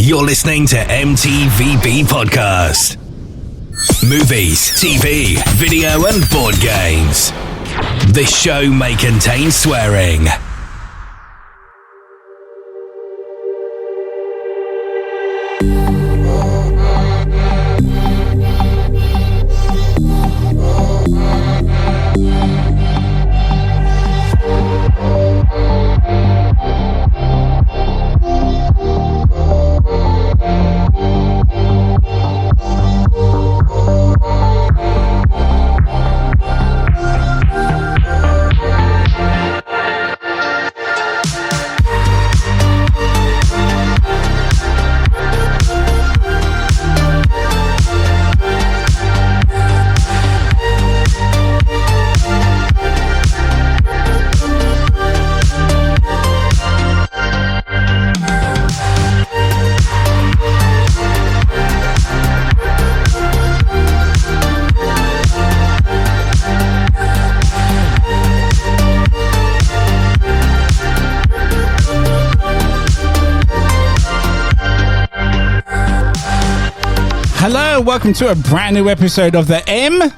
You're listening to M.T.V.B podcast. Movies, TV, video and board games. This show may contain swearing. Welcome to a brand new episode of the M.T.V.B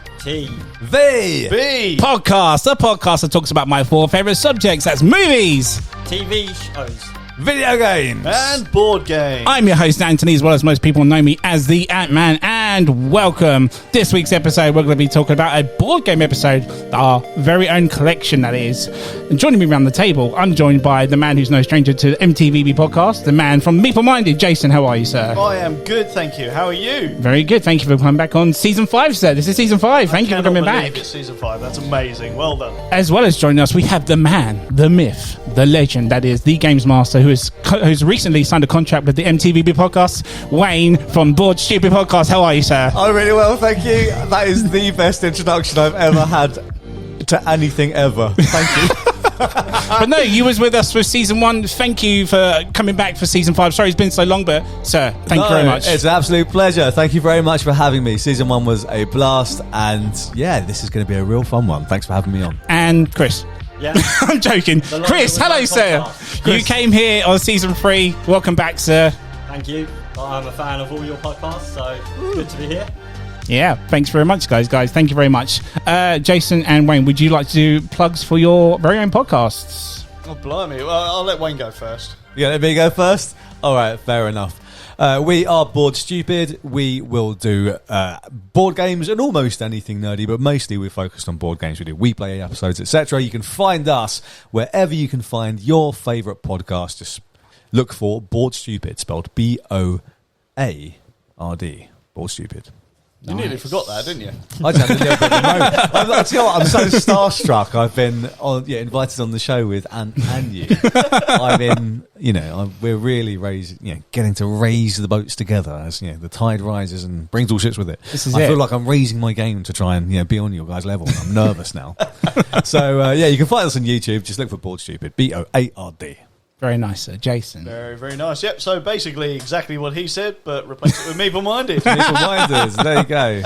podcast, the podcast that talks about my four favourite subjects. That's movies, TV shows, video games, and board games. I'm your host, Anthony, as well as most people know me as the Ant-Man, and welcome. This week's episode, we're going to be talking about a board game episode, our very own collection, that is. And joining me around the table, I'm joined by the man who's no stranger to the M.T.V.B podcast, the man from Meeple-Minded. Jason, how are you, sir? I am good, thank you. How are you? Very good, thank you for coming back on Season 5, sir. This is Season 5. Thank you for coming back. It's Season 5, that's amazing. Well done. As well as joining us, we have the man, the myth, the legend, that is the gamesmaster, who's recently signed a contract with the M.T.V.B podcast, Wayne from Board Stupid Podcast. How are you, sir? I'm really well, thank you. That is the best introduction I've ever had to anything ever. Thank you. But no, you was with us for Season 1. Thank you for coming back for Season 5. Sorry it's been so long, but sir, thank you very much. It's an absolute pleasure. Thank you very much for having me. Season 1 was a blast, and yeah, this is going to be a real fun one. Thanks for having me on. And Chris. Yeah. I'm joking. Chris, hello, sir. You came here on Season 3. Welcome back, sir. Thank you. I'm a fan of all your podcasts, so good to be here. Yeah, thanks very much, guys. Thank you very much. Jason and Wayne, would you like to do plugs for your very own podcasts? Oh, blimey. Well, I'll let Wayne go first. Yeah, let me go first? All right, fair enough. We are Board Stupid. We will do board games and almost anything nerdy, but mostly we're focused on board games. We do We Play episodes, etc. You can find us wherever you can find your favourite podcast. Just look for Board Stupid, spelled B-O-A-R-D. Board Stupid. You nearly forgot that, didn't you? I just had a little bit of a moment. I'm so starstruck. I've been invited on the show with Ant and you. I've been, we're really getting to raise the boats together as the tide rises and brings all ships with it. I feel like I'm raising my game to try and be on your guys' level. I'm nervous now. So you can find us on YouTube. Just look for Board Stupid. B-O-A-R-D. Very nice, sir. Jason. Very, very nice. Yep, so basically exactly what he said, but replace it with Meeple-Minded. Meeple-Minded, there you go.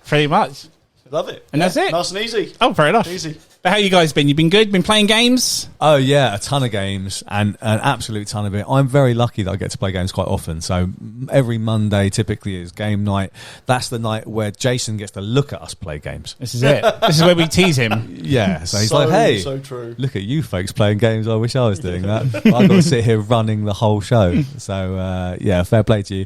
Pretty much. Love it. And that's it. Nice and easy. Oh, fair enough. Easy. But how you guys been? You been good? Been playing games? Oh, yeah, a ton of games and an absolute ton of it. I'm very lucky that I get to play games quite often. So every Monday typically is game night. That's the night where Jason gets to look at us play games. This is it. This is where we tease him. Yeah, so he's like, hey, so true. Look at you folks playing games. I wish I was doing that. I've got to sit here running the whole show. So, fair play to you.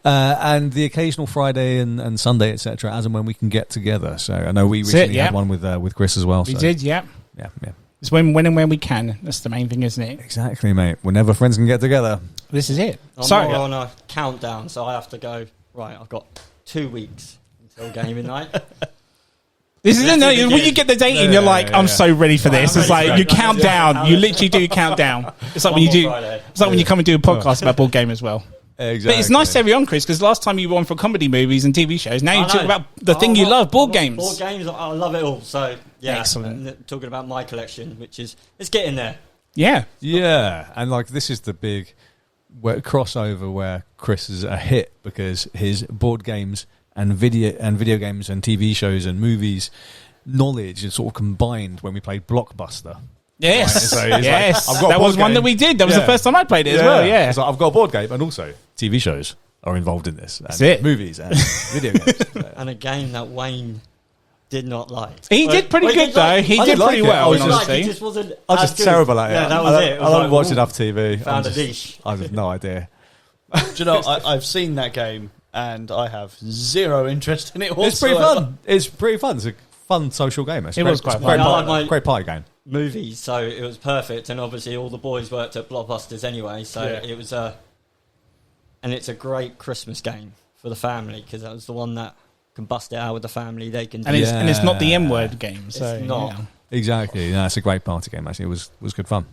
And the occasional Friday and Sunday, etc., as and when we can get together. So I know we recently had one with Chris as well. We did, yeah. Yeah. It's when and when we can. That's the main thing, isn't it? Exactly, mate. Whenever friends can get together. This is it. I'm on a countdown, so I have to go, right, I've got 2 weeks until gaming night. This is when you get the date in, you're like, I'm so ready for this. It's like you count down. You literally do count down. It's like when you do. It's like when you come and do a podcast about board game as well. Exactly. But it's nice to have you on, Chris, because last time you were on for comedy movies and TV shows. Now you talk about the thing you love, board games. Board games, I love it all. So yeah, excellent. Talking about my collection, which is it's getting there. Yeah, and like this is the big crossover where Chris is a hit because his board games and video games and TV shows and movies knowledge is sort of combined when we played Blockbuster. Yes, right? So yes. Like, I've got that was one that we did. That was the first time I played it as well. Yeah, so I've got a board game and also TV shows are involved in this. That's it. Movies and video games. And a game that Wayne did not like. He did pretty good, though. He did pretty well, honestly. He just wasn't. I was just terrible at it. Yeah, that was it. I don't watch enough TV. Found a niche. I have no idea. Do you know, I've seen that game and I have zero interest in it whatsoever. It's pretty fun. It's pretty fun. It's a fun social game. It was quite fun. Great party game. Movies, so it was perfect, and obviously all the boys worked at Blockbusters anyway, so it was and it's a great Christmas game for the family, because that was the one that can bust it out with the family. They can, and it's not the M-word game, so it's not. Yeah. Exactly. No, it's a great party game. Actually, it was good fun.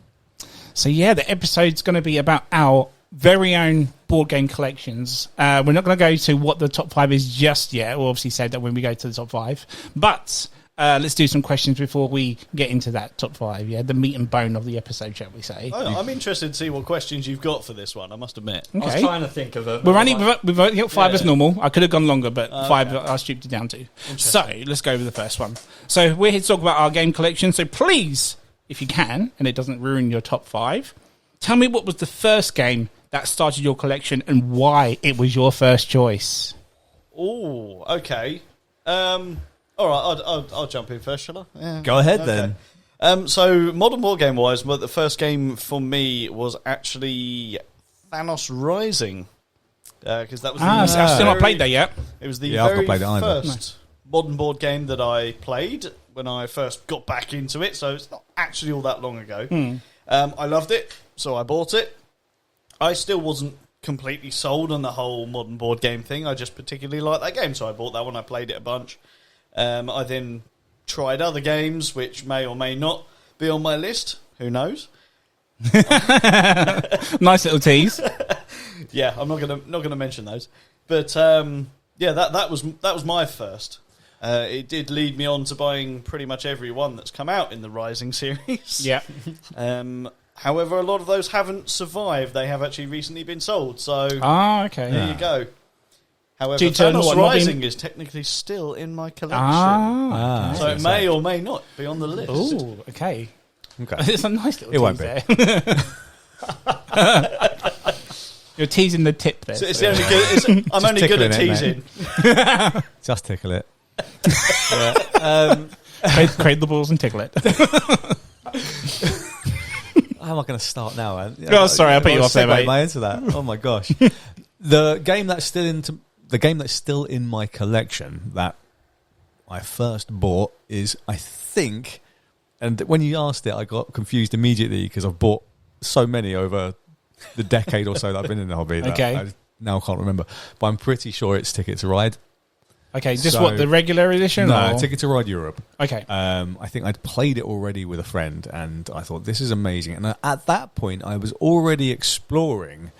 So yeah, the episode's going to be about our very own board game collections. We're not going to go to what the top 5 is just yet. We'll obviously say that when we go to the top 5, but let's do some questions before we get into that top 5. Yeah, the meat and bone of the episode, shall we say? I'm interested to see what questions you've got for this one, I must admit. Okay. I was trying to think of it. We've only got 5 as normal. I could have gone longer, but 5 I stooped it down to. So let's go with the first one. So we're here to talk about our game collection. So please, if you can, and it doesn't ruin your top 5, tell me what was the first game that started your collection and why it was your first choice. Oh, okay. All right, I'll jump in first, shall I? Yeah. Go ahead then. So, modern war game wise, the first game for me was actually Thanos Rising, because that was I've still not played that yet. It was the I've not very played it either. first modern board game that I played when I first got back into it. So it's not actually all that long ago. I loved it, so I bought it. I still wasn't completely sold on the whole modern board game thing. I just particularly liked that game, so I bought that one. I played it a bunch. I then tried other games, which may or may not be on my list. Who knows? Nice little tease. Yeah, I'm not gonna mention those. But that was my first. It did lead me on to buying pretty much every one that's come out in the Rising series. Yeah. However, a lot of those haven't survived. They have actually recently been sold. So okay. there you go. However, Due to Thanos not Rising being- is technically still in my collection. So it may or may not be on the list. Oh, okay. Okay. It's a nice little It won't tease be. there. You're teasing the tip there. So it's the only good, I'm only good at tickling it, teasing. Just tickle it. Cradle the balls and tickle it. How am I going to start now? Oh, sorry, I put you off there, mate. Into that. Oh my gosh. The game that's still in my collection that I first bought is, I think, and when you asked it, I got confused immediately because I've bought so many over the decade or so that I've been in the hobby that Okay. I now can't remember. But I'm pretty sure it's Ticket to Ride. Okay, just So- what, the regular edition? No, or? Ticket to Ride Europe. Okay. I think I'd played it already with a friend, and I thought, this is amazing. And at that point, I was already exploring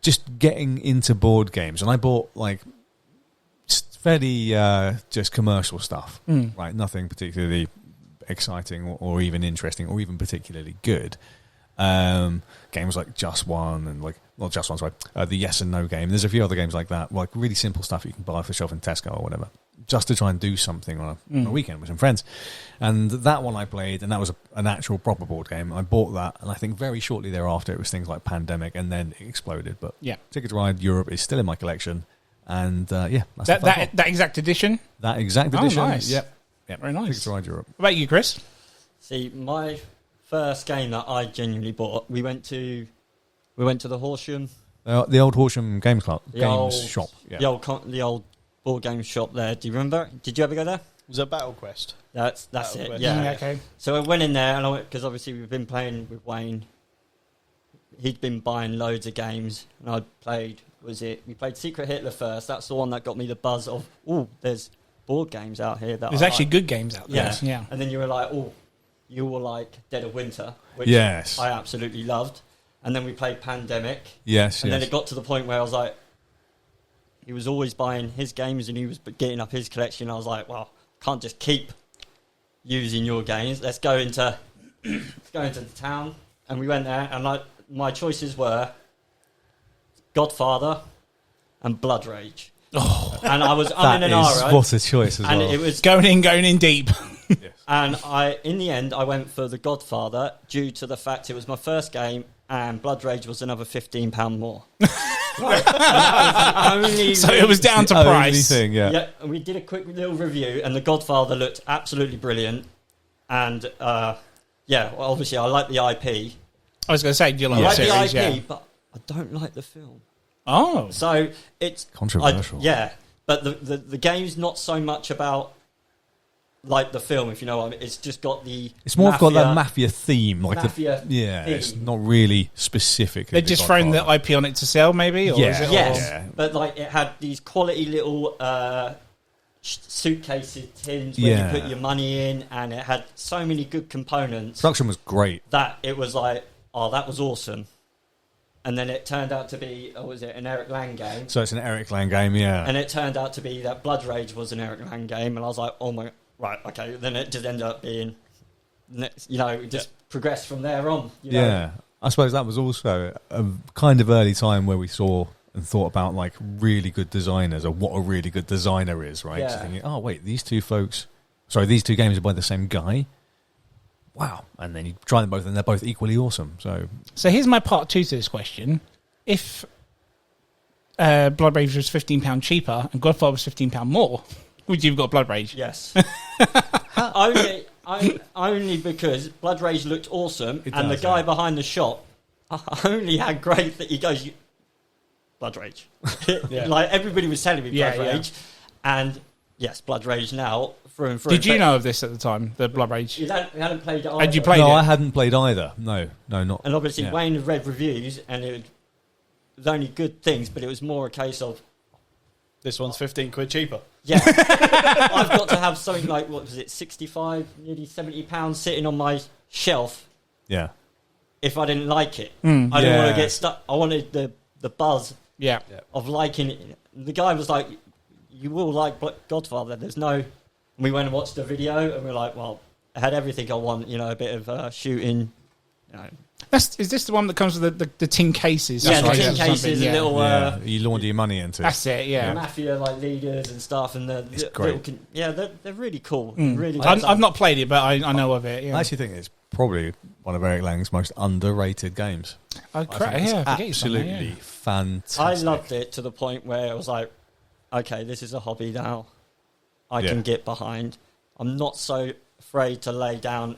just getting into board games. And I bought, like, fairly just commercial stuff, right? Nothing particularly exciting or even interesting or even particularly good. Games like Just One and, like, not Just One, sorry, the Yes and No game. There's a few other games like that, like really simple stuff you can buy off the shelf in Tesco or whatever, just to try and do something on a weekend with some friends. And that one I played, and that was an actual proper board game. I bought that, and I think very shortly thereafter it was things like Pandemic, and then it exploded. But Yeah. Ticket to Ride Europe is still in my collection, and that's That exact edition? that exact Oh, edition. nice. Yep. Very nice. Ticket to Ride Europe. What about you, Chris? See, my first game that I genuinely bought, we went to the Horsham, The old Horsham Games Club, the old shop. Yeah. the old board game shop there. Do you remember? Did you ever go there? Was it Battle Quest? That's Battle it. Quest. Yeah. Okay. So I went in there, and because obviously we've been playing with Wayne. He'd been buying loads of games, and I played. We played Secret Hitler first. That's the one that got me the buzz of, there's board games out here that There's I actually like. good games out there. Yeah. Yeah. And then you were like, you were like Dead of Winter, which Yes. I absolutely loved. And then we played Pandemic. Yes. And yes. then it got to the point where I was like, he was always buying his games and he was getting up his collection. I was like, well, can't just keep using your games. Let's go into the town. And we went there, and my choices were Godfather and Blood Rage. Oh. And I'm in an Ara. What a choice as And well. it was Going in deep. And in the end, I went for the Godfather due to the fact it was my first game, and Blood Rage was another £15 more. Only So it was down to Only price. thing, yeah. Yeah, and we did a quick little review, and The Godfather looked absolutely brilliant. And yeah, well, obviously I like the IP. I was going to say, do you like I the like series? the IP, Yeah. but I don't like the film. Oh. So it's Controversial. yeah, but the game's not so much about like the film, if you know what I mean. It's just got the It's more got that mafia theme, like Mafia yeah. theme. It's not really specific. They're just throwing the IP on it to sell, maybe? Or Yeah. is it, Yes, Yeah. but like it had these quality little suitcases, tins where Yeah. you put your money in, and it had so many good components Production was great. that it was like, oh, that was awesome. And then it turned out to be, was it an Eric Lang game? So it's an Eric Lang game, yeah. And it turned out to be that Blood Rage was an Eric Lang game, and I was like, oh my, right, okay. Then it just ended up being, you know, just progressed from there on. You know? Yeah. I suppose that was also a kind of early time where we saw and thought about like really good designers or what a really good designer is, right? Yeah. So thinking, oh wait, these two games are by the same guy. Wow. And then you try them both and they're both equally awesome. So here's my part 2 to this question. If Blood Rage was £15 cheaper and Godfather was £15 more, would you have got Blood Rage? Yes. only because Blood Rage looked awesome, It and does, the guy yeah. behind the shop only had great that he goes, Blood Rage. Like everybody was telling me Blood Yeah, yeah. Rage, and yes, Blood Rage now through and through. Did you But know of this at the time, the Blood Rage? You hadn't played it. Had you either. played no, it? I hadn't played either. No, not. And obviously yeah. Wayne had read reviews, and it was only good things, but it was more a case of, This one's £15 cheaper. yeah, I've got to have something like, what was it, 65, nearly £70 sitting on my shelf Yeah. if I didn't like it. Mm. I didn't want Yeah. to get stuck. I wanted the buzz Yeah. of liking it. The guy was like, you will like Godfather. There's no... And we went and watched the video, and we're like, well, I had everything I want, you know, a bit of shooting, you know. Is this the one that comes with the tin cases? Yeah, That's the right, tin something, cases yeah. and little... Yeah. You launder your money into. That's it, yeah. mafia like leaders and stuff, and the It's little great. they're really cool. Mm. Really, I've not played it, but I know of it. Yeah. I actually think it's probably one of Eric Lang's most underrated games. Oh, I crap, think it's yeah, I forget it's on there, absolutely yeah. fantastic. I loved it to the point where it was like, okay, this is a hobby now. I Yeah. can get behind. I'm not so afraid to lay down,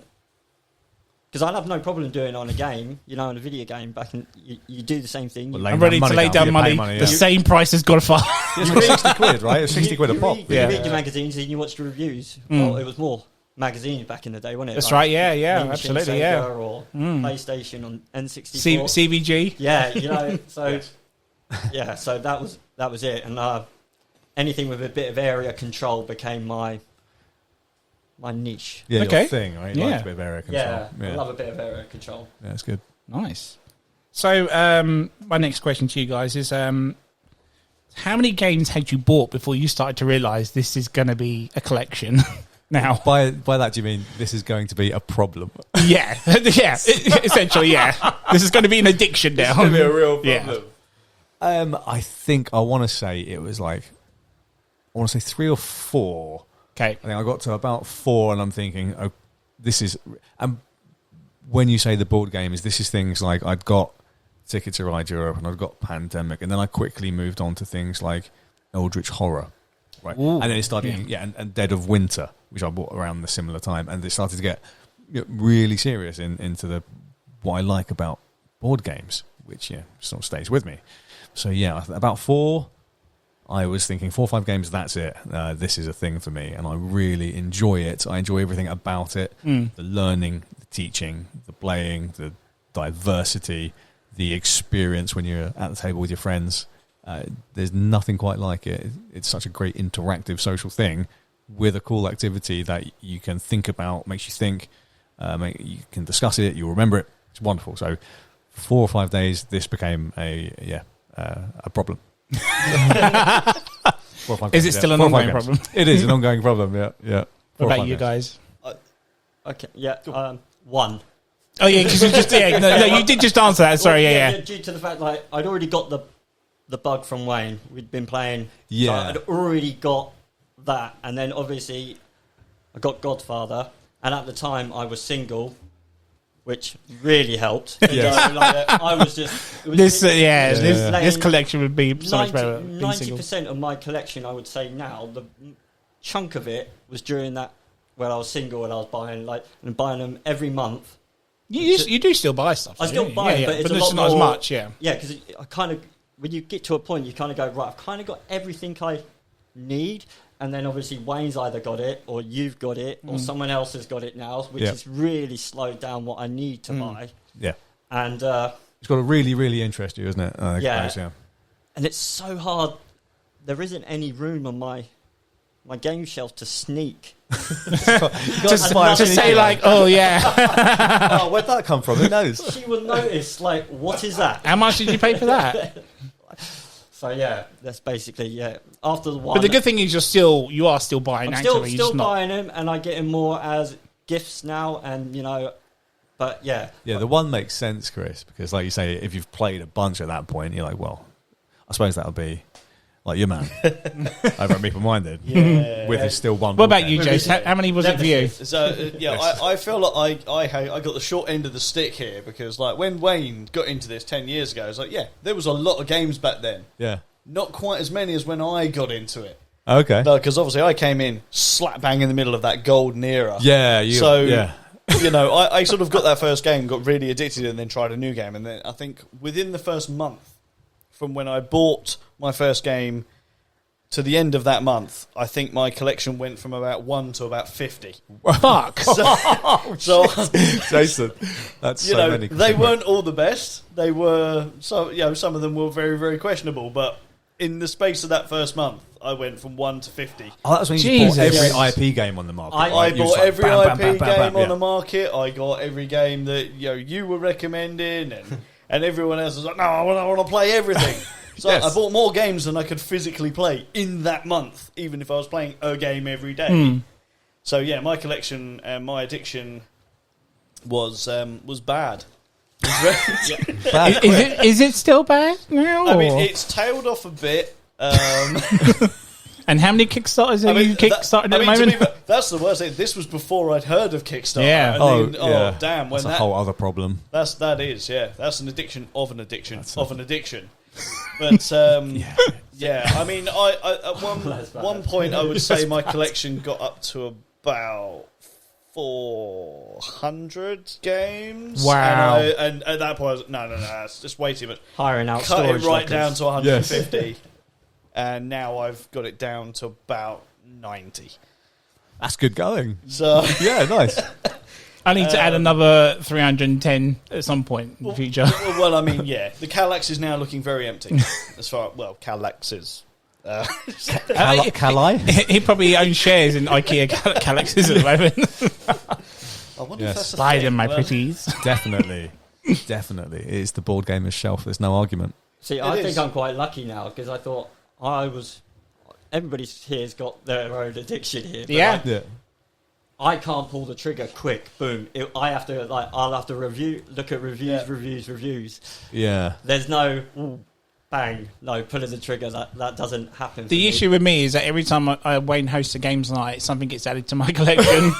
because I'd have no problem doing it on a game, you know, on a video game. Back in, you do the same thing. Well, You- lay I'm down ready to money lay down. down You money, pay the yeah. same price as Godfather. It's like 60 quid, right? It's 60 quid a pop. You Yeah. read your magazines and you watch the reviews. Mm. Well, it was more magazines back in the day, wasn't it? That's Like right, yeah, Machine absolutely, yeah. Sega or Mm. PlayStation on N64. CVG. Yeah, you know, so yeah, so that was it, and anything with a bit of area control became my niche. Yeah, Okay. your thing, right? You Yeah. like a bit of area control. Yeah, I love a bit of area control. Yeah, it's good. Nice. So, my next question to you guys is, how many games had you bought before you started to realise this is going to be a collection? Now, By that, do you mean this is going to be a problem? yeah, yeah, essentially, yeah. This is going to be an addiction now. real Yeah. I think I want to say it was like, I want to say 3 or 4. Okay. I think I got to about 4 and I'm thinking, oh, this is... And when you say the board games, this is things like I'd got Ticket to Ride Europe and I'd got Pandemic, and then I quickly moved on to things like Eldritch Horror. Right. Ooh, And then it started, and Dead of Winter, which I bought around the similar time, and it started to get really serious into what I like about board games, which sort of stays with me. So about 4, I was thinking 4 or 5 games, that's it. This is a thing for me, and I really enjoy it. I enjoy everything about it: the learning, the teaching, the playing, the diversity, the experience when you're at the table with your friends. There's nothing quite like it. It's such a great interactive social thing with a cool activity that you can think about, makes you think, you can discuss it, you'll remember it. It's wonderful. So 4 or 5 days, this became a problem. 4 or 5 Is games, it still an 4 or 5 ongoing games. problem? It is an ongoing problem, yeah. 4 What or about 5 you games. guys? Okay, yeah, 1. Oh, yeah, because you just, no, you did just answer that. Sorry, yeah. Due to the fact, like, I'd already got the bug from Wayne. We'd been playing. Yeah. So I'd already got that. And then, obviously, I got Godfather. And at the time, I was single which really helped. Yes. I was just this collection would be so much better. 90% of my collection, I would say now, the chunk of it was during that when I was single and I was buying them every month. You do still buy stuff. I still buy it, but it's not more, as much. Yeah, because I kind of, when you get to a point, you kind of go, right, I've kind of got everything I need. And then obviously Wayne's either got it, or you've got it, or someone else has got it now, which has really slowed down what I need to buy. Yeah. And it's got to really, really interest you, isn't it? Yeah. And it's so hard. There isn't any room on my game shelf to sneak. Just say like, oh yeah. Oh, where'd that come from? Who knows? She will notice, like, what is that? How much did you pay for that? So yeah, that's basically after the one. But the good thing is you are still buying. I'm still buying them, and I get them more as gifts now, and but yeah. Yeah, the one makes sense, Chris, because like you say, if you've played a bunch at that point, you're like, well, I suppose that'll be like your man over at Meeple Minded with his still one. What about you, Jace? How many was it for you? So I feel like I got the short end of the stick here, because like when Wayne got into this 10 years ago, it's like there was a lot of games back then. Yeah, not quite as many as when I got into it. Okay, because obviously I came in slap bang in the middle of that golden era. I sort of got that first game, got really addicted, and then tried a new game, and then I think within the first month from when I bought my first game to the end of that month, I think my collection went from about 1 to about 50. Fuck. So Jason, that's so many. They weren't all the best. They were some of them were very, very questionable. But in the space of that first month, I went from 1 to 50. Oh, that's when you bought every IP game on the market. I bought every IP game on the market. I got every game that you were recommending, and everyone else was like, no, I want to play everything. So I bought more games than I could physically play in that month, even if I was playing a game every day. So yeah, my collection and my addiction was bad. Is it still bad now? I mean, it's tailed off a bit. And how many Kickstarters are you kickstarting at the moment? That's the worst thing. This was before I'd heard of Kickstarter. Yeah. Damn. That's a whole other problem. That's an addiction of an addiction of an addiction. But I mean, I at one point I would say my collection got up to about 400 games. Wow! And at that point, I was, no, it's just way too much. Hiring out cut storage it right lockers. down to 150, and now I've got it down to about 90. That's good going. So yeah, nice. I need to add another 310 at some point in the future. Well, I mean, the Kallax is now looking very empty. Kallax is. He probably owns shares in IKEA Kallaxes at the moment. I wonder if that's a Slide thing. in my pretties. Definitely. It's the board gamer's shelf. There's no argument. See, I think I'm quite lucky now, because I thought everybody here's got their own addiction here. But I can't pull the trigger quick. Boom! I'll have to look at reviews. Yeah. There's no bang. No, pulling the trigger. That doesn't happen. The issue with me is that every time Wayne hosts a games night, something gets added to my collection.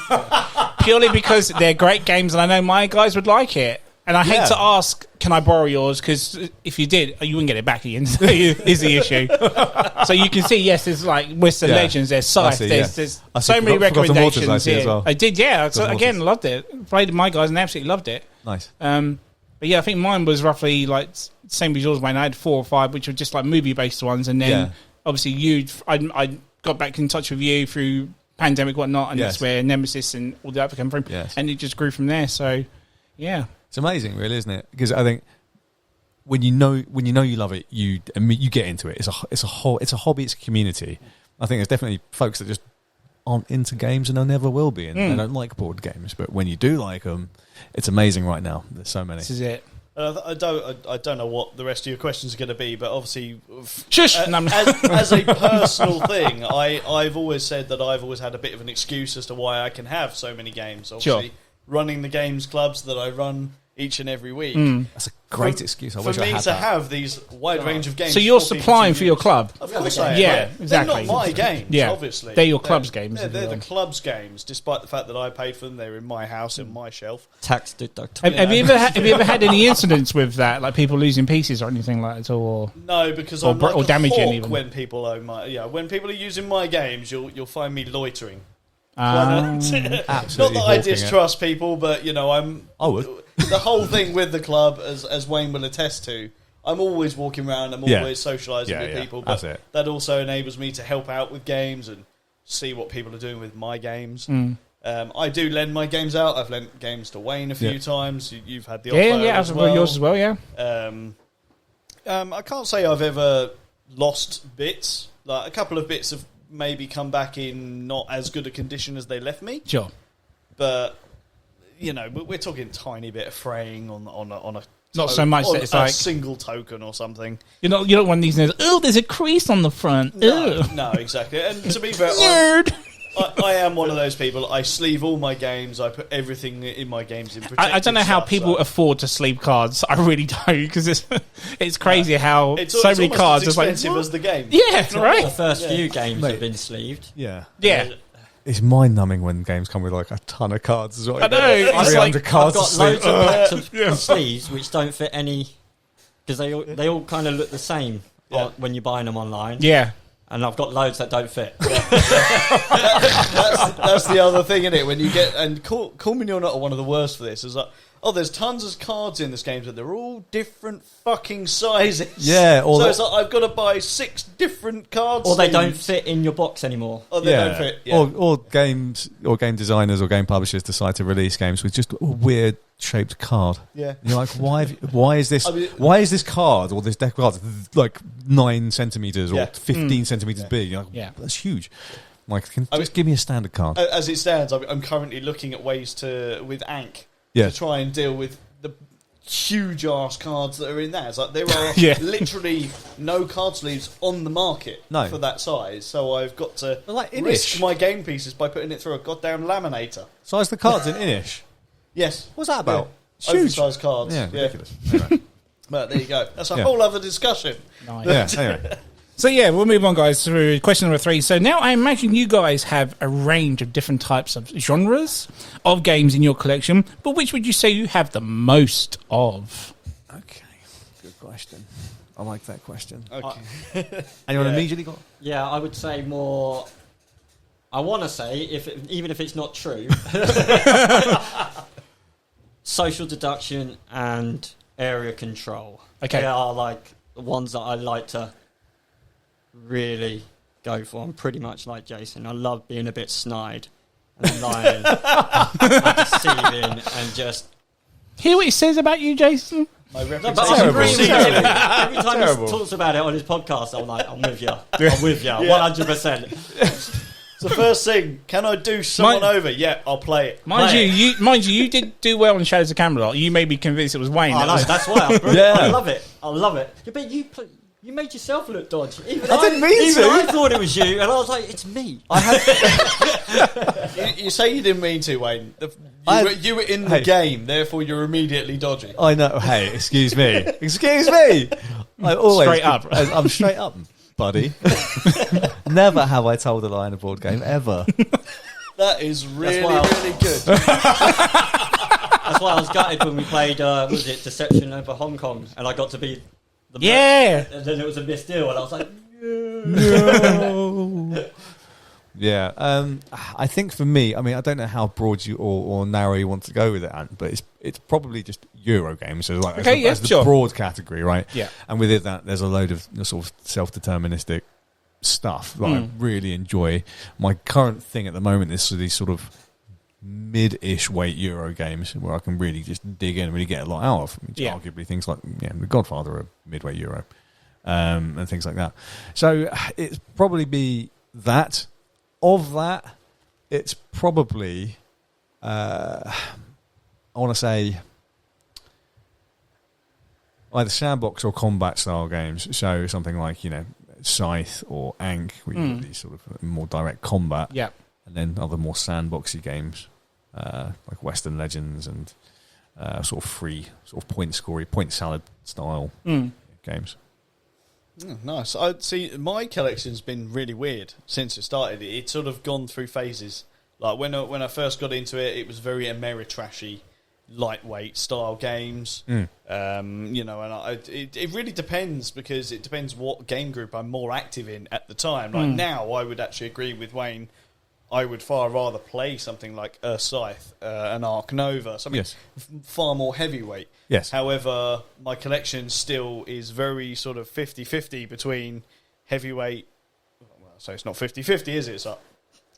Purely because they're great games, and I know my guys would like it. And I hate to ask, can I borrow yours? Because if you did, you wouldn't get it back again. Is the issue. So you can see, yes, there's like Western Legends, there's Scythe, there's so many recommendations here. Well. I did, So again, loved it. Played with my guys and they absolutely loved it. Nice. But yeah, I think mine was roughly like same as yours, Wayne. I had 4 or 5, which were just like movie-based ones. And then obviously I got back in touch with you through pandemic, whatnot, and that's where Nemesis and all the other came from. Yes. And it just grew from there. So yeah. It's amazing, really, isn't it? Because I think when you know you love it, you get into it. It's a hobby. It's a community. I think there's definitely folks that just aren't into games and they never will be, and they don't like board games. But when you do like them, it's amazing. Right now, there's so many. This is it. I don't know what the rest of your questions are going to be, but obviously, shush. As a personal thing, I've always said that I've always had a bit of an excuse as to why I can have so many games. Obviously. Sure. Running the games clubs that I run each and every week. That's a great excuse. I For wish I me had to that. have these wide range of games. So you're for people supplying to for your use. club? Of course I am. Yeah, Like, exactly. They're not my games, Yeah. obviously. They're your club's games, if They're you the will. club's games, despite the fact that I paid for them. They're in my house, in my shelf. Tax deductible. Have you ever had any incidents with that, like people losing pieces or anything like that at all? Or? No, because Or I'm br- like or a damaging hawk even. when people own when people are using my games, you'll find me loitering. Absolutely Not that I hawking it. distrust people, but I would. the whole thing with the club, as Wayne will attest to. I'm always walking around. I'm Yeah. always socialising Yeah, with yeah, people. that's But it. that also enables me to help out with games and see what people are doing with my games. I do lend my games out. I've lent games to Wayne a few times. You've had the offer Yeah, as well. yours as well, yeah. I can't say I've ever lost bits. Like a couple of bits have maybe come back in not as good a condition as they left me. Sure. But we're talking tiny bit of fraying on a Not so much on that it's a like- single token or something. You don't want these nails. Oh, there's a crease on the front. No, Ugh. no, exactly. And to be fair, Nerd. I am one of those people. I sleeve all my games. I put everything in my games in protected I don't know how stuff, people so- afford to sleeve cards. I really don't, because it's crazy how It's so many almost cards as is like expensive as the game. yeah, The right. first few games Mate. have been sleeved. Yeah. Yeah, It's mind-numbing when games come with like a ton of cards as well. I know, it's 300 like- cards I've to got loads sleeve. of packs of sleeves which don't fit any, because they all kind of look the same when you're buying them online. yeah. And I've got loads that don't fit. That's the other thing, isn't it? When you get and call me not one of the worst for this is like, there's tons of cards in this game, but they're all different fucking sizes. Yeah, so it's like I've got to buy 6 different cards, Or they don't fit in your box anymore. Or they don't fit. Yeah. Or games or game designers or game publishers decide to release games with just a weird shaped card. Yeah. You're like, why is this? I mean- why is this card or this deck of cards like 9 centimeters or Yeah. 15 centimeters big? You're like, Yeah. that's huge. Like, I just give me a standard card. As it stands, I'm currently looking at ways with Ank Yeah. to try and deal with the huge ass cards that are in there. It's like there are Yeah. literally no card sleeves on the market No. for that size, so I've got to They're like risk Inish. my game pieces by putting it through a goddamn laminator. Size the cards in Inish. Yes. What's that about? Yeah. It's huge. Oversized cards. Yeah, ridiculous. Anyway. But there you go. That's a Yeah. whole other discussion. Nice. Yeah, anyway. So yeah, we'll move on, guys, through question number 3. So now I imagine you guys have a range of different types of genres of games in your collection, but which would you say you have the most of? Okay, good question. I like that question. Okay. Anyone Yeah. immediately got? Yeah, I would say more. I want to say, even if it's not true, social deduction and area control. Okay. They are like the ones that I like to really go for. I'm pretty much like Jason. I love being a bit snide and lying and deceiving and just. Hear what he says about you, Jason? My No, reputation but I'm agreeing with precedes him. me. Every time Terrible. he talks about it on his podcast, I'm like, I'm with you. I'm with you. 100%. It's the first thing. Can I do someone Mine- over? Yeah, I'll play it. Mind Right. you did do well in Shadows of Camelot. You made me convinced it was Wayne. I that know, was- that's why. Yeah. I love it. I love it. Yeah, but you made yourself look dodgy. Even I didn't mean even to. I thought it was you, and I was like, it's me. You say you didn't mean to, Wayne. You were in the Hey. game, therefore you're immediately dodgy. I know. Hey, excuse me. Excuse me. I always Straight up. I'm straight up, buddy. Never have I told a lie in a board game ever. That is really, why I- really good. That's why I was gutted when we played, was it Deception over Hong Kong, and I got to be the Yeah. and then it was a missed deal, and I was like, Yeah. I think for me, I mean, I don't know how broad you or narrow you want to go with it, Ant, but it's probably just Euro games. So like Okay, yeah, as the sure. broad category, right? Yeah. And within that, there's a load of sort of self-deterministic stuff that I really enjoy. My current thing at the moment is these sort of mid-ish weight Euro games where I can really just dig in and really get a lot out of. Which Yeah. arguably things like The Godfather are midweight Euro and things like that. So it's probably be that. Of that, it's probably I want to say either sandbox or combat style games. So something like Scythe or Ankh, where you get these sort of more direct combat, Yeah. and then other more sandboxy games like Western Legends and sort of free, sort of point scoring, point salad style games. Nice. I see. My collection's been really weird since it started. It's sort of gone through phases. Like when I first got into it, it was very Ameritrashy, lightweight style games. You know, and it really depends, because it depends what game group I'm more active in at the time. Like now, I would actually agree with Wayne. I would far rather play something like Scythe, an Ark Nova, something far more heavyweight. Yes. However, my collection still is very sort of 50-50 between heavyweight. Well, so it's not 50-50, is it? It's like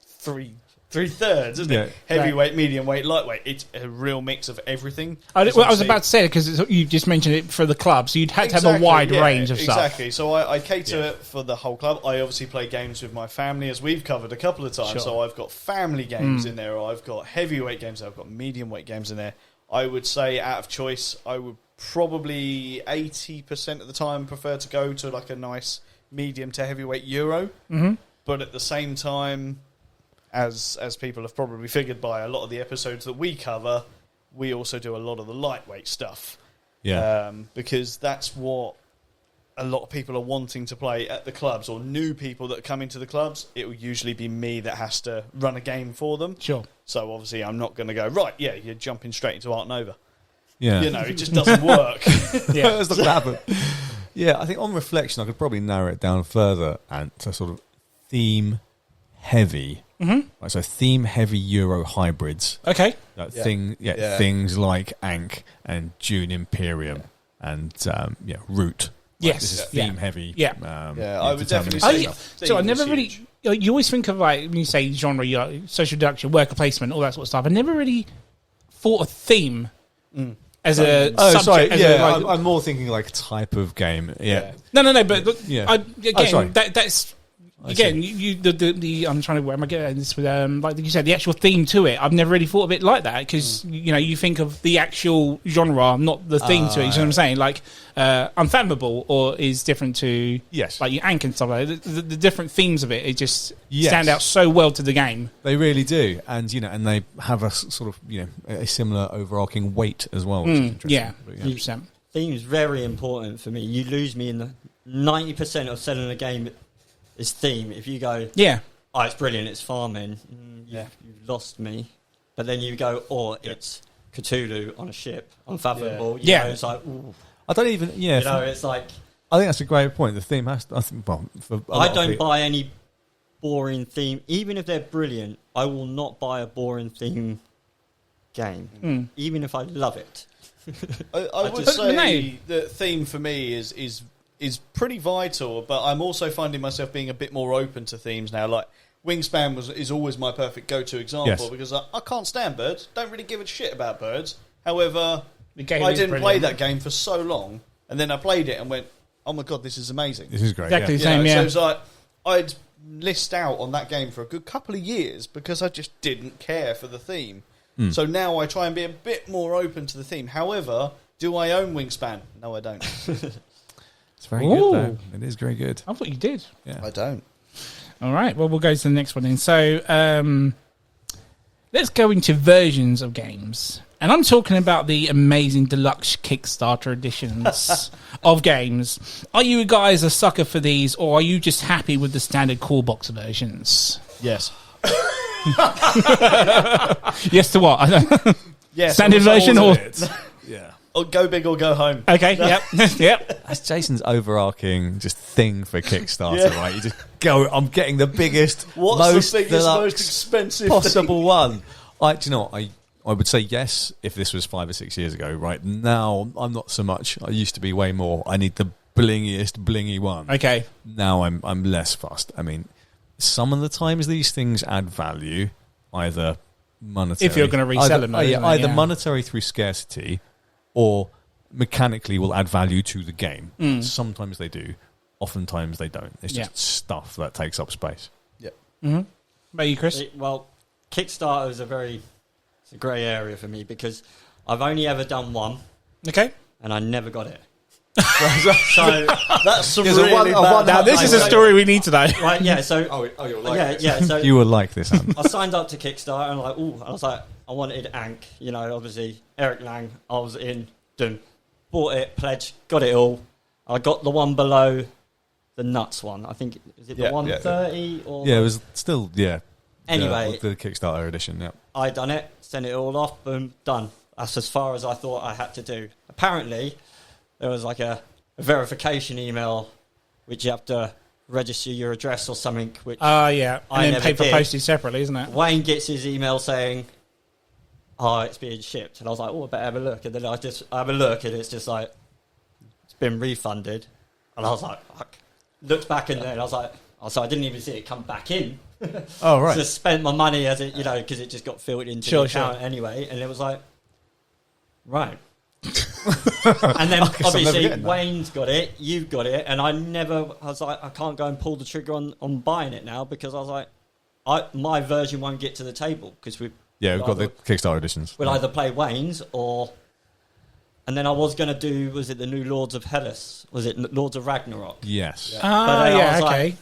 three-thirds, isn't it? Heavyweight, medium weight, lightweight. It's a real mix of everything. I was about to say, because you just mentioned it for the club, so you'd had to have a wide range of stuff. Exactly. So I cater it for the whole club. I obviously play games with my family, as we've covered a couple of times. Sure. So I've got family games in there, or I've got heavyweight games, I've got medium weight games in there. I would say, out of choice, I would probably 80% of the time prefer to go to like a nice medium to heavyweight Euro. But at the same time, as people have probably figured by a lot of the episodes that we cover, we also do a lot of the lightweight stuff. Because that's what a lot of people are wanting to play at the clubs, or new people that come into the clubs. It will usually be me that has to run a game for them. Sure. So obviously I'm not going to go, right, yeah, you're jumping straight into Ark Nova. Yeah. You know, it just doesn't work. That's not going to happen. Yeah, I think on reflection, I could probably narrow it down further and to sort of theme heavy. Right, so theme heavy Euro hybrids. Okay. Things like Ankh and Dune Imperium and Root. Yes. This is theme heavy. I would definitely say. So I never really. You always think of, like, when you say genre, social deduction, worker placement, all that sort of stuff. I never really thought of theme as a subject. I'm more thinking like type of game. Yeah. No. But that's. Again, I'm trying to. Where am I getting this with? Like you said, the actual theme to it. I've never really thought of it like that, because you think of the actual genre, not the theme to it. You know what I'm saying? Like Unfathomable, or is different to like your Ankh and stuff like that. The different themes of it just stand out so well to the game. They really do, and and they have a sort of a similar overarching weight as well. Which is interesting. 100%. Theme is very important for me. You lose me in the 90% of selling a game. Is theme. If you go, it's brilliant, it's farming, you've lost me. But then you go, it's Cthulhu on a ship, Unfathomable. You know, it's like, ooh. I don't even, it's like. I think that's a great point. The theme has to, I don't buy any boring theme. Even if they're brilliant, I will not buy a boring theme game, even if I love it. I would say the theme for me is pretty vital, but I'm also finding myself being a bit more open to themes now. Like Wingspan is always my perfect go-to example, because I can't stand birds, don't really give a shit about birds. However, I didn't play that game for so long, and then I played it and went, oh my god, this is amazing. This is great. Exactly the same, So it's like, I'd list out on that game for a good couple of years because I just didn't care for the theme. So now I try and be a bit more open to the theme. However, do I own Wingspan? No, I don't. It's very good, though. It is very good. I thought you did. Yeah. I don't. All right. Well, we'll go to the next one then. So let's go into versions of games. And I'm talking about the amazing deluxe Kickstarter editions of games. Are you guys a sucker for these, or are you just happy with the standard core box versions? Yes. Yes to what? Yes. Standard version or... Yeah. Or go big or go home. Okay, yep. That's Jason's overarching just thing for Kickstarter, right? You just go, I'm getting the biggest, most expensive possible thing? one. Do you know what? I would say yes if this was 5 or 6 years ago. Right now, I'm not so much. I used to be way more. I need the blingy one. Okay. Now I'm less fussed. I mean, some of the times these things add value, either monetary. If you're going to resell them, either monetary through scarcity, or mechanically will add value to the game. Sometimes they do, oftentimes they don't. It's just stuff that takes up space. Yeah. Mm-hmm. About you, Chris? Well, Kickstarter is a grey area for me, because I've only ever done one. Okay. And I never got it. So That's some There's a really one- a bad. one- Now, this is a story we need to know. right, yeah. So you'll So You will like this, Ant. I signed up to Kickstarter and I was like, I wanted Ankh, obviously Eric Lang. I was in, done, bought it, pledged, got it all. I got the one below the nuts one. I think is it the 130 or Yeah, it was still Anyway, the Kickstarter edition. Yeah, I done it, sent it all off, boom, done. That's as far as I thought I had to do. Apparently, there was like a verification email which you have to register your address or something. Which Yeah. I And then never pay for did. postage separately, isn't it? Wayne gets his email saying, "Oh, it's being shipped," and I was like, "Oh, I better have a look." And then I have a look, and it's just like it's been refunded, and I was like, "Fuck." Looked back and then I was like, so I didn't even see it come back in. Oh right. Just spent my money as it, because it just got filled into the account anyway, and it was like, right. And then obviously getting that. Wayne's got it, you've got it, and I was like, I can't go and pull the trigger on buying it now because I was like, my version won't get to the table because we've got the Kickstarter editions. we'll either play Wayne's or. And then I was going to do, was it the new Lords of Hellas? Was it Lords of Ragnarok? Yes. But then I Yeah, was okay.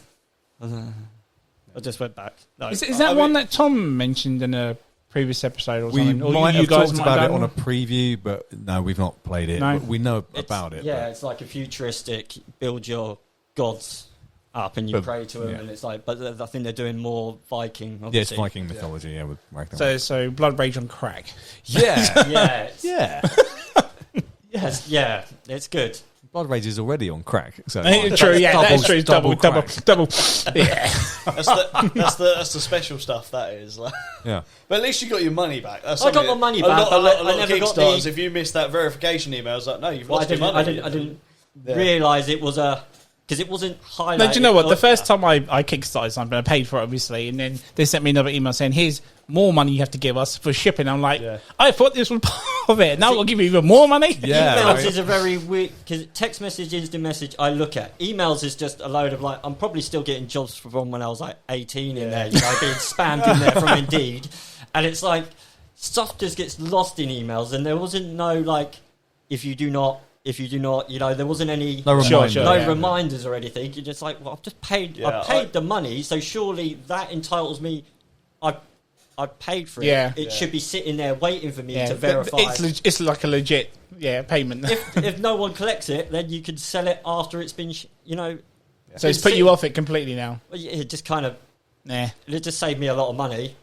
I just went back. No. Is that one that Tom mentioned in a previous episode or We something? Or might you have guys talked might about have it on a done? preview, but no, we've not played it. No. But we know It's- about it. Yeah, but- it's like a futuristic, build your gods up and you But- pray to them, yeah. and it's like, but I think they're doing more Viking. Yeah, it's Obviously. Viking mythology. Yeah, with Ragnarok. So Blood Rage on crack. yeah, Yeah, yeah. it's good. Blood Rage is already on crack. So True, yeah, that is true. Double. crack. Yeah. That's the special stuff. That is. Like, Yeah. but at least you got your money back. That's I got something- my money a back, lot- but a lot I of never got Kickstarters, the- if you missed that verification email, it's like, no, you've Well, lost your money. I didn't Yeah. realise it was because it wasn't highlighted. No, do you know what? The first time I kickstarted something, I paid for it, obviously, and then they sent me another email saying, here's more money you have to give us for shipping. I'm like, Yeah. I thought this was part of it. Now we'll give you even more money? Yeah, Emails right. is a very weird, because text message, instant message, I look at. Emails is just a load of I'm probably still getting jobs from when I was 18 in there, being spammed in there from Indeed. And it's like, stuff just gets lost in emails, and there wasn't no, if you do not, there wasn't any No reminder. Sure, no yeah. reminders or anything. You're just like, well, I've just paid. Yeah, I paid the money, so surely that entitles me. I paid for it. Yeah. It should be sitting there waiting for me Yeah, to but verify. it's like a legit payment. If no one collects it, then you can sell it after it's been, So it's put you off it completely now. It just kind of, Nah. it just saved me a lot of money.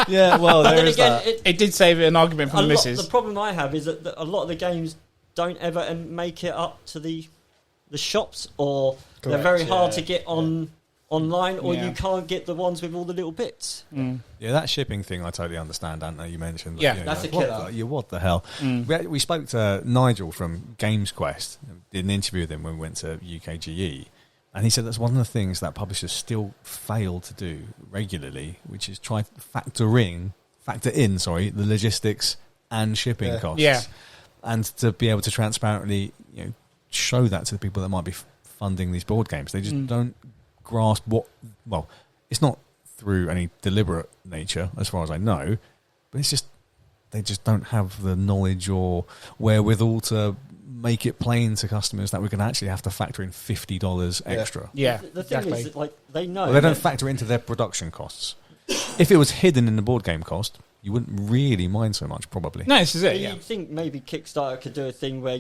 Yeah, well, But there then is again, that. It did save an argument a from the lot, missus. the problem I have is that a lot of the games don't ever make it up to the shops, or they're Correct, very hard yeah, to get online, or Yeah. you can't get the ones with all the little bits. Yeah, that shipping thing I totally understand, Anna, you mentioned. Yeah, that's a what killer. what the hell? We spoke to Nigel from Games Quest, did an interview with him when we went to UKGE, and he said that's one of the things that publishers still fail to do regularly, which is try to factor in the logistics and shipping costs. Yeah. And to be able to transparently, show that to the people that might be funding these board games. They just don't grasp it's not through any deliberate nature, as far as I know, but it's just, they just don't have the knowledge or wherewithal to make it plain to customers that we're going to actually have to factor in $50 extra. Yeah, The thing exactly. is, they know. Well, they don't that- factor into their production costs. If it was hidden in the board game cost, you wouldn't really mind so much, probably. No, this is it, Do yeah. you think maybe Kickstarter could do a thing where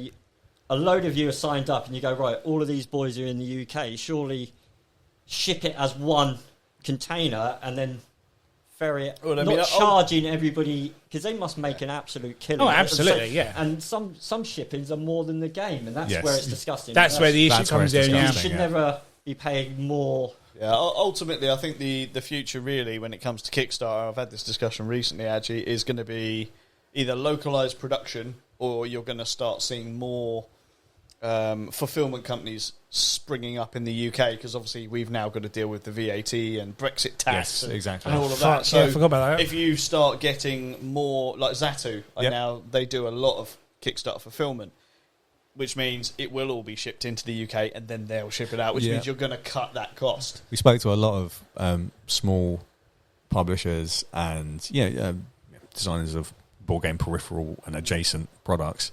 a load of you are signed up and you go, right, all of these boys are in the UK, surely ship it as one container and then ferry it, Well, I not mean, charging everybody, because they must make an absolute killing. Oh, absolutely, yeah. And some shippings are more than the game, and that's Yes. where it's disgusting. That's where the issue That's where comes it's in, yeah. You disgusting. should yeah. never be paying more. Yeah, ultimately, I think the future really, when it comes to Kickstarter, I've had this discussion recently actually, is going to be either localized production, or you're going to start seeing more fulfillment companies springing up in the UK, because obviously we've now got to deal with the VAT and Brexit tax Yes, exactly. and all of Fuck, that. So yeah, I forgot about that. if you start getting more, like Zatu, Yep. now they do a lot of Kickstarter fulfillment, which means it will all be shipped into the UK and then they'll ship it out, which Yeah. means you're going to cut that cost. We spoke to a lot of small publishers and designers of board game peripheral and adjacent products.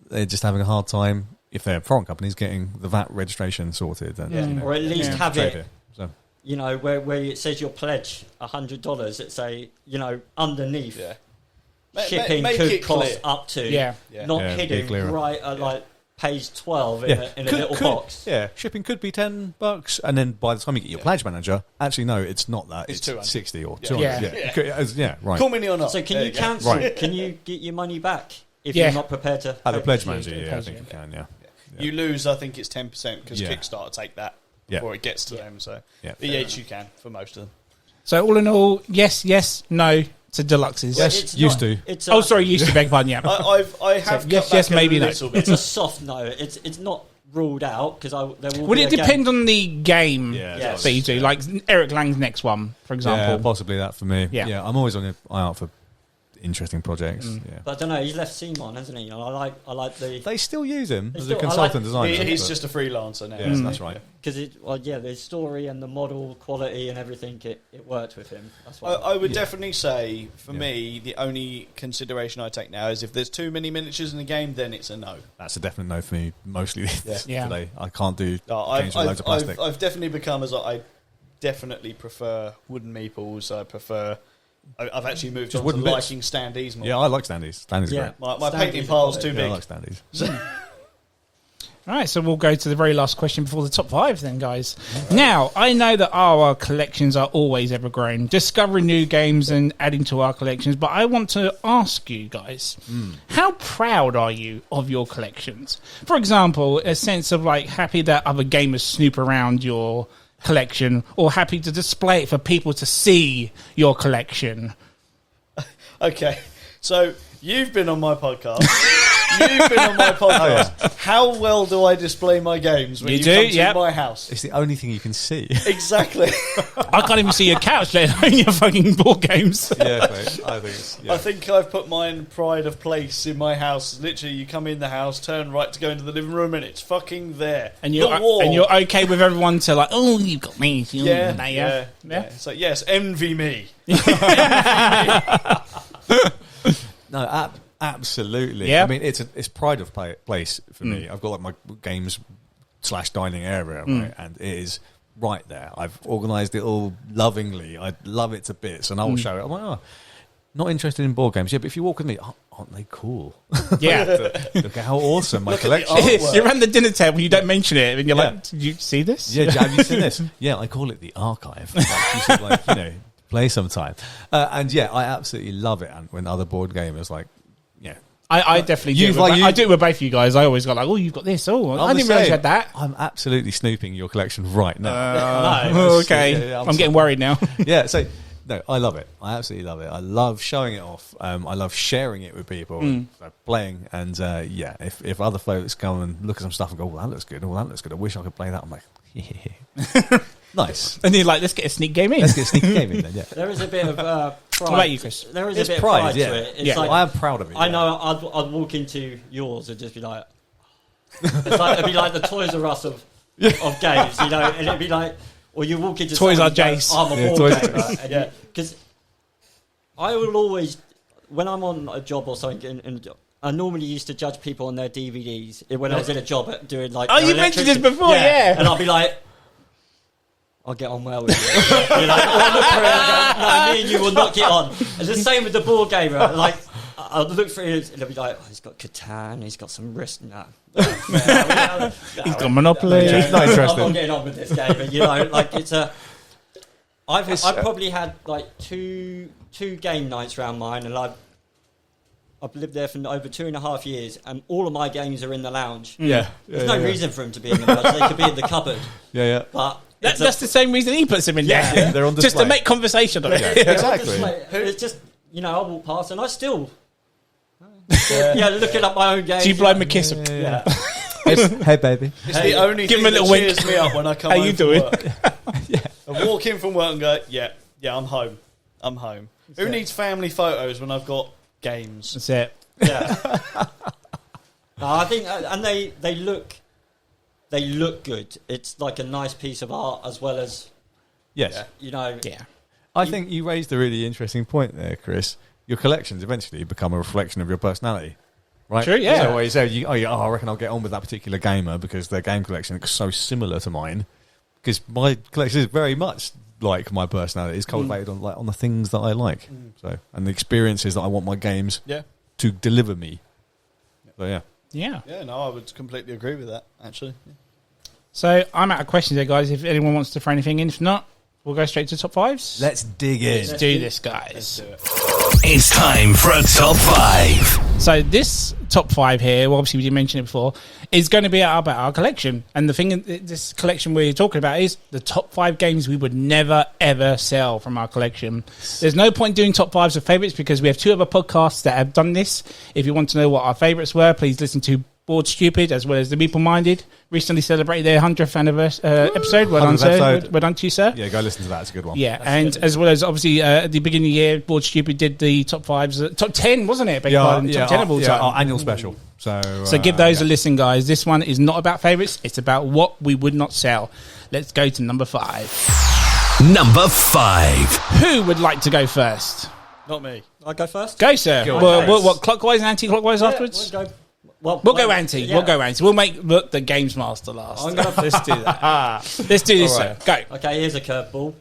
they're just having a hard time, if they're foreign companies, getting the VAT registration sorted. And, Yeah. Or at least have trade it, here. So, you know, where it says your pledge $100, it say, you know, underneath. Yeah. Shipping Make could it cost clear. up to, Yeah. not Yeah, be hidden clearer. right at like page 12 in yeah, a little box. Yeah, shipping could be $10, and then by the time you get your pledge manager, actually no, it's not that. It's It's 200. 60 or Yeah. 200. Yeah. Yeah, right. Call me or not. So can There you go. cancel? Right. Can you get your money back if Yeah. you're not prepared to? At the pay pledge for manager, it? yeah, I think you can, yeah. You lose, I think it's 10% because Yeah. Kickstarter take that Yeah. before it gets to them. So Yeah. yes, you can for most of them. So all in all, yes, no to deluxes. Well, Yes, it's used not- to. It's Oh, sorry, used to beg pardon. Yeah. I have So, yes, cut yes, back maybe a no. little bit. It's a soft no. It's not ruled out because there will. Would be it a game. depend on the game Yeah, that you do? Like Eric Lang's next one, for example. Yeah, possibly that for me. Yeah. Yeah, I'm always on the eye out for interesting projects. Yeah. But I don't know. He's left Simon, hasn't he? And I like the They still use him They as a still- I consultant designer. He's but- just a freelancer now. yeah, isn't that's he? right. because the story and the model quality and everything it worked with him. That's why. I would definitely say, for Yeah. me, the only consideration I take now is if there's too many miniatures in the game, then it's a no. That's a definite no for me. Mostly Yeah. today, I can't do No, games with loads of plastic. I've definitely become I definitely prefer wooden meeples. I prefer. I've actually moved Just on to wooden bits. liking standees more. Yeah, I like standees. Standees are Yeah. great. My Standees painting are pile's quality. too Yeah, I big. like standees. All right, so we'll go to the very last question before the top five then, guys. Now, I know that our collections are always ever growing, discovering new games and adding to our collections, but I want to ask you guys, how proud are you of your collections? For example, a sense of like happy that other gamers snoop around your collection, or happy to display it for people to see your collection? Okay, so you've been on my podcast. You've been on my podcast. How well do I display my games when You you do, come to yep. my house? It's the only thing you can see. Exactly. I can't even see your couch, let alone your fucking board games. yeah, mate, I think it's, I think I've put mine pride of place in my house. Literally, you come in the house, turn right to go into the living room, and it's fucking there. And The wall. you're okay with everyone to like, oh, you've got me. Yeah. So yes, envy me. No, absolutely. Yeah. I mean, it's pride of place for me. I've got like my games / dining area, right, and it is right there. I've organised it all lovingly. I love it to bits, and I will show it. I'm like, oh, not interested in board games. Yeah, but if you walk with me, aren't they cool? Yeah. Look at how awesome my Look at the collection art. is. You're around the dinner table, you don't mention it, and you're Yeah. like, did you see this? Yeah, have you seen this? Yeah, I call it the archive. Like, you should, like, play sometime. And yeah, I absolutely love it. And when other board gamers like, yeah, I definitely do. You've like- I do it with both of you guys. I always got like, oh, you've got this. Oh, I I'm didn't the realise you same. had that. I'm absolutely snooping your collection right now. Oh, okay. Yeah, I'm getting worried now. Yeah, so no, I love it. I absolutely love it. I love showing it off. I love sharing it with people, playing, and yeah, if other folks come and look at some stuff and go, "Well, that looks good," or "That looks good," I wish I could play that. I'm like, yeah. Nice. And you're like, let's get a sneak game in. Let's get a sneaky game in then. Yeah, There is a bit of pride. What about you, Chris? There is It's a bit pride, of pride yeah. to it. It's Yeah. like, I am proud of it. I yeah. know I'd walk into yours and just be like, it'd be like the Toys R Us of games, and it'd be like, or you walk into Toys R someone and Jace. go, I'm a Yeah, board Toys R gamer, and because I will always, when I'm on a job or something, I normally used to judge people on their DVDs when I was in a job at doing like. Oh, their you mentioned this electricity. before, yeah. And I'll be like, I'll get on well with you. You're like, oh, look for it. I go, no, me and you will not get on. And the same with the board gamer. Like, I'll look for it and it'll be like, oh, he's got Catan, he's got some risk. No. He's got Monopoly. Yeah, not interested. I'm not getting on with this game. But, like it's a. I've probably had like two game nights around mine, and I've lived there for over 2.5 years, and all of my games are in the lounge. Yeah, There's no reason for them to be in the lounge. They could be in the cupboard. Yeah. But That's the same reason he puts them in there. Yeah, they're on Just to display. make conversation of it. Yeah, exactly. It's just, I walk past and I still, looking up my own games. Do you blow him a kiss? Yeah. Hey, baby. It's the only Give thing him a that little wink. cheers me up when I come How home you from doing? work. I walk in from work and go, yeah, I'm home. I'm home. Who needs family photos when I've got games? That's it. Yeah. No, I think, and they look good. It's like a nice piece of art as well as, Yes. Yeah. I think you raised a really interesting point there, Chris. Your collections eventually become a reflection of your personality. right? True, yeah. So what you say, I reckon I'll get on with that particular gamer because their game collection is so similar to mine. Because my collection is very much like my personality. It's cultivated on the things that I like, and the experiences that I want my games to deliver me. So Yeah. Yeah, no, I would completely agree with that, actually. Yeah. So I'm out of questions there, guys. If anyone wants to throw anything in, if not, we'll go straight to top fives. let's dig in. Let's do this, guys. It's time for a top 5. So this top 5 here, well, obviously we did mention it before, is going to be about our collection. And the thing, this collection we're talking about is the top 5 games we would never, ever sell from our collection. There's no point doing top 5s of favourites because we have 2 other podcasts that have done this. If you want to know what our favourites were, please listen to Bored Stupid as well as The Meeple Minded. Recently celebrated their 100th anniversary episode. Well done, sir. Well done to you, sir. Yeah, go listen to that. It's a good one. Yeah, and as well as obviously at the beginning of the year, Bored Stupid did the top 5s, top 10, wasn't it? Top 10 of all time. Our annual special. So Give those a listen, guys. This one is not about favourites. It's about what we would not sell. Let's go to number 5. Number 5. Who would like to go first? Not me. I'll go first. Go, sir. Go. What clockwise and anti-clockwise afterwards? We'll go. We'll go anti. Yeah. We'll go anti. We'll make the gamesmaster last. Let's do that. Let's do this, All right. sir. Go. Okay, here's a curveball.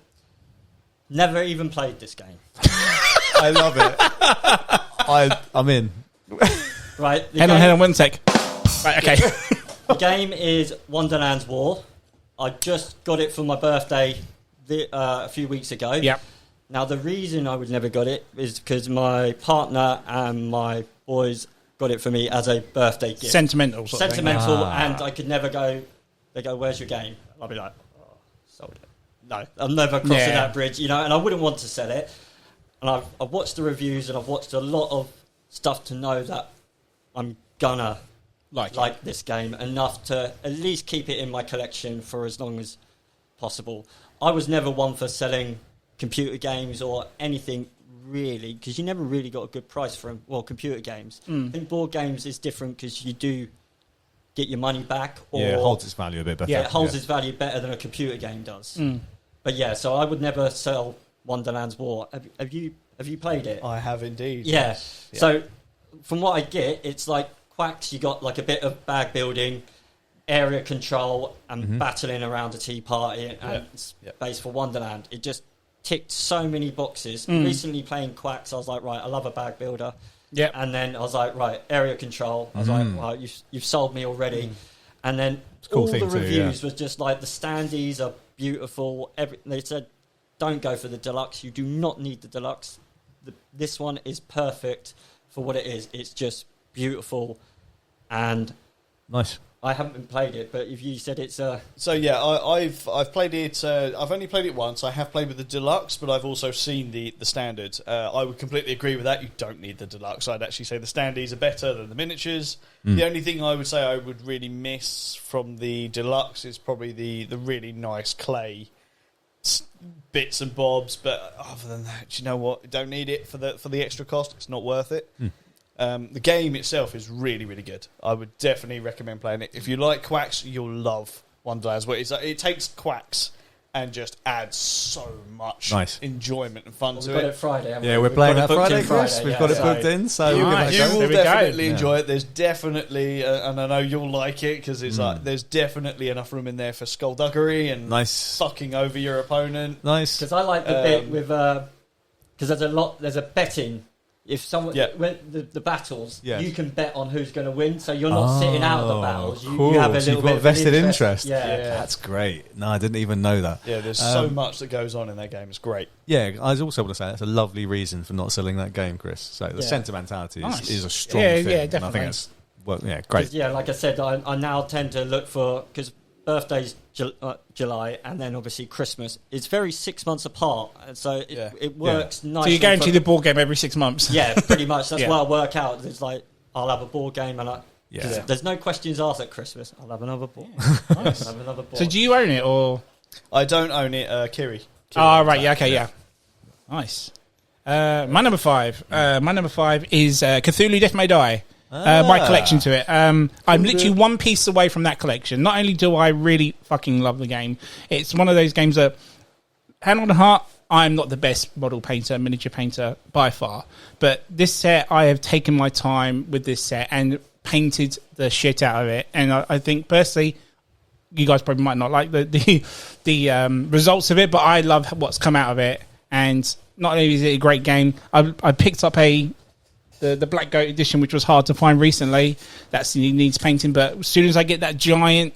Never even played this game. I love it. I'm in. Right. Hang on 1 sec. Right, okay. The game is Wonderland's War. I just got it for my birthday a few weeks ago. Yep. Now, the reason I would never got it is because my partner and my boys got it for me as a birthday gift. Sentimental. Sort of thing. Sentimental, and I could never go... They go, where's your game? I'll be like, oh, sold it. No, I'm never crossing that bridge, and I wouldn't want to sell it. And I've watched the reviews, and I've watched a lot of stuff to know that I'm gonna like this game enough to at least keep it in my collection for as long as possible. I was never one for selling computer games or anything really, because you never really got a good price for them. Well, computer games. I think board games is different because you do get your money back. Or, it holds its value a bit better. Yeah, it holds its value better than a computer game does. But yeah, so I would never sell Wonderland's War. Have you played it? I have indeed. Yeah. Yes. So from what I get, it's like Quacks. You got like a bit of bag building, area control, and battling around a tea party, and space for Wonderland. It just ticked so many boxes. Recently playing Quacks, I was like, right, I love a bag builder. Yeah. And then I was like, right, area control. I was like, well, you've sold me already. And then all the reviews was just like, the standees are beautiful. They said, don't go for the deluxe. You do not need the deluxe. This one is perfect for what it is. It's just beautiful. And Nice. I haven't played it, but if you said it's a... So yeah, I've played it. I've only played it once. I have played with the deluxe, but I've also seen the standard. I would completely agree with that. You don't need the deluxe. I'd actually say the standees are better than the miniatures. The only thing I would say I would really miss from the deluxe is probably the really nice clay bits and bobs. But other than that, do you know what? You don't need it for the extra cost. It's not worth it. The game itself is really, really good. I would definitely recommend playing it. If you like Quacks, you'll love Wonderland's War. It takes Quacks and just adds so much enjoyment and fun to We've got it. it Friday, haven't Yeah, we? we're playing that Booked Friday, in Chris. We've got it booked in, so You, we'll give it a you go. will There we go. definitely enjoy it. There's definitely, and I know you'll like it because it's like there's definitely enough room in there for skullduggery and fucking over your opponent. Nice. Because I like the bit with... Because there's a betting. If someone when the battles, you can bet on who's going to win, so you're not sitting out of the battles. You have a So little you've bit got of vested interest. Yeah. That's great. No, I didn't even know that. Yeah, there's so much that goes on in that game. It's great. Yeah, I was also want to say that's a lovely reason for not selling that game, Chris. So the sentimentality is a strong thing. Yeah, And I definitely. think it's great. Yeah, like I said, I now tend to look for, because birthday's July, and then obviously Christmas. It's very 6 months apart, and so it works nicely. So you guarantee the board game every 6 months? Yeah, pretty much. That's what I work out. It's like, I'll have a board game, and there's no questions asked at Christmas. I'll have another board. Nice. I'll have another board. So do you own it, or...? I don't own it. Kiri. Oh, right, yeah. Nice. My number 5. My number 5 is Cthulhu Death May Die. My collection to it. I'm literally one piece away from that collection. Not only do I really fucking love the game, it's one of those games that, hand on the heart, I'm not the best model painter, miniature painter by far, but this set, I have taken my time with this set and painted the shit out of it. And I think personally, you guys probably might not like the results of it, but I love what's come out of it. And not only is it a great game, I picked up the Black Goat edition, which was hard to find recently. That needs painting, but as soon as I get that giant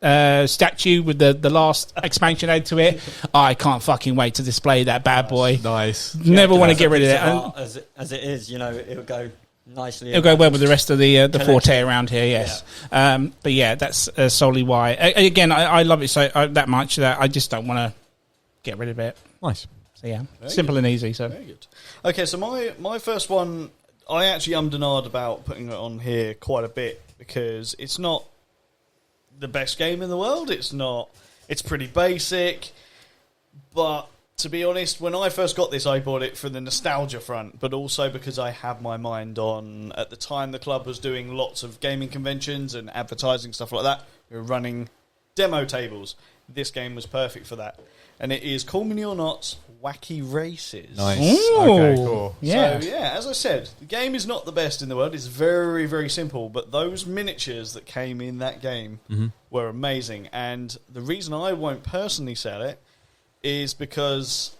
statue with the last expansion added to it, I can't fucking wait to display that bad boy. Nice. Never want to get rid of it. As it is, it'll go nicely. It'll go well with the rest of the forte around here, yes. Yeah. But yeah, that's solely why. Again, I love it that much that I just don't want to get rid of it. Nice. So yeah, Very simple good. And easy. So very good. Okay, so my first one, I actually ummed and ahed about putting it on here quite a bit because it's not the best game in the world. It's not. It's pretty basic, but to be honest, when I first got this, I bought it for the nostalgia front, but also because I had my mind on, at the time the club was doing lots of gaming conventions and advertising, stuff like that. We were running demo tables. This game was perfect for that. And it is Call Me or Not, Wacky Races. Nice. Ooh. Okay, cool. yeah, So, yeah, as I said, the game is not the best in the world. It's very, very simple. But those miniatures that came in that game were amazing. And the reason I won't personally sell it is because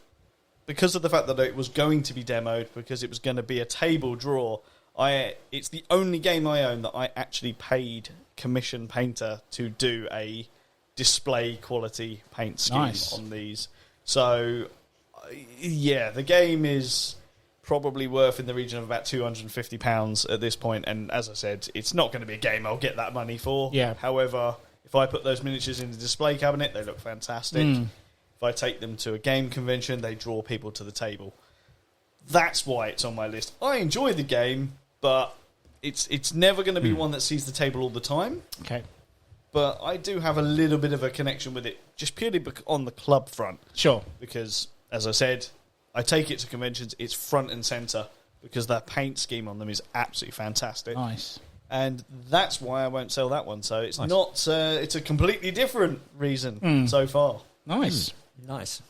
of the fact that it was going to be demoed, because it was going to be a table draw. It's the only game I own that I actually paid commission painter to do a display quality paint scheme on these. So, yeah, the game is probably worth in the region of about £250 at this point. And as I said, it's not going to be a game I'll get that money for. Yeah. However, if I put those miniatures in the display cabinet, they look fantastic. If I take them to a game convention, they draw people to the table. That's why it's on my list. I enjoy the game, but it's never going to be one that sees the table all the time. okay, But I do have a little bit of a connection with it, just purely on the club front. sure. Because, as I said, I take it to conventions, it's front and centre, because that paint scheme on them is absolutely fantastic. Nice. And that's why I won't sell that one. So it's not, it's a completely different reason so far. Nice. Nice.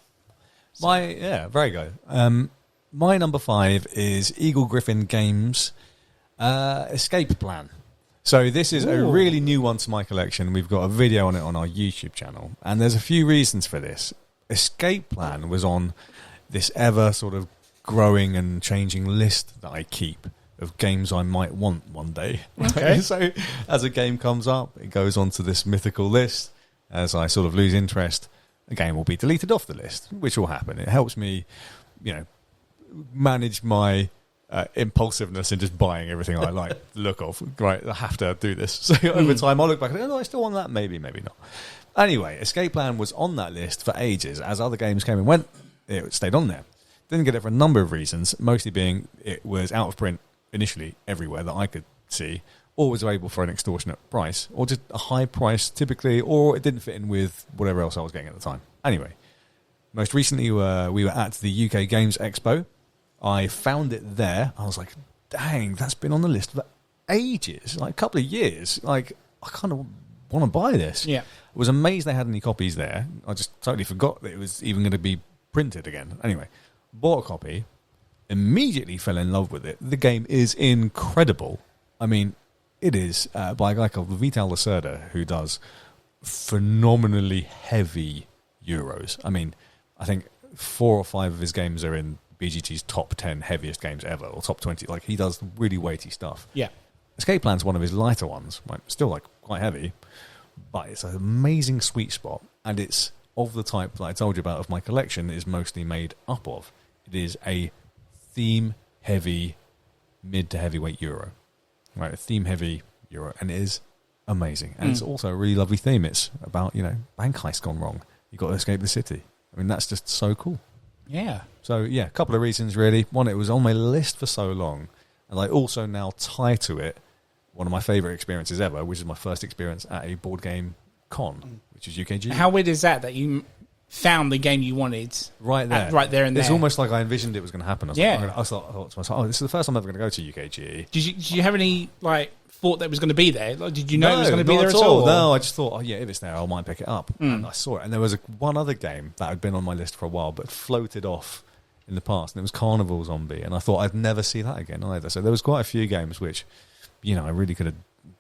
Very good. My number 5 is Eagle Griffin Games Escape Plan. So this is a really new one to my collection. We've got a video on it on our YouTube channel, and there's a few reasons for this. Escape Plan was on this ever sort of growing and changing list that I keep of games I might want one day. Okay. So as a game comes up, it goes onto this mythical list. As I sort of lose interest, a game will be deleted off the list, which will happen. It helps me, manage my impulsiveness in just buying everything I like the look of. Right, I have to do this. So over time, I'll look back and go, I still want that. Maybe not. Anyway, Escape Plan was on that list for ages. As other games came and went, it stayed on there. Didn't get it for a number of reasons, mostly being it was out of print initially everywhere that I could see, or was available for an extortionate price, or just a high price typically, or it didn't fit in with whatever else I was getting at the time. Anyway, most recently we were at the UK Games Expo. I found it there. I was like, dang, that's been on the list for ages, like a couple of years. Like, I kind of want to buy this. Yeah. I was amazed they had any copies there. I just totally forgot that it was even going to be printed again. Anyway, bought a copy, immediately fell in love with it. The game is incredible. I mean, it is by a guy called Vital Lacerda, who does phenomenally heavy Euros. I mean, I think 4 or 5 of his games are in BGT's top 10 heaviest games ever, or top 20. Like, he does really weighty stuff. Yeah. Escape Plan's one of his lighter ones. Like, still, like, quite heavy, but it's an amazing sweet spot, and it's of the type that I told you about of my collection is mostly made up of. It is a theme-heavy, mid to heavyweight Euro. Right, a theme-heavy Euro, and it is amazing. And it's also a really lovely theme. It's about, bank heist gone wrong. You've got to escape the city. I mean, that's just so cool. Yeah. So, yeah, a couple of reasons, really. One, it was on my list for so long, and I also now tie to it one of my favourite experiences ever, which is my first experience at a board game con, which is UKG. How weird is that you found the game you wanted right there. right there and there. It's almost like I envisioned it was going to happen. I was Yeah. like, I thought to myself, this is the first time I'm ever going to go to UKGE. Did you have any like thought that it was going to be there? Like, did you know No, it was going to be not there at all? No, I just thought, if it's there, I might pick it up. And I saw it. And there was one other game that had been on my list for a while, but floated off in the past, and it was Carnival Zombie. And I thought I'd never see that again either. So there was quite a few games which, I really could have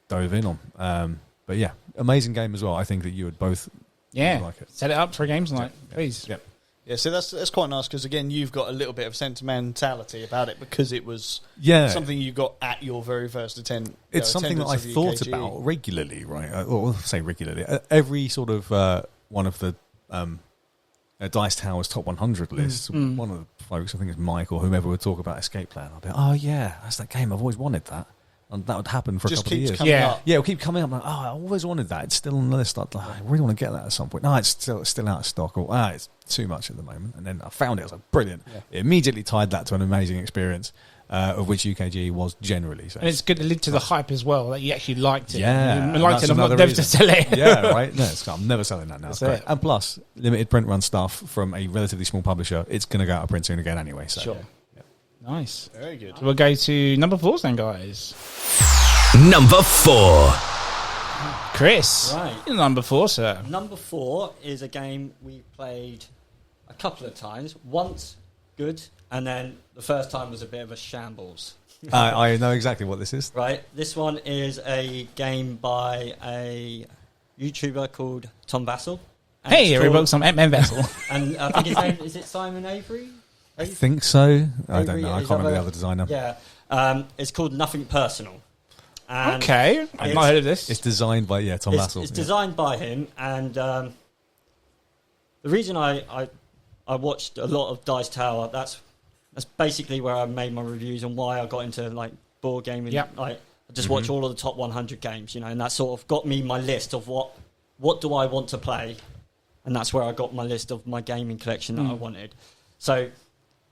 dove in on. But yeah, amazing game as well. I think that you would both like it. Set it up for games night, please. Yep. Yeah, so that's quite nice because again, you've got a little bit of sentimentality about it because it was something you got at your very first attempt. It's something that I thought about regularly, right? Or say regularly. Every sort of one of the Dice Tower's top 100 lists. One of the folks, I think it's Mike or whomever, would talk about Escape Plan. I'll be like, oh yeah, that's that game. I've always wanted that. And that would happen for a couple of years. Coming up. Yeah, it'll keep coming up. Like, I always wanted that. It's still on the list. I really want to get that at some point. No, it's still out of stock. Or it's too much at the moment. And then I found it. I was like, brilliant. Yeah. It immediately tied that to an amazing experience, of which UKG was generally. So. And it's good to lead to the hype as well. That you actually liked it. Yeah, you liked it. I'm not never to sell it. Yeah, right. No, I'm never selling that now. It's great. And plus, limited print run stuff from a relatively small publisher. It's going to go out of print soon again anyway. So. Sure. Yeah. Nice. Very good. We'll go to number 4 then, guys. Number 4. Chris. Right. You're number 4, sir. Number 4 is a game we played a couple of times. Once, good, and then the first time was a bit of a shambles. I know exactly what this is. Right. This one is a game by a YouTuber called Tom Vassell. And Hey, it's we called- wrote some M Vessel. And I think his name, is it Simon Avery? I think so. I don't Avery know. I is can't remember the other- other designer. Yeah. It's called Nothing Personal. And Okay. I've not heard of this. It's designed by Tom Vassell. It's designed by him, and the reason I watched a lot of Dice Tower, that's basically where I made my reviews and why I got into like board gaming. Yep. Like I just watch all of the top 100 games, and that sort of got me my list of what do I want to play, and that's where I got my list of my gaming collection that I wanted. So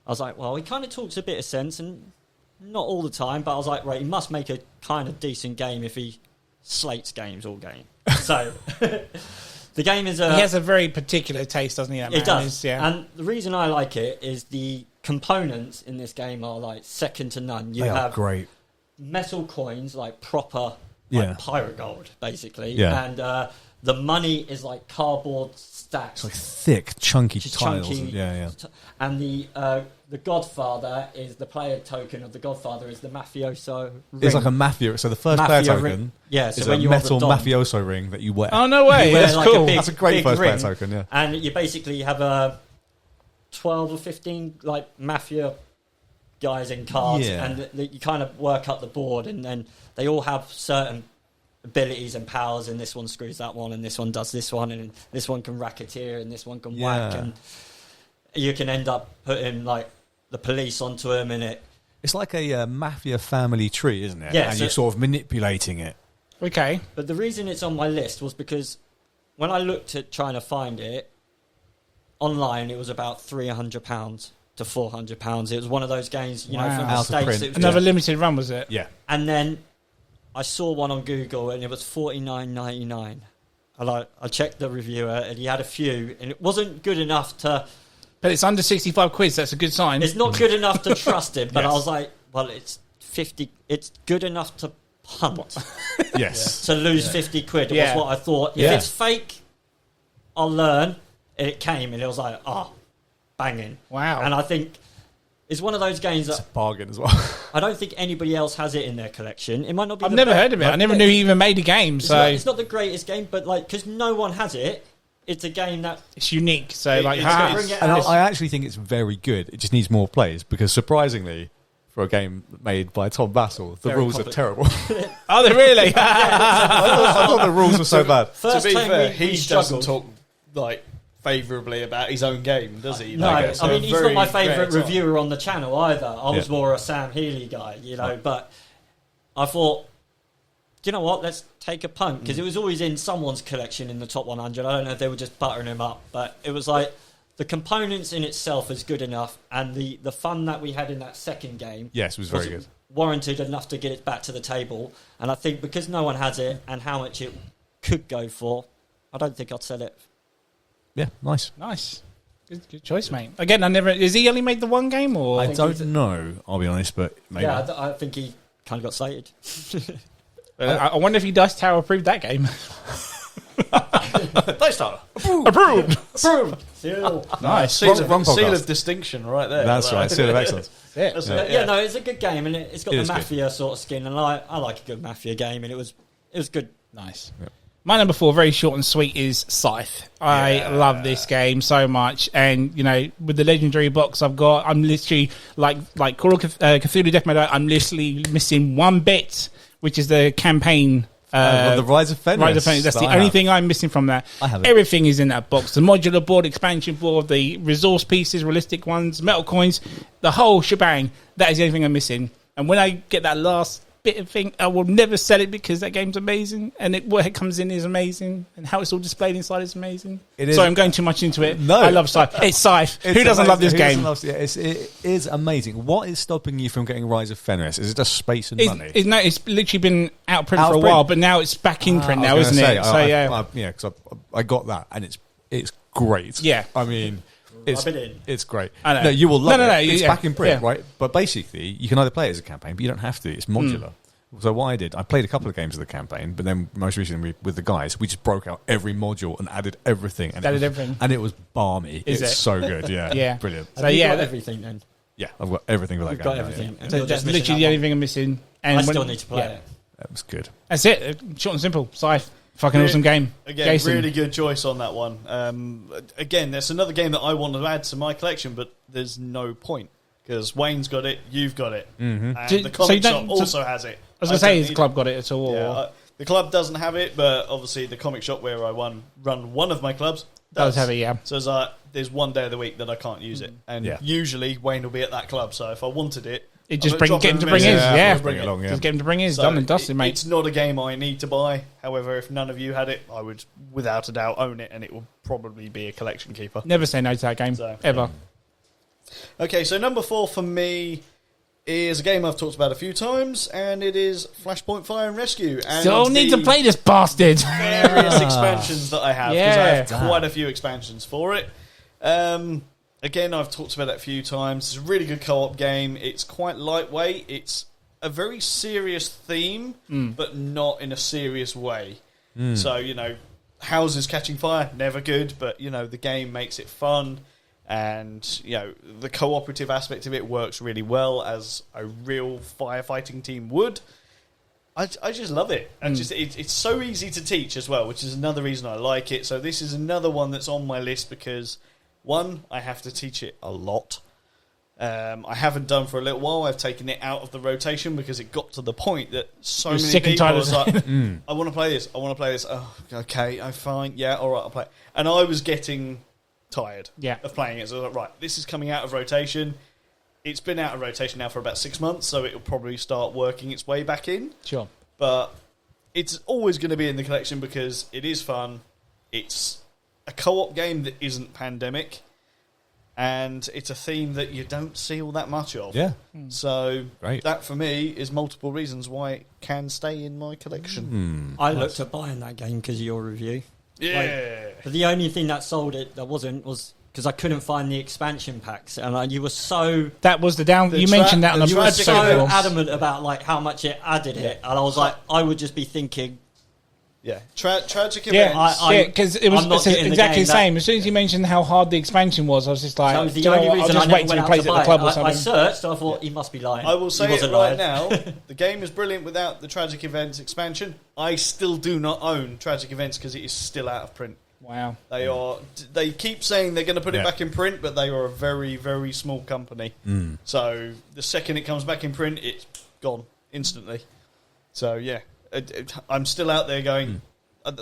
I was like, well, he kind of talks a bit of sense, and not all the time, but I was like, right, he must make a kind of decent game if he slates games all game. So the game is he has a very particular taste, doesn't he? That man? it does. Yeah. And the reason I like it is the components in this game are like second to none. You They have are great. metal coins, like proper Yeah. pirate gold, basically. Yeah. And the money is like cardboard stacks. It's like thick, chunky Just tiles. chunky. Yeah. And the Godfather is the player token of the Godfather is the mafioso ring. It's like a mafia. So the first player Mafia token ring. Yeah, so is when a you're on the metal Don. mafioso ring that you wear. Oh, no way. You wear That's like a cool. big- That's a great first player ring. token, yeah. And you basically have a 12 or 15 like mafia guys in cards, Yeah. and you kind of work up the board, and then they all have certain abilities and powers, and this one screws that one, and this one does this one, and this one can racketeer, and this one can whack, Yeah. and you can end up putting like the police onto him, and it. It's like a mafia family tree, isn't it? Yeah, and so- you're sort of manipulating it. Okay. But the reason it's on my list was because when I looked at trying to find it online, it was about £300 to £400. It was one of those games, you know, Wow. from the Out of States. print. It was Another limited run, was it? Yeah. And then I saw one on Google, and it was $49.99. I checked the reviewer, and he had a few, and it wasn't good enough to. But it's under 65 quid, so that's a good sign. It's not good enough to trust it, but Yes. I was like, well, it's 50. It's good enough to punt Yes. to lose 50 quid. Yeah. Was what I thought. If Yeah. it's fake, I'll learn. And it came, and it was like, banging. Wow. And I think it's one of those games It's a that bargain as well. I don't think anybody else has it in their collection. It might not be. I've the never best, heard of it. but I never knew he even made a game, It's, so not, it's not the greatest game, but like because no one has it, it's a game that it's unique. So, It- like, it's- ha. bring it And out. I actually think it's very good. It just needs more plays because surprisingly, for a game made by Tom Vassell, the Very rules are complicated. terrible. Oh, they really? I thought the rules were so bad. to First be time fair, we he doesn't struggled. talk like favourably about his own game, does he? No, Like, it's I a mean he's not very my favourite rare time. reviewer on the channel either. I was Yeah. more a Sam Healy guy, But I thought, do you know what? Let's take a punt because it was always in someone's collection in the top 100. I don't know if they were just buttering him up, but it was like the components in itself is good enough, and the fun that we had in that second game, Yes, it was very good. warranted enough to get it back to the table. And I think because no one has it and how much it could go for, I don't think I'd sell it Yeah, nice. Nice. Good choice, mate. Again, has he only made the one game, or? I don't know, I'll be honest, but maybe. Yeah, I think he kind of got slated. I wonder if he Dice Tower approved that game. Dice Tower. Approved. Seal. Nice. Seal Wrong podcast. of distinction right there. That's right, seal of excellence. That's it. Yeah, no, it's a good game, and it's got It the is good. Mafia sort of skin, and I like a good Mafia game, and it was good. Nice. My number 4, very short and sweet, is Scythe. I love this game so much, and with the legendary box I've got, I'm literally like Call of Cthulhu Death Metal. I'm literally missing one bit, which is the campaign. The Rise of Fenris. Rise of Fenris. That's the only thing I'm missing from that. I have it. Everything is in that box. The modular board, expansion board, the resource pieces, realistic ones, metal coins, the whole shebang. That is the only thing I'm missing. And when I get that last bit of thing, I will never sell it because that game's amazing, and what it comes in is amazing, and how it's all displayed inside is amazing. It is. Sorry, I'm going too much into it. No. I love Scythe. It's Scythe. Who doesn't love this game? It is amazing. What is stopping you from getting Rise of Fenris? Is it just space and money? It's literally been out of print Out for a of print? while, but now it's back in print now, isn't it? So yeah, because I got that, and it's great. Yeah. I mean, it's great. I know. No, you will love it. It's yeah, back in print, yeah. right? But basically, you can either play it as a campaign, but you don't have to. It's modular. So what I did, I played a couple of games of the campaign, but then most recently with the guys, we just broke out every module and added everything. And it was balmy. It's so good. Yeah. Yeah. Brilliant. So Have you yeah, got everything then. Yeah, I've got everything for that You've game. got now, everything. And So you're that's just missing literally that the only one. thing I'm missing. And I still need to play it. That was good. That's it. Short and simple. Scythe. Fucking awesome game. Again, Jason. really good choice on that one. Again, there's another game that I want to add to my collection, but there's no point because Wayne's got it, you've got it, and So the comic you don't- shop also has it. I was going to say, his club got it at all. Yeah, the club doesn't have it, but obviously the comic shop where I run one of my clubs does have it, yeah. So there's one day of the week that I can't use it, and usually Wayne will be at that club. So if I wanted it, It just drop get him a to bring message. his, yeah. Bring it along, yeah. Just get him to bring his. So Done and dusted, mate. It's not a game I need to buy. However, if none of you had it, I would, without a doubt, own it, and it will probably be a collection keeper. Never say no to that game, So, ever. Okay, so number 4 for me is a game I've talked about a few times, and it is Flashpoint Fire and Rescue. And Still need to play this bastard. various expansions that I have, because I have Yeah. quite a few expansions for it. Again, I've talked about it a few times. It's a really good co-op game. It's quite lightweight. It's a very serious theme, but not in a serious way. So, houses catching fire, never good, but, the game makes it fun. And, the cooperative aspect of it works really well, as a real firefighting team would. I just love it. And it's so easy to teach as well, which is another reason I like it. So this is another one that's on my list because, one, I have to teach it a lot. I haven't done for a little while. I've taken it out of the rotation because it got to the point that so You're many sick and people tired was of like, I want to play this. I want to play this. Oh, okay, I'm fine. Yeah, all right, I'll play it. And I was getting tired of playing it. So I was like, right, this is coming out of rotation. It's been out of rotation now for about 6 months, so it'll probably start working its way back in. Sure. But it's always going to be in the collection because it is fun. It's a co-op game that isn't pandemic, and it's a theme that you don't see all that much of. Yeah. So Great. that, for me, is multiple reasons why it can stay in my collection. I looked at buying that game because of your review. Yeah. But the only thing that sold it was because I couldn't find the expansion packs, and you were so That was the down. The You mentioned that on the you were tragic so episode. events. adamant about how much it added it, and I was like, I would just be thinking, Yeah. Tragic Yeah, events. because it was I'm not it's getting the exactly game the same. As soon as you mentioned how hard the expansion was, I was just like, that was "Do the you know only what? I'll reason I just never wait till went he out plays to at the buy club it. or I something. searched, I thought he must be lying. I will say He it wasn't right lying. now. The game is brilliant without the Tragic Events expansion. I still do not own Tragic Events because it is still out of print. Wow. They keep saying they're going to put it Yeah. back in print, but they are a very, very small company. So the second it comes back in print, it's gone instantly. So yeah, I'm still out there going.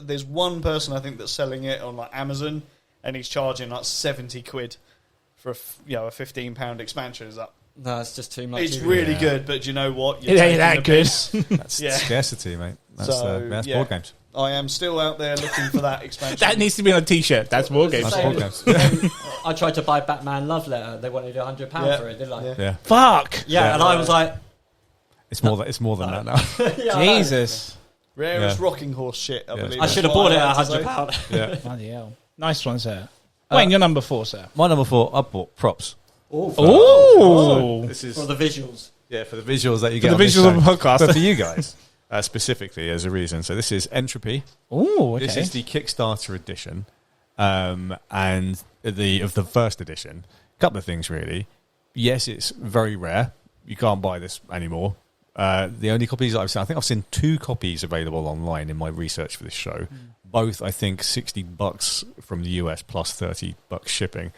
There's one person I think that's selling it on like Amazon, and he's charging like 70 quid for a £15 expansion. Is that? No, it's just too much. It's even. really good, but you know what? It ain't that good. That's Yeah. scarcity, mate. That's yeah. board games. I am still out there looking for that expansion. That needs to be on a T-shirt. That's war games. That's Same. board games. I tried to buy Batman Love Letter. They wanted £100 Yeah. for it, didn't I? Yeah. Fuck. Yeah, and I was like, It's more than that now. yeah, I know. Jesus. Rarest Yeah. rocking horse shit, I believe. I should have bought it at £100. Yeah. Bloody hell. Nice one, sir. Wayne, you're number 4, sir. My number 4, I bought props. Oh, This is For the visuals. for the visuals that you for get. the on this visuals of the show. podcast. But for you guys, specifically as a reason. So this is Entropy. Oh, okay. This is the Kickstarter edition, and the first edition. Couple of things really. Yes, it's very rare. You can't buy this anymore. The only copies that I've seen, I think I've seen 2 copies available online in my research for this show. Both, I think, $60 from the US plus $30 shipping.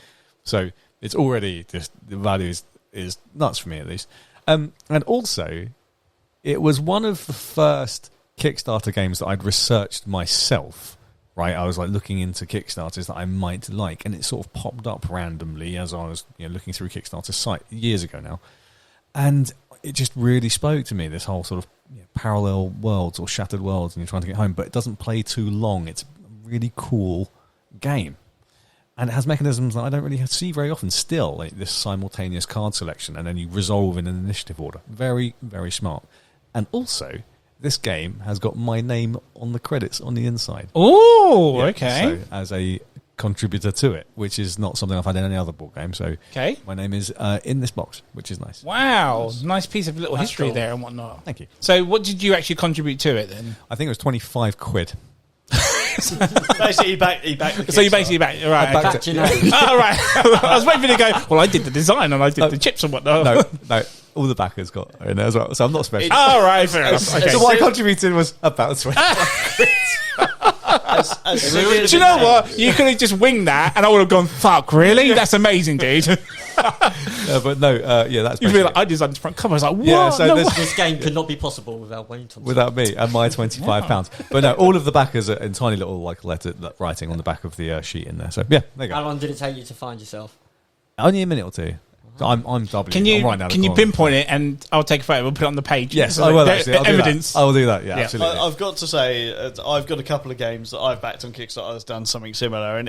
So it's already just the value is nuts for me at least. And also, it was one of the first Kickstarter games that I'd researched myself. Right, I was like looking into Kickstarters that I might like, and it sort of popped up randomly as I was looking through Kickstarter site years ago now, and it just really spoke to me. This whole sort of parallel worlds or shattered worlds, and you're trying to get home, but it doesn't play too long. It's a really cool game, and it has mechanisms that I don't really see very often. Still, like this simultaneous card selection, and then you resolve in an initiative order. Very, very smart, and also. This game has got my name on the credits on the inside. Oh, Yeah, okay. So as a contributor to it, which is not something I've had in any other board game. So Okay. my name is in this box, which is nice. Wow, nice piece of little That's history cool. there and whatnot. Thank you. So, what did you actually contribute to it then? I think it was 25 quid. Basically, he backed the So you Kickstarter. basically back right? backed Okay. Back to your name. Oh, right. I was waiting for you to go. Well, I did the design and I did the chips and whatnot. No, all the backers got in there as well. So I'm not special. Oh, right, fair enough. Okay. So what I contributed was about 20. As silly as Do you it know sounds. what? You could have just winged that, and I would have gone, "Fuck, really? That's amazing, dude." You'd But no, that's be basically like, "I designed the front cover." I was like, "What?" Yeah, so no there's- way." This game could not be possible without Wayne Thompson. without me and my £25. But no, all of the backers are in tiny little letter writing on the back of the sheet in there. So yeah, there you How go. long did it take you to find yourself? Only a minute or two. So I'm doubling. Can I'm you right now can you pinpoint it, and I'll take a photo. We'll put it on the page. Yes, So I will there- actually. I'll do evidence. that. I will do that. Yeah, Yeah. absolutely. I've got to say, I've got a couple of games that I've backed on Kickstarter that's done something similar, and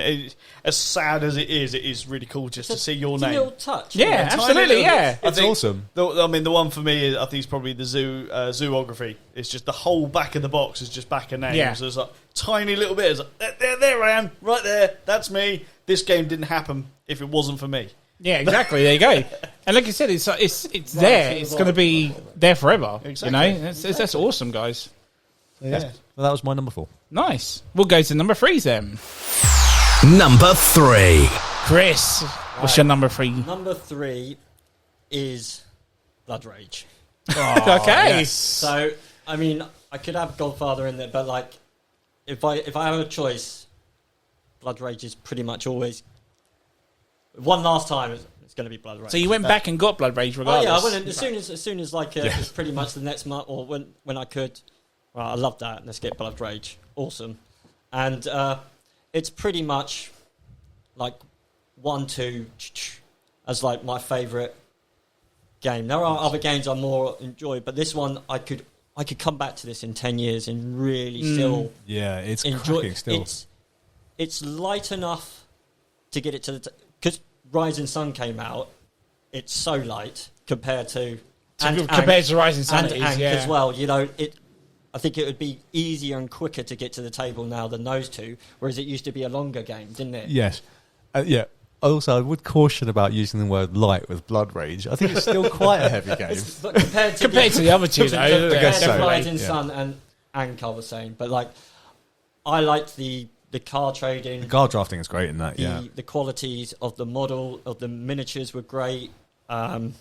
as sad as it is really cool just to see your It's a name. little touch. Yeah, Tiny absolutely. little- Yeah. I It's think awesome. The one for me, I think, is probably the zoography. It's just the whole back of the box is just back of names. Yeah. There's like tiny little bit. It's like, there I am, right there. That's me. This game didn't happen if it wasn't for me. Yeah, exactly. There you go. And like you said, it's there. It's going to be there forever. Exactly. You know, that's awesome, guys. Yeah. Well, that was my number 4. Nice. We'll go to number 3 then. Number 3. Chris, what's your number 3? Number 3 is Blood Rage. Okay. So, I mean, I could have Godfather in there, but like, if I have a choice, Blood Rage is pretty much always one last time. It's going to be Blood Rage. So you went back and got Blood Rage Oh regardless. yeah, I went in, as soon as like it's pretty much the next month or when I could. Well, I love that. Let's get Blood Rage. Awesome, and it's pretty much like 1, 2 as like my favourite game. There are other games I more enjoy, but this one I could come back to this in 10 years and really still Yeah, it's enjoy. cracking still. It's light enough to get it to the because Rising Sun came out. It's so light compared to compared to Rising Sun, and it is, Ankh yeah. as well. You know, I think it would be easier and quicker to get to the table now than those two, whereas it used to be a longer game, didn't it? Yes. Yeah. Also, I would caution about using the word light with Blood Rage. I think it's still quite a heavy game. But compared to the other two, though. compared guess to so. Rising Yeah. Sun and Ankh, I was saying, but like, I liked the car trading. The card drafting is great in that, yeah. The qualities of the model of the miniatures were great, and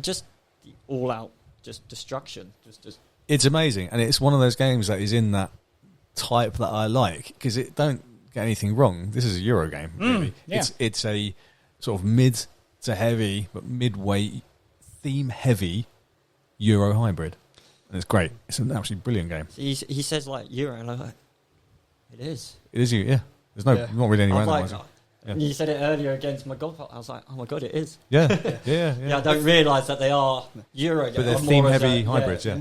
just the all-out just destruction. Just It's amazing, and it's one of those games that is in that type that I like, because it don't get anything wrong. This is a Euro game, really. yeah. It's a sort of mid to heavy, but midway, theme-heavy Euro hybrid. And it's great. It's an absolutely brilliant game. he says like Euro, and I'm like, it is. It is, yeah. There's no, Yeah. not really any I was like, randomising. Yeah. you said it earlier against my Godfather. I was like, oh my god, it is. Yeah, yeah. Yeah, I don't realise that they are Euro games. But they're I'm more as theme-heavy hybrids, yeah.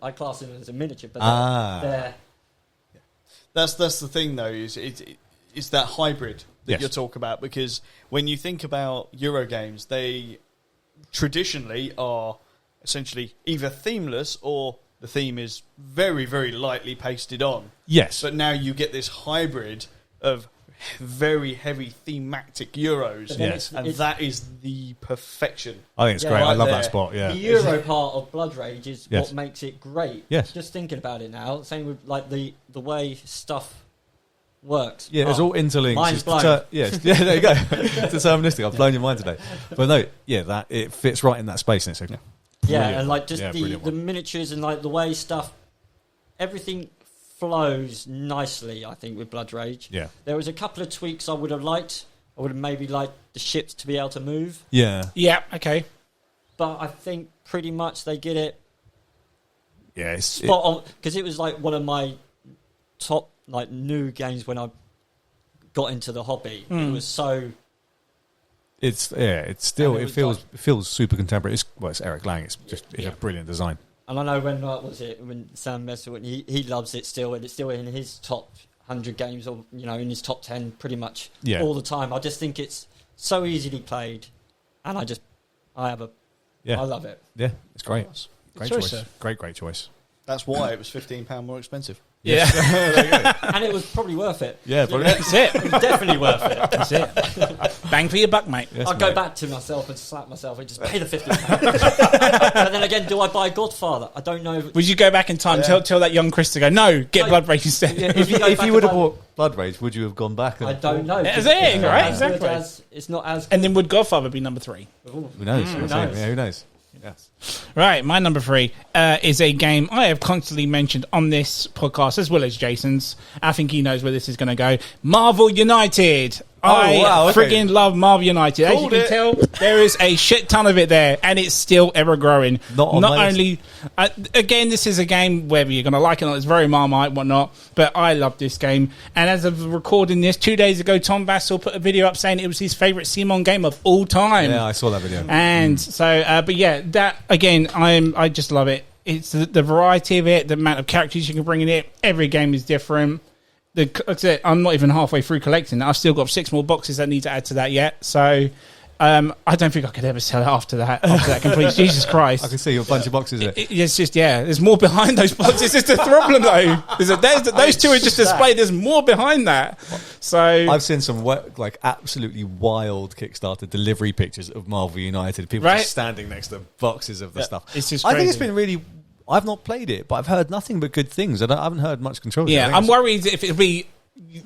I class them as a miniature, but Ah. they're That's the thing though, is it's that hybrid that Yes. you're talking about, because when you think about Euro games, they traditionally are essentially either themeless or the theme is very, very lightly pasted on. Yes. But now you get this hybrid of very heavy thematic Euros. But then Yes. And that is the perfection. I think it's Yeah, great. I right love there. that spot. Yeah. The Euro part of Blood Rage is Yes. what makes it great. Yes. Just thinking about it now, same with like the way stuff works. Yeah, it's all interlinked. Mind's It's blown. yes, yeah, there you go. It's deterministic. I've blown your mind today. But no, yeah, that it fits right in that space, and it's Yeah, brilliant. and like just Yeah, the brilliant one. miniatures and like the way stuff, everything flows nicely. I think with Blood Rage, Yeah, there was a couple of tweaks I would have liked. I would have maybe liked the ships to be able to move, yeah, Yeah, okay. but I think pretty much they get it yeah. It's, spot on because it was like one of my top like new games when I got into the hobby. It was so it's still And it was feels super contemporary. It's Eric Lang. It's a brilliant design. and I know when when Sam Messer when he loves it still and it's still in his top 100 games or in his top 10 pretty much Yeah. all the time. I just think it's so easily played and I love it. Yeah, it's great. Great choice, choice. sir. Great choice. That's why it was £15 more expensive. Yeah, And it was probably worth it. Yeah, brilliant. that's it. It was definitely worth it. That's it. Bang for your buck, mate. Yes, I'd go mate. back to myself and slap myself and just pay the £15. But then again, do I buy Godfather? I don't know. If, Would you go back in time, tell that young Chris to go, no, get No. Blood Rage instead? If you go If back you would and have buy- bought Blood Rage, would you have gone back? I don't know. That's because it, it's not right, as good exactly. as- It's not as. And then would Godfather be number 3? Ooh. Who knows? Who Who knows? Yeah, who knows? Yes. Right, my number 3 is a game I have constantly mentioned on this podcast, as well as Jason's. I think he knows where this is going to go. Marvel United. I wow, okay. friggin' love Marvel United. As you Called can it. tell, there is a shit ton of it there, and it's still ever growing. Not on my list. only, again, this is a game, whether you're going to like it or not, it's very Marmite, whatnot, but I love this game. And as of recording this, 2 days ago, Tom Bassel put a video up saying it was his favourite Simon game of all time. Yeah, I saw that video. And so, but yeah, that again, I just love it. It's the variety of it, the amount of characters you can bring in it. Every game is different. Like I said, I'm not even halfway through collecting. I've still got 6 more boxes that need to add to that yet. So, I don't think I could ever sell it after that. Complete. Jesus Christ! I can see a bunch of boxes there. It's just there's more behind those boxes. It's the problem though. Those two are just displayed. There's more behind that. So I've seen some like absolutely wild Kickstarter delivery pictures of Marvel United. People Right. just standing next to boxes of the stuff. It's just I think it's crazy. been really. I've not played it, but I've heard nothing but good things. I haven't heard much control. yeah, I'm worried if it'll be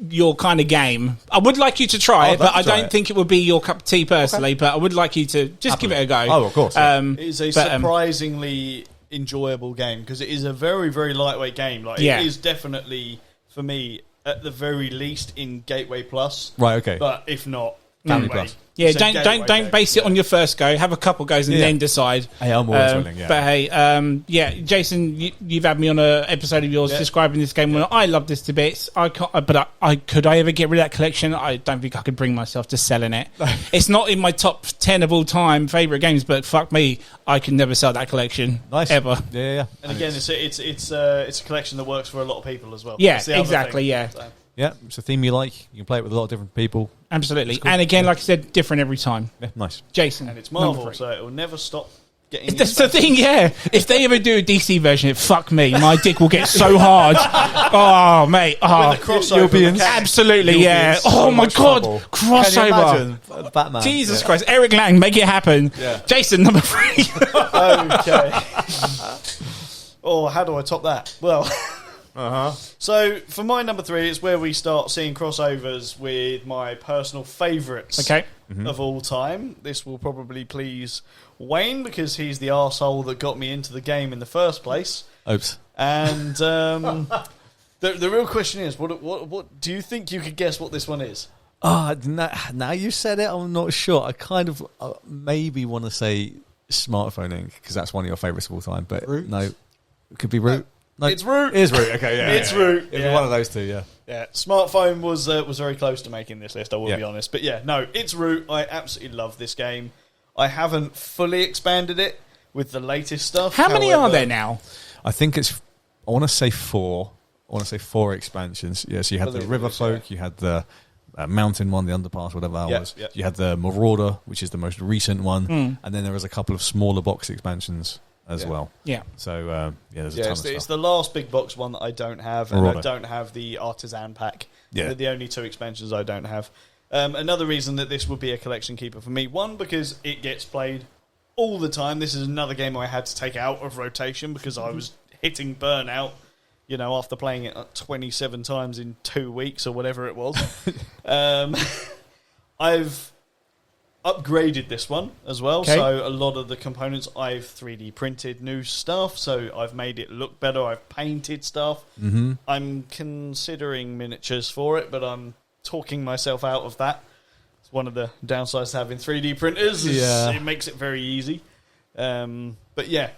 your kind of game. I would like you to try I'd it, but love to I try don't it. think it would be your cup of tea personally. But I would like you to just give it a go. Oh, of course, yeah. It's a But, surprisingly enjoyable game because it is a very, very lightweight game. Like Yeah. it is definitely for me at the very least in Gateway Plus. Right, okay. But if not, Family Gateway. Plus. Yeah, It's a don't Gateway game. base it on your first go. Have a couple goes and Yeah. then decide. Hey, I'm always willing, yeah. But hey, yeah, Jason, you've had me on an episode of yours Yeah. describing this game. When I love this to bits, I can't. But I could I ever get rid of that collection? I don't think I could bring myself to selling it. It's not in my top 10 of all time favorite games, but fuck me, I can never sell that collection Nice. ever. Yeah. And again, it's a collection that works for a lot of people as well. Yeah, That's the other exactly, thing. yeah. So, Yeah, it's a theme you like. You can play it with a lot of different people. Absolutely. And again, like I said, different every time. Yeah, nice. Jason, and it's number Marvel, 3. so it will never stop getting. That's the expensive. thing, yeah. If they ever do a DC version, fuck me, my dick will get so hard. Oh, mate. Oh, With the crossover You'll be in- mechanic. absolutely, You'll be yeah. in so Oh my much god, trouble. crossover. Can you imagine Batman? Jesus Yeah. Christ, Eric Lang, make it happen. Yeah. Jason, number 3. Okay. Oh, how do I top that? Well. So for my number 3, it's where we start seeing crossovers with my personal favourites Okay. of all time. This will probably please Wayne because he's the arsehole that got me into the game in the first place. Oops. And the real question is, what do you think you could guess what this one is? Now you said it, I'm not sure. I kind of maybe want to say Smartphone Inc. because that's one of your favourites of all time. But Root? no, it could be Root. No, It's Root. It is Root. Okay, yeah. It's Root. It'd be Yeah. one of those two. Yeah. Yeah, Smartphone was very close to making this list, I will Yeah. be honest. But yeah, no, it's Root. I absolutely love this game. I haven't fully expanded it with the latest stuff. How many are However, there now? I think it's. I want to say 4. I want to say 4 expansions. Yeah. So you had the Believe it is, Riverfolk. You had the mountain one, the underpass, whatever that Yeah, was. yeah. You had the Marauder, which is the most recent one, and then there was a couple of smaller box expansions as well. Yeah. So there's a ton of stuff. It's the last big box one that I don't have, and Right. I don't have the Artisan pack. Yeah. They're the only 2 expansions I don't have. Another reason that this would be a collection keeper for me, one, because it gets played all the time. This is another game I had to take out of rotation because I was hitting burnout, after playing it 27 times in 2 weeks or whatever it was. I've upgraded this one as well, Okay. so a lot of the components I've 3D printed new stuff, so I've made it look better. I've painted stuff. Mm-hmm. I'm considering miniatures for it, but I'm talking myself out of that. It's one of the downsides to having 3D printers. It makes it very easy. But yeah,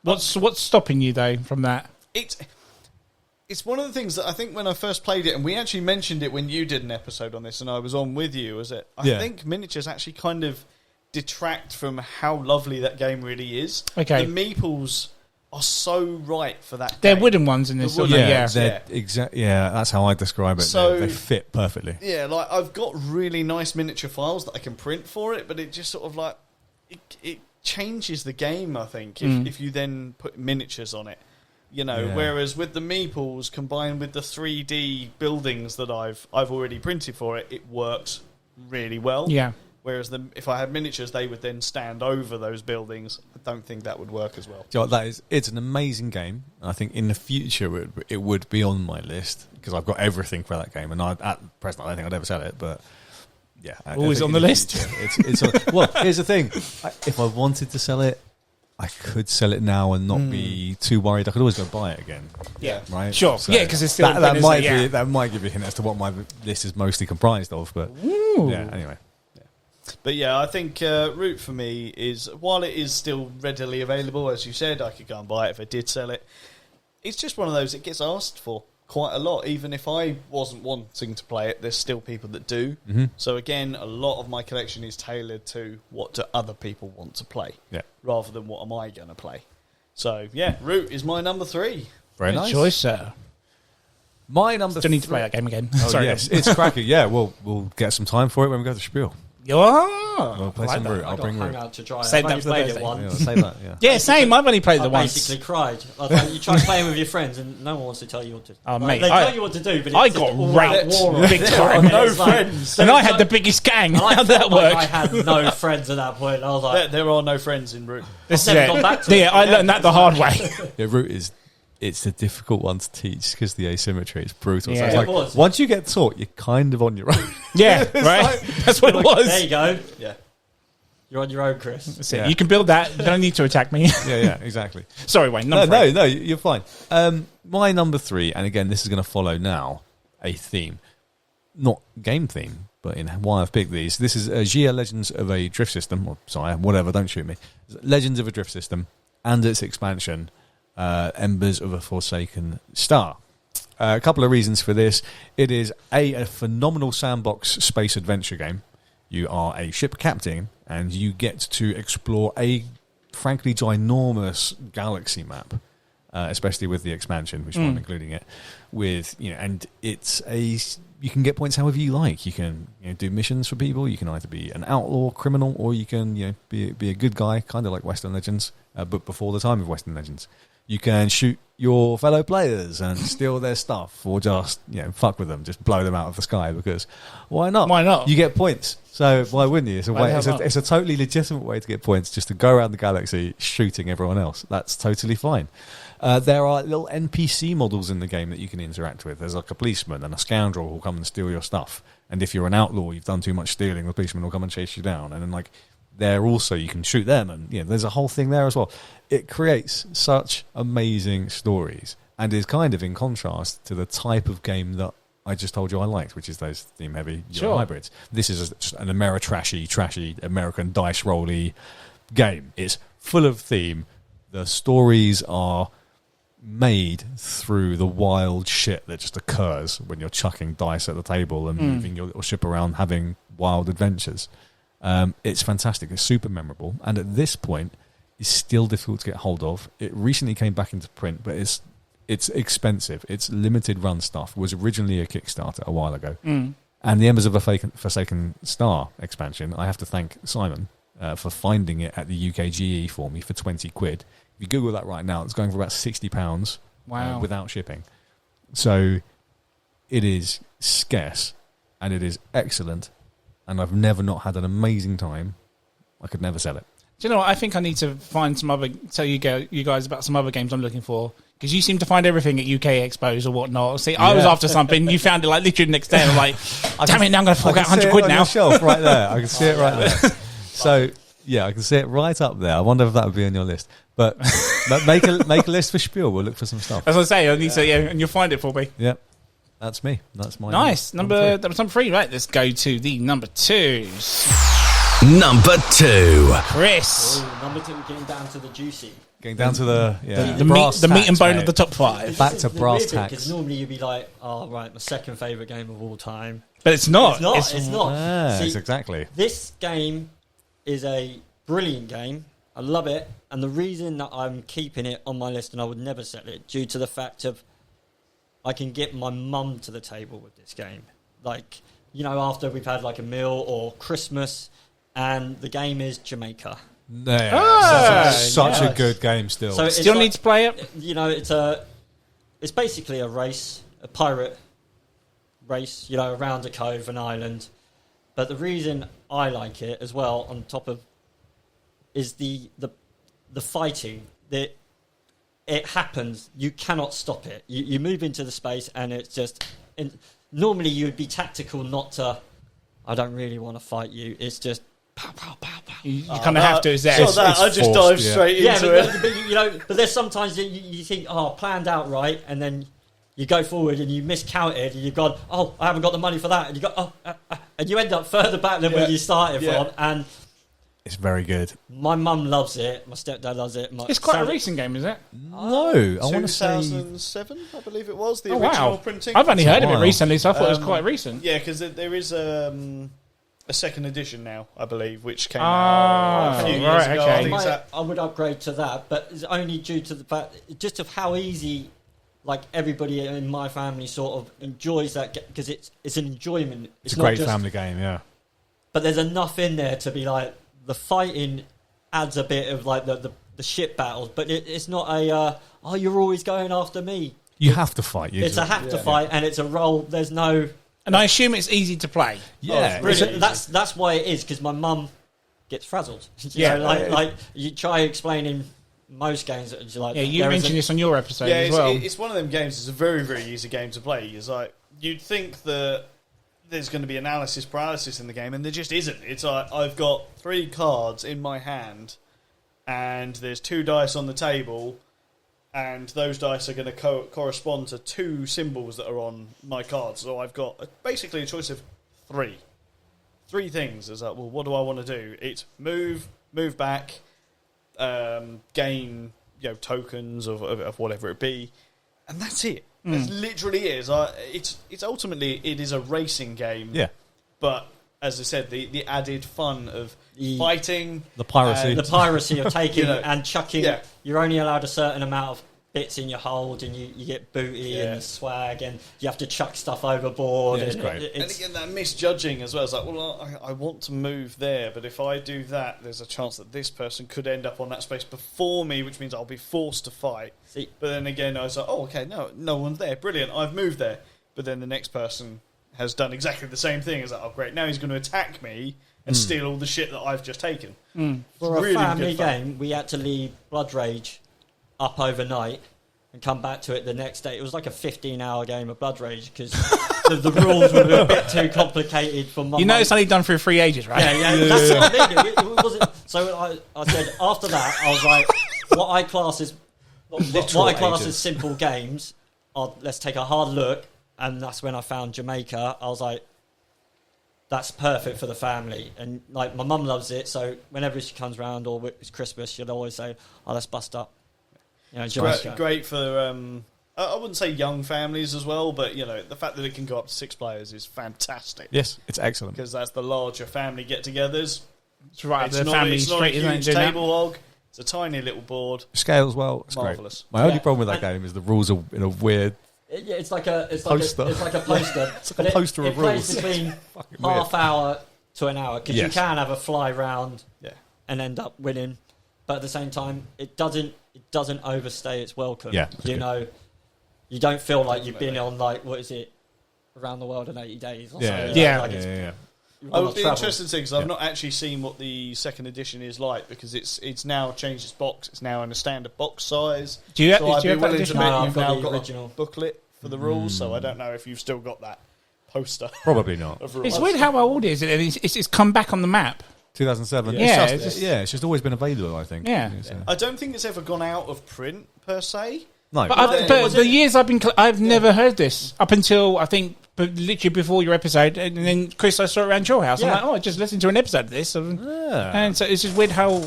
What's stopping you though from that? It's one of the things that I think when I first played it, and we actually mentioned it when you did an episode on this, and I was on with you, is that I think miniatures actually kind of detract from how lovely that game really is. Okay. The meeples are so right for that They're game. wooden ones in this. The aren't wooden they? ones, Yeah, that's how I describe it. So- they fit perfectly. Yeah, like I've got really nice miniature files that I can print for it, but it just sort of like it changes the game, I think, if you then put miniatures on it. Whereas with the meeples combined with the 3D buildings that I've already printed for it, it works really well. Yeah. Whereas if I had miniatures, they would then stand over those buildings. I don't think that would work as well. Do you know what, it's an amazing game. And I think in the future it would be on my list because I've got everything for that game. And at present, I don't think I'd ever sell it, but yeah, Always I think on the in list. future, it's well, here's the thing: if I wanted to sell it, I could sell it now and not be too worried. I could always go buy it again. Yeah. Right. Sure. So Yeah, 'cause it's still that isn't might it? Yeah. that might give you a hint as to what my list is mostly comprised of. But yeah, anyway. But yeah, I think Root for me is, while it is still readily available, as you said, I could go and buy it if I did sell it. It's just one of those, it gets asked for quite a lot. Even if I wasn't wanting to play it, there's still people that do. Mm-hmm. So again, a lot of my collection is tailored to what do other people want to play, rather than what am I going to play. So yeah, Root is my number 3. Very Good nice. choice, sir. My number. Still need to play that game again. Oh, Sorry. yes, it's cracking. Yeah, we'll get some time for it when we go to Spiel. Oh, We'll play I like some that. Root. I'll bring hang Root. out to try it. Save I've that only for played Thursday. it Yeah, once. I'll say that. Yeah. Yeah, same. I've only played I it once. basically cried. I was like, you try playing with your friends and no one wants to tell you what to do. Oh, Like, mate, they I- tell you what to do, but I it's got just all out raped war on big it. time. And No it's like- friends. And I had the biggest gang. And I How'd that felt like work? I had no friends at that point. I was like, There are no friends in Root. This I've never is it. gone back to Yeah, it. I learned that the hard way. Yeah, Root it's a difficult one to teach because the asymmetry is brutal. So Yeah. it's It like, was. once you get taught, you're kind of on your own. Yeah, right. That's what it there was. you go. Yeah. You're on your own, Chris. That's it. Yeah. You can build that. You don't need to attack me. yeah, exactly. Sorry, Wayne. Number No, three. no, you're fine. My number 3, and again, this is going to follow now a theme, not game theme, but in why I've picked these. This is Gia Legends of a Drift System. Or, sorry, whatever. Don't shoot me. Legends of a Drift System and its expansion, Embers of a Forsaken Star. A couple of reasons for this. It is a phenomenal sandbox space adventure game. You are a ship captain, and you get to explore a frankly ginormous galaxy map, especially with the expansion, which I'm including it with. And it's you can get points however you like. You can do missions for people. You can either be an outlaw criminal, or you can be a good guy, kind of like Western Legends, but before the time of Western Legends. You can shoot your fellow players and steal their stuff, or just fuck with them, just blow them out of the sky, because why not? Why not? You get points, so why wouldn't you? It's a Why the way. hell It's not? it's a totally legitimate way to get points, just to go around the galaxy shooting everyone else. That's totally fine. There are little NPC models in the game that you can interact with. There's like a policeman and a scoundrel who'll come and steal your stuff. And if you're an outlaw, you've done too much stealing, the policeman will come and chase you down. And then they're also, you can shoot them, and there's a whole thing there as well. It creates such amazing stories, and is kind of in contrast to the type of game that I just told you I liked, which is those theme heavy Sure. hybrids. This is just an trashy American dice rolly game. It's full of theme. The stories are made through the wild shit that just occurs when you're chucking dice at the table and moving your little ship around, having wild adventures. It's fantastic. It's super memorable, and at this point, it's still difficult to get hold of. It recently came back into print, but it's expensive. It's limited run stuff. It was originally a Kickstarter a while ago, and the Embers of a Forsaken Star expansion. I have to thank Simon for finding it at the UKGE for me for £20. you Google that right now, it's going for about £60 Wow. without shipping. So it is scarce and it is excellent. And I've never not had an amazing time. I could never sell it. Do you know what? I think I need to find tell you guys about some other games I'm looking for. Because you seem to find everything at UK Expos or whatnot. See, I was after something. You found it like literally the next day. And I'm like, damn it, now I'm going to fork out 100 quid now. Shelf right there. I can see it right there. So, yeah, I can see it right up there. I wonder if that would be on your list. But make a list for Spiel. We'll look for some stuff. As I say, I need to, and you'll find it for me. Yep. That's me. That's my nice. Number three. Right, let's go to the number 2s. Number 2. Chris. Ooh, number 2, getting down to the juicy. Getting down to the the meat and bone of the top 5. Back to brass tacks. Because normally you'd be like, oh, right, my second favourite game of all time. But it's not. It's not. See, Yes, exactly. this game is a brilliant game. I love it. And the reason that I'm keeping it on my list and I would never sell it, due to the fact of I can get my mum to the table with this game. Like, you know, after we've had like a meal or Christmas, and the game is Jamaica. Such a good game still. So it's Still like, need to play it? You know, it's basically a race, a pirate race, you know, around a cove, an island. But the reason I like it as well, on top of, is the fighting. That it happens. You cannot stop it. You move into the space, and it's just. Normally, you would be tactical, not to. I don't really want to fight you. It's just. Pow, pow, pow, pow. You kind of have to. Is there? I just dive straight into it. But, you know, but there's sometimes you think, oh, planned out right, and then you go forward and you miscounted, and you've gone, oh, I haven't got the money for that, and you go, and you end up further back than where you started from, and it's very good. my mum loves it, my stepdad loves it. It's quite a recent game, is it? No, I want to say 2007, I believe it was, the Oh, original wow. printing. I've only heard of it Wow. recently, so I thought it was quite recent. Yeah, because there is a second edition now, I believe, which came Ah, out a few years right, ago. okay. I think it's at I would upgrade to that, but it's only due to the fact just of how easy, like everybody in my family sort of enjoys that because it's an enjoyment. It's a not great just, family game, yeah. but there's enough in there to be like the fighting adds a bit of like the shit battles, but it's not a oh, you're always going after me. You have to fight. It's a have to fight, and it's a roll. There's no. And I assume it's easy to play. Yeah, Brilliant. That's why it is, because my mum gets frazzled. Yeah. Like you try explaining most games that like. Yeah, you there mentioned is this on your episode yeah, as well. it's one of them games. It's a very, very easy game to play. It's like you'd think that there's going to be analysis paralysis in the game, and there just isn't. It's like I've got 3 cards in my hand, and there's 2 dice on the table, and those dice are going to correspond to 2 symbols that are on my cards. So I've got basically a choice of 3 things. It's like, well, what do I want to do? It's move back, gain tokens of whatever it be, and that's it. That's literally it. It's ultimately it is a racing game. Yeah. But as I said, the added fun of fighting, the piracy. the piracy of taking and chucking. Yeah. You're only allowed a certain amount of bits in your hold, and you get booty and swag, and you have to chuck stuff overboard. Yeah, it's and great. and again that misjudging as well. It's like, well, I want to move there, but if I do that, there's a chance that this person could end up on that space before me, which means I'll be forced to fight. See, But then again, I was like, oh, okay, no one's there. Brilliant, I've moved there. But then the next person has done exactly the same thing. It's like, oh, great, now he's going to attack me and steal all the shit that I've just taken. for Really a family good fun. game, we had to leave Blood Rage up overnight and come back to it the next day. It was like a 15-hour game of Blood Rage because the rules were a bit too complicated for my. You know, it's only done through 3 ages, right? Yeah. That's what I mean. It wasn't. So I said after that, I was like, what I class as simple games. Let's take a hard look, and that's when I found Jamaica. I was like, that's perfect for the family, and like my mum loves it. So whenever she comes round or it's Christmas, she'll always say, "Oh, let's bust up." You know, Jamaica. Great for I wouldn't say young families as well, but the fact that it can go up to 6 players is fantastic. Yes, it's excellent. Because that's the larger family get-togethers. It's right up It's the not, family it's not a straight, isn't it? huge doing that? table hog. It's a tiny little board. Scale as well. It's Marvellous. great. My only Yeah. problem with that game is the rules are in a weird. Yeah, it's like a Poster. it's like a poster. It's like a poster it of plays rules. between Fucking weird. half hour to an hour because you Yes. can have a fly round Yeah. and end up winning. but at the same time, it doesn't overstay its welcome. Yeah, you know, you don't feel like you've been on like what is it, around the world in 80 days. Or something. Yeah. Like it's- I would be travel. interested to see because I've not actually seen what the second edition is like because it's now changed its box. It's now in a standard box size. Do you, so I'd do you be have that willing to edition? bet No, I've you've got now the got original. a booklet for the rules. So I don't know if you've still got that poster Probably not. of rules. It's weird how old is it? It's come back on the map. 2007. Yeah, It's just always been available, I think. Yeah. I don't think it's ever gone out of print per se. No. But the years I've never heard this up until I think literally before your episode, and then Chris, I saw it around your house. Yeah. I'm like, I just listened to an episode of this, Yeah. and so it's just weird how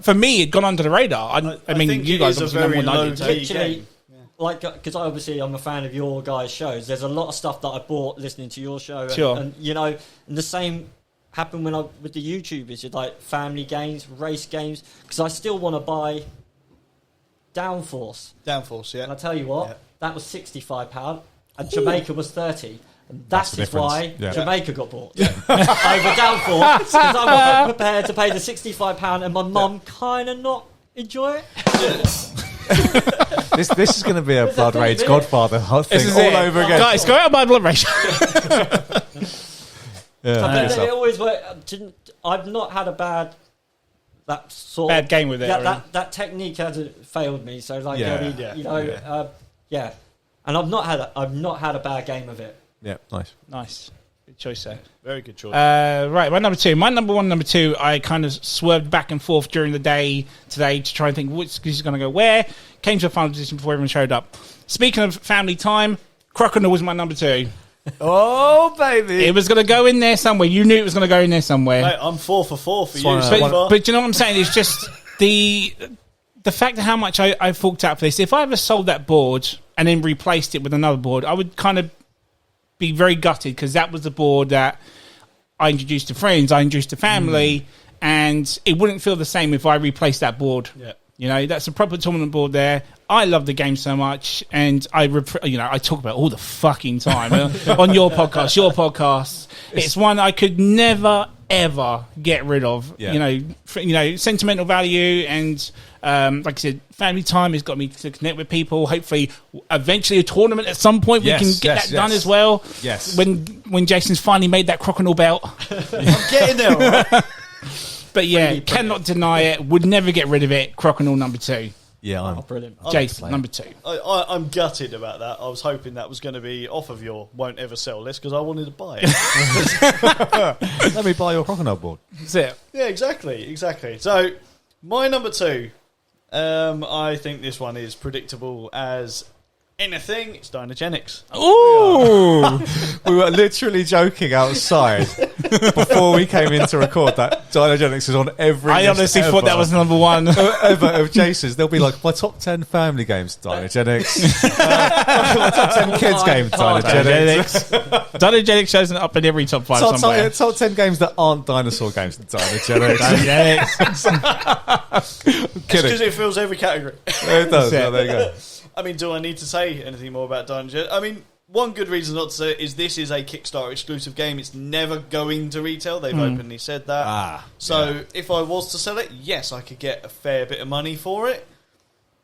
for me it'd gone under the radar. I mean, think you it guys is a obviously know very more than I did. low-key Literally, game. like, because obviously I'm a fan of your guys' shows. There's a lot of stuff that I bought listening to your show, and, Sure. and you know, and the same happened with the YouTubers. It's like family games, race games, because I still want to buy Downforce. Downforce, yeah. And I tell you what, Yeah. that was £65, and Jamaica was 30. And That's that the is difference. why Yeah. Jamaica got bought over Downforce, because I wasn't prepared to pay the £65, and my mum kind of not enjoy it. This is going to be a Blood thing, Rage isn't it? Godfather This thing is all it. over again. Guys, go out of my blood rage. But it always worked. I've not had a bad Bad game with it, or That technique hasn't failed me. So like, Yeah. I mean, Yeah. you know, yeah. And I've not had a bad game of it. Yeah, nice. Nice, good choice there. Very good choice. Right, my number two. My number one, number two, I kind of swerved back and forth during the day today to try and think which is going to go where. Came to a final decision before everyone showed up. Speaking of family time, Crocodile was my number two. Oh, baby. It was going to go in there somewhere. You knew it was going to go in there somewhere. Mate, I'm 4 for 4 for you one- so But, far. but you know what I'm saying? It's just the fact of how much I forked out for this. If I ever sold that board and then replaced it with another board, I would kind of be very gutted because that was the board that I introduced to friends, I introduced to family, and it wouldn't feel the same if I replaced that board. Yeah. You know, that's a proper tournament board there. I love the game so much, and I talk about it all the fucking time on your podcast. It's one I could never ever get rid of. Yeah. You know, sentimental value, and like I said, family time has got me to connect with people. Hopefully, eventually a tournament at some point we can get that done as well. Yes. When Jason's finally made that crocodile belt. I'm getting there, all right? But yeah, cannot deny it. Would never get rid of it. Crocodile number two. Yeah, I'm Brilliant. Jason number two. I'm gutted about that. I was hoping that was going to be off of your won't ever sell list because I wanted to buy it. Let me buy your crocodile board. That's it. Yeah, exactly. So, my number two, I think this one is predictable as anything. It's Dynagenics. Ooh. We were literally joking outside before we came in to record that Dynagenics is on every I list honestly thought that ever. was number one. Ever of Jason's. They'll be like, my top 10 family games, Dynagenics. My top 10 kids games, Dynagenics. Dynagenics shows up in every top five somewhere. Top 10 games that aren't dinosaur games, Dynagenics. Because Kidding. it fills every category. It does. That's it. Oh, there you go. I mean, do I need to say anything more about Dynagenics? I mean, one good reason not to say it is this is a Kickstarter exclusive game. It's never going to retail. They've openly said that. So if I was to sell it, yes, I could get a fair bit of money for it.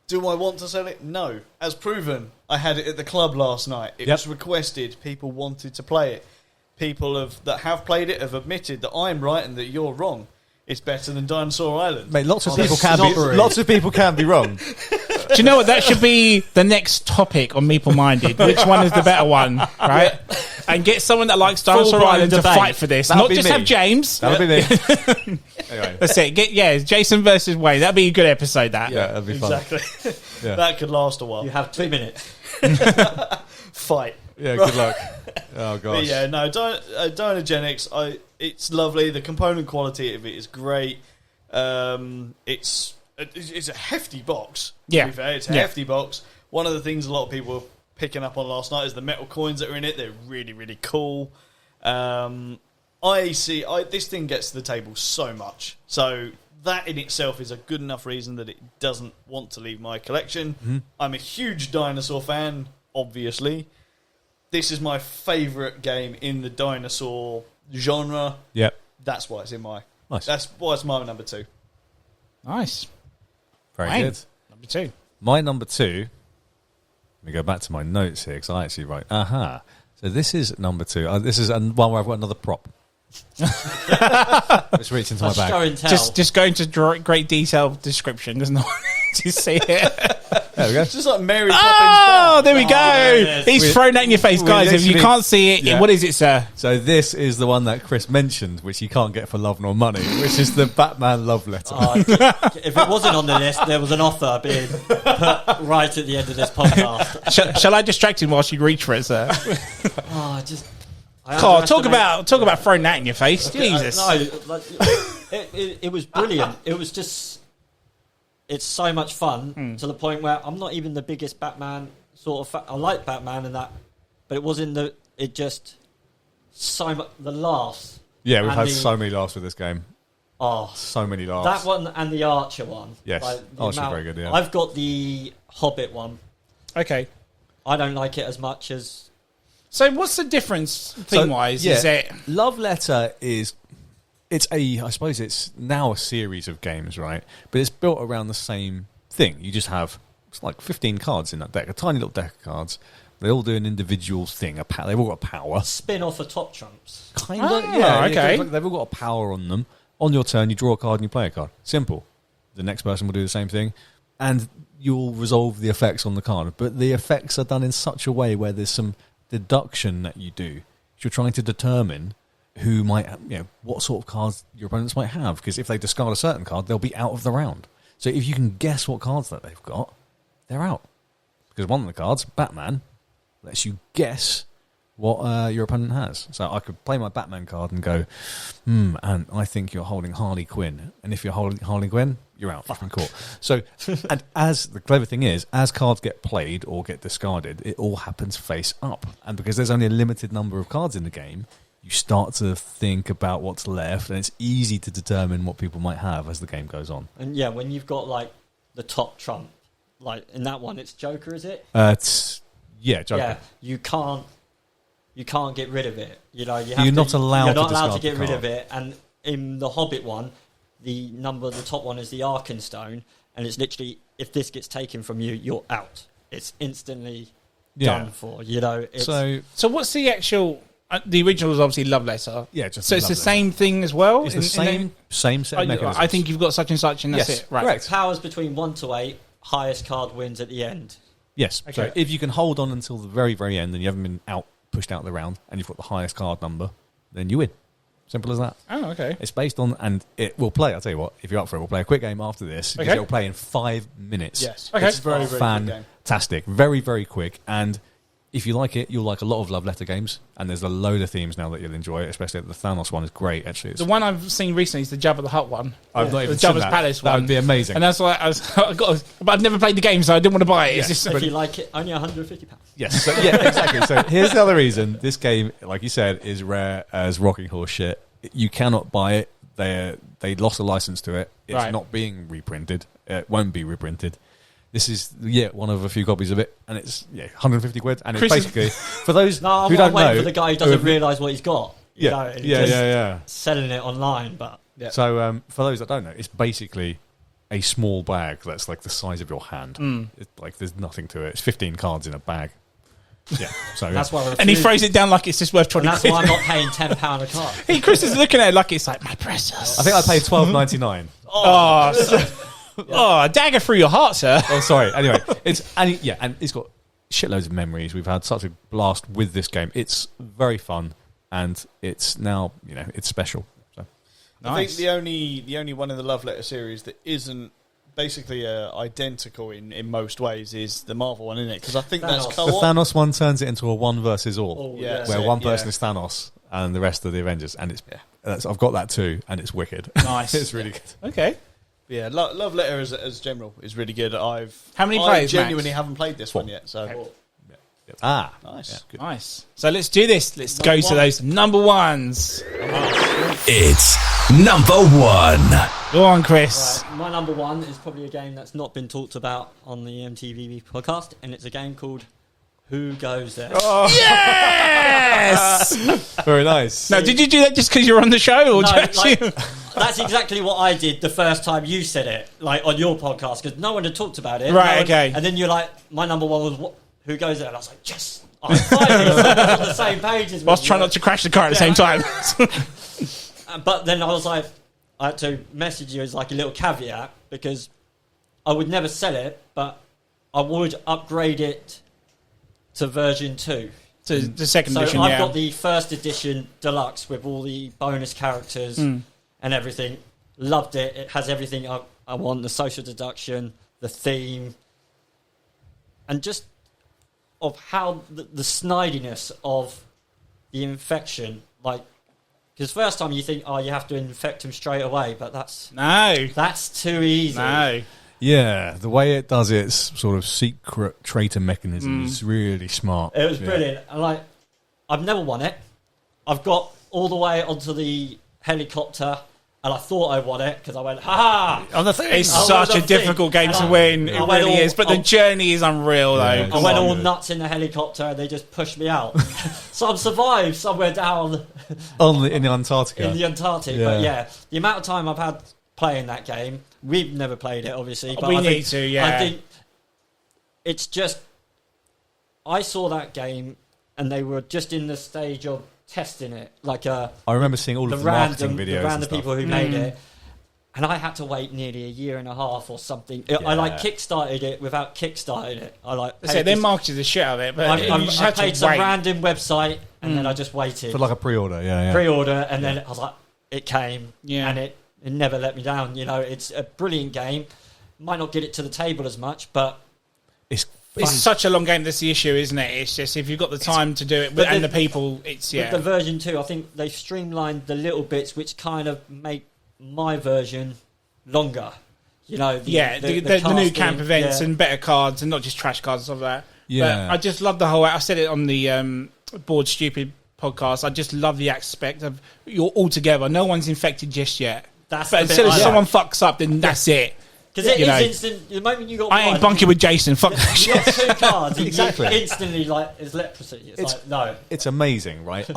Do I want to sell it? No. As proven, I had it at the club last night. It was requested. People wanted to play it. People that have played it have admitted that I'm right and that you're wrong. It's better than Dinosaur Island. Mate, lots of people can be wrong. Do you know what? That should be the next topic on Meeple Minded. Which one is the better one, right? And get someone that likes Dinosaur Full-blown Island to debate. fight for this. That'll Not be just me. have James. That'll be me. Anyway. That's it. Jason versus Wayne. That'd be a good episode, that. Yeah, that'd be fun. Exactly. Yeah. That could last a while. You have 2 minutes. Fight. Yeah, good luck. Oh, But gosh. yeah, no, Dynagenics, it's lovely. The component quality of it is great. It's a hefty box. Yeah. To be fair. It's a Yeah. hefty box. One of the things a lot of people were picking up on last night is the metal coins that are in it. They're really, really cool. This thing gets to the table so much. So that in itself is a good enough reason that it doesn't want to leave my collection. Mm-hmm. I'm a huge dinosaur fan, obviously. This is my favourite game in the dinosaur genre. Yep. That's why it's in my... Nice. That's why it's my number two. Nice. Very Wayne, good. number 2. My number 2. Let me go back to my notes here because I actually write. So this is number 2. This is one where I've got another prop. Let's reach into my Show bag. and tell. Just go into great detail description. There's no just see it. There we go. It's just like Mary Poppins. Oh, there we go. yes. He's thrown that in your face, we guys. If you literally- can't see it, Yeah. what is it, sir? So this is the one that Chris mentioned, which you can't get for love nor money, which is the Batman love letter. If it wasn't on the list, there was an offer being put right at the end of this podcast. Shall I distract him whilst you reach for it, sir? Oh, just. Oh, talk about throwing that in your face. Jesus. It was brilliant. It was just. It's so much fun to the point where I'm not even the biggest Batman sort of. I like Batman and that, but it was in the. It just so much the laughs. Yeah, we've and had so many laughs with this game. Oh, So many laughs. that one and the Archer one. Yes. the Archer's amount- very good, yeah. I've got the Hobbit one. Okay. I don't like it as much as. So what's the difference theme-wise? yeah, Is it... Love Letter is I suppose it's now a series of games, right? But it's built around the same thing. You just have it's like 15 cards in that deck, a tiny little deck of cards. They all do an individual thing. They've all got power. Spin off of Top Trumps. Kind of, okay. They've all got a power on them. On your turn, you draw a card and you play a card. Simple. The next person will do the same thing. And you'll resolve the effects on the card. But the effects are done in such a way where there's some deduction that you do. You're trying to determine who might, what sort of cards your opponents might have. Because if they discard a certain card, they'll be out of the round. So if you can guess what cards that they've got, they're out. Because one of the cards, Batman, lets you guess what your opponent has. So I could play my Batman card and go, and I think you're holding Harley Quinn. And if you're holding Harley Quinn, you're out. Fucking court. So, and as the clever thing is, as cards get played or get discarded, it all happens face up. And because there's only a limited number of cards in the game, you start to think about what's left, and it's easy to determine what people might have as the game goes on. And yeah, when you've got like the top trump, like in that one, it's Joker, is it? Joker. Yeah, you can't get rid of it. You know, You're not allowed You're to not allowed discard to get the rid card. of it. And in the Hobbit one, the top one is the Arkenstone, and it's literally if this gets taken from you, you're out. It's instantly done for. You know. It's, So what's the actual... the original is obviously Love Letter. Yeah, just so it's Love the Letter. same thing as well? It's the same set of mechanisms. I think you've got such and such, and that's Yes, it. Right. correct. powers between 1 to 8. Highest card wins at the end. Yes. Okay. So if you can hold on until the very, very end and you haven't been pushed out of the round and you've got the highest card number, then you win. Simple as that. Oh, okay. It's based on, and it will play, I'll tell you what, if you're up for it, we'll play a quick game after this because Okay. it'll play in 5 minutes. Yes. Okay. It's very, very good game. Fantastic. Very, very quick. And if you like it, you'll like a lot of Love Letter games. And there's a load of themes now that you'll enjoy, especially the Thanos one is great, actually. It's, The one I've seen recently is the Jabba the Hutt one. I've not even the seen Jabba's that. Palace That one. would be amazing. And that's why but I've never played the game, so I didn't want to buy it. It's just If you like it, only £150. Yes, so, yeah, exactly. So here's the other reason this game, like you said, is rare as rocking horse shit. You cannot buy it. They lost a license to it. It's Right. not being reprinted. It won't be reprinted. This is one of a few copies of it, and it's 150 quid. And Chris it's is- basically for those No, who I'm don't waiting know for the guy who doesn't realise what he's got. You know, and just yeah. selling it online, but So for those that don't know, it's basically a small bag that's like the size of your hand. It's like there's nothing to it. It's 15 cards in a bag. Yeah, so that's why. and he throws it down like it's just worth 20 And that's quid. why I'm not paying £10 a card. Hey, Chris is looking at it like it's like my precious. I think I paid $12.99. Oh, dagger through your heart, sir. Oh, sorry. Anyway, and it's got shitloads of memories. We've had such a blast with this game. It's very fun, and it's now it's special. So. I think the only one in the Love Letter series that isn't basically identical in most ways is the Marvel one, isn't it? Because I think that's Thanos. The co-op. Thanos one turns it into a one versus all, Oh, Yeah. where So, one person is Thanos and the rest are the Avengers, and I've got that too, and it's wicked. Nice. It's really good. Okay. Yeah, Love Letter as general is really good. How many players, I genuinely Max? haven't played this one yet, so Nice. nice. Good. Nice. So let's do this. Let's go to those number ones. It's number 1. Go on, Chris. Right, my number 1 is probably a game that's not been talked about on the M.T.V.B podcast, and it's a game called Who Goes There? Yes! Very nice. Now, did you do that just because you're on the show? Or No, just like, That's exactly what I did the first time you said it, like on your podcast, because no one had talked about it. Right, No one- okay. And then you're like, my number one was Who Goes There? And I was like, yes, I'm finally on the same page as I was trying not to crash the car at the same time. But then I was like, I had to message you as like a little caveat, because I would never sell it, but I would upgrade it to version 2. To the second So edition, I've got the first edition deluxe with all the bonus characters and everything. Loved it. It has everything I want: the social deduction, the theme, and just of how the snidiness of the infection. Like, because first time you think, oh, you have to infect him straight away, but that's too easy. No. Yeah, the way it does its sort of secret traitor mechanism is really smart. It was brilliant. And like, I've never won it. I've got all the way onto the helicopter, and I thought I won it because I went, ha! On the thing. It's I such won a the difficult thing, game to and win. I It went really all- is. But the journey is unreal, though. Yeah, I Come went on. all nuts in the helicopter, and they just pushed me out. So I've survived somewhere down In the Antarctica. in the Antarctic. Yeah. But yeah, the amount of time I've had playing that game, we've never played it, obviously. But We I need think, to, yeah. I think it's just, I saw that game, and they were just in the stage of testing it, like I remember seeing all the of the marketing random, videos. the random and stuff. people who made it. And I had to wait nearly a year and a half or something. I like kickstarted it without kickstarting it. I like So they marketed the shit out of it, but you just I had paid to some wait. random website, and then I just waited. For like a pre-order, yeah. Pre-order, and then I was like, it came, Yeah. and it never let me down. You know, it's a brilliant game. Might not get it to the table as much, but It's It's such a long game. That's the issue, isn't it? It's just if you've got the time to do it But and the- the people, it's with the version 2, I think they've streamlined the little bits which kind of make my version longer. You know, the new casting, camp events yeah. and better cards and not just trash cards and stuff like that. Yeah. But I just love the whole. I said it on the Bored Stupid podcast. I just love the aspect of you're all together. No one's infected just yet. That's But the bit until I like. someone fucks up, then that's it. Because it you is know. instant. The moment you got I ain't one, bunking with Jason. Fuck that you got shit. 2 cards, Exactly. you instantly like it's leprosy. It's like no. It's amazing, right?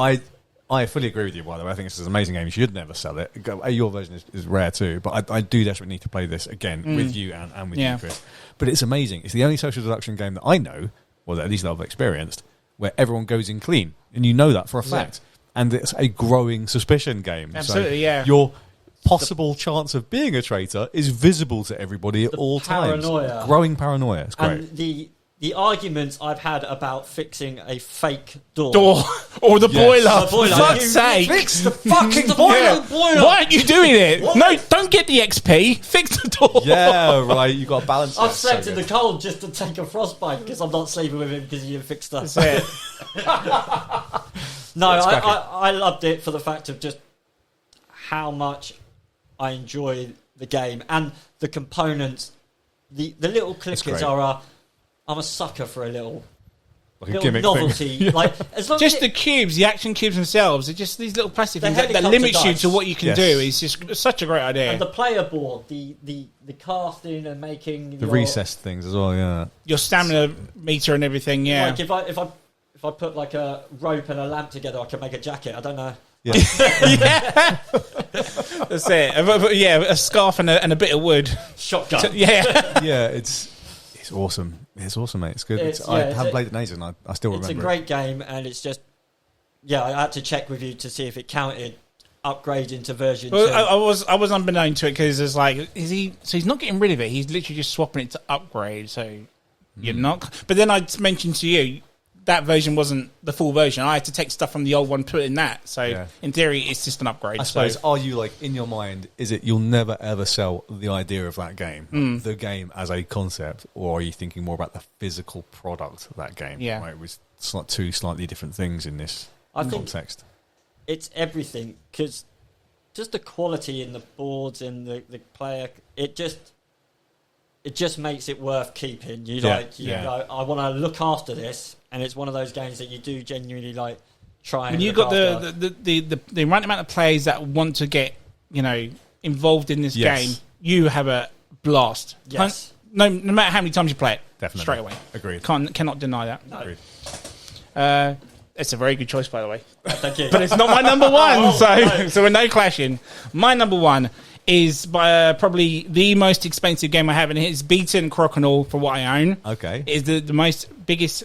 I fully agree with you, by the way. I think this is an amazing game. You should never sell it. Your version is rare too, but I do desperately need to play this again with you and with Yeah. you, Chris. But it's amazing. It's the only social deduction game that I know, or that at least that I've experienced, where everyone goes in clean. And you know that for a fact. And it's a growing suspicion game. Absolutely, so yeah. Your possible chance of being a traitor is visible to everybody at all paranoia. times. Growing paranoia. It's great. And the arguments I've had about fixing a fake door. Door or the boiler. The boiler. For fuck's You sake. Fix the fucking the boiler. Why aren't you doing it? What? No, don't get the XP. Fix the door. Yeah, right. You got to balance it. I've slept So in the good. cold just to take a frostbite because I'm not sleeping with him because he didn't fix stuff. That's it. No, It's cracking. I loved it for the fact of just how much I enjoy the game and the components. The little clickers great. are I'm a sucker for a little Like a gimmick novelty. thing. Like as long Just as the cubes, the action cubes themselves, are just these little plastic The things that helicopter limits you dice. to what you can Yes. do. Is just such a great idea. and the player board, the casting and making The recessed things as well, yeah. Your stamina meter and everything, yeah. Like if I put like a rope and a lamp together, I can make a jacket. I don't know. Yeah. That's it. Yeah, a scarf and a bit of wood. Shotgun. Yeah. Yeah, it's awesome. It's awesome, mate. It's good. It's- I yeah, it's haven't a- played it in ages, and I still It's remember a great game, and it's just I had to check with you to see if it counted upgrading to version 2. Well, I was unbeknown to it because it's like, he's not getting rid of it. He's literally just swapping it to upgrade. So you're not. But then I mentioned to you that version wasn't the full version. I had to take stuff from the old one, put it in that. So Yeah. in theory, it's just an upgrade. I suppose, are you like, in your mind, is it you'll never ever sell the idea of that game, the game as a concept, or are you thinking more about the physical product of that game? Yeah. Right, with two slightly different things in this I think context. it's everything because just the quality in the boards and the player, it just makes it worth keeping. You know, I want to look after this, and it's one of those games that you do genuinely like try. When and you've look got after. the right amount of players that want to get involved in this Yes. game, you have a blast. Yes. No matter how many times you play it, Definitely. straight away. Agreed. Cannot deny that. No. Agreed. It's a very good choice, by the way. Thank you. But it's not my number one, so we're no clashing. My number one is by probably the most expensive game I have, and it's beaten Crokinole for what I own. Okay. It is the most biggest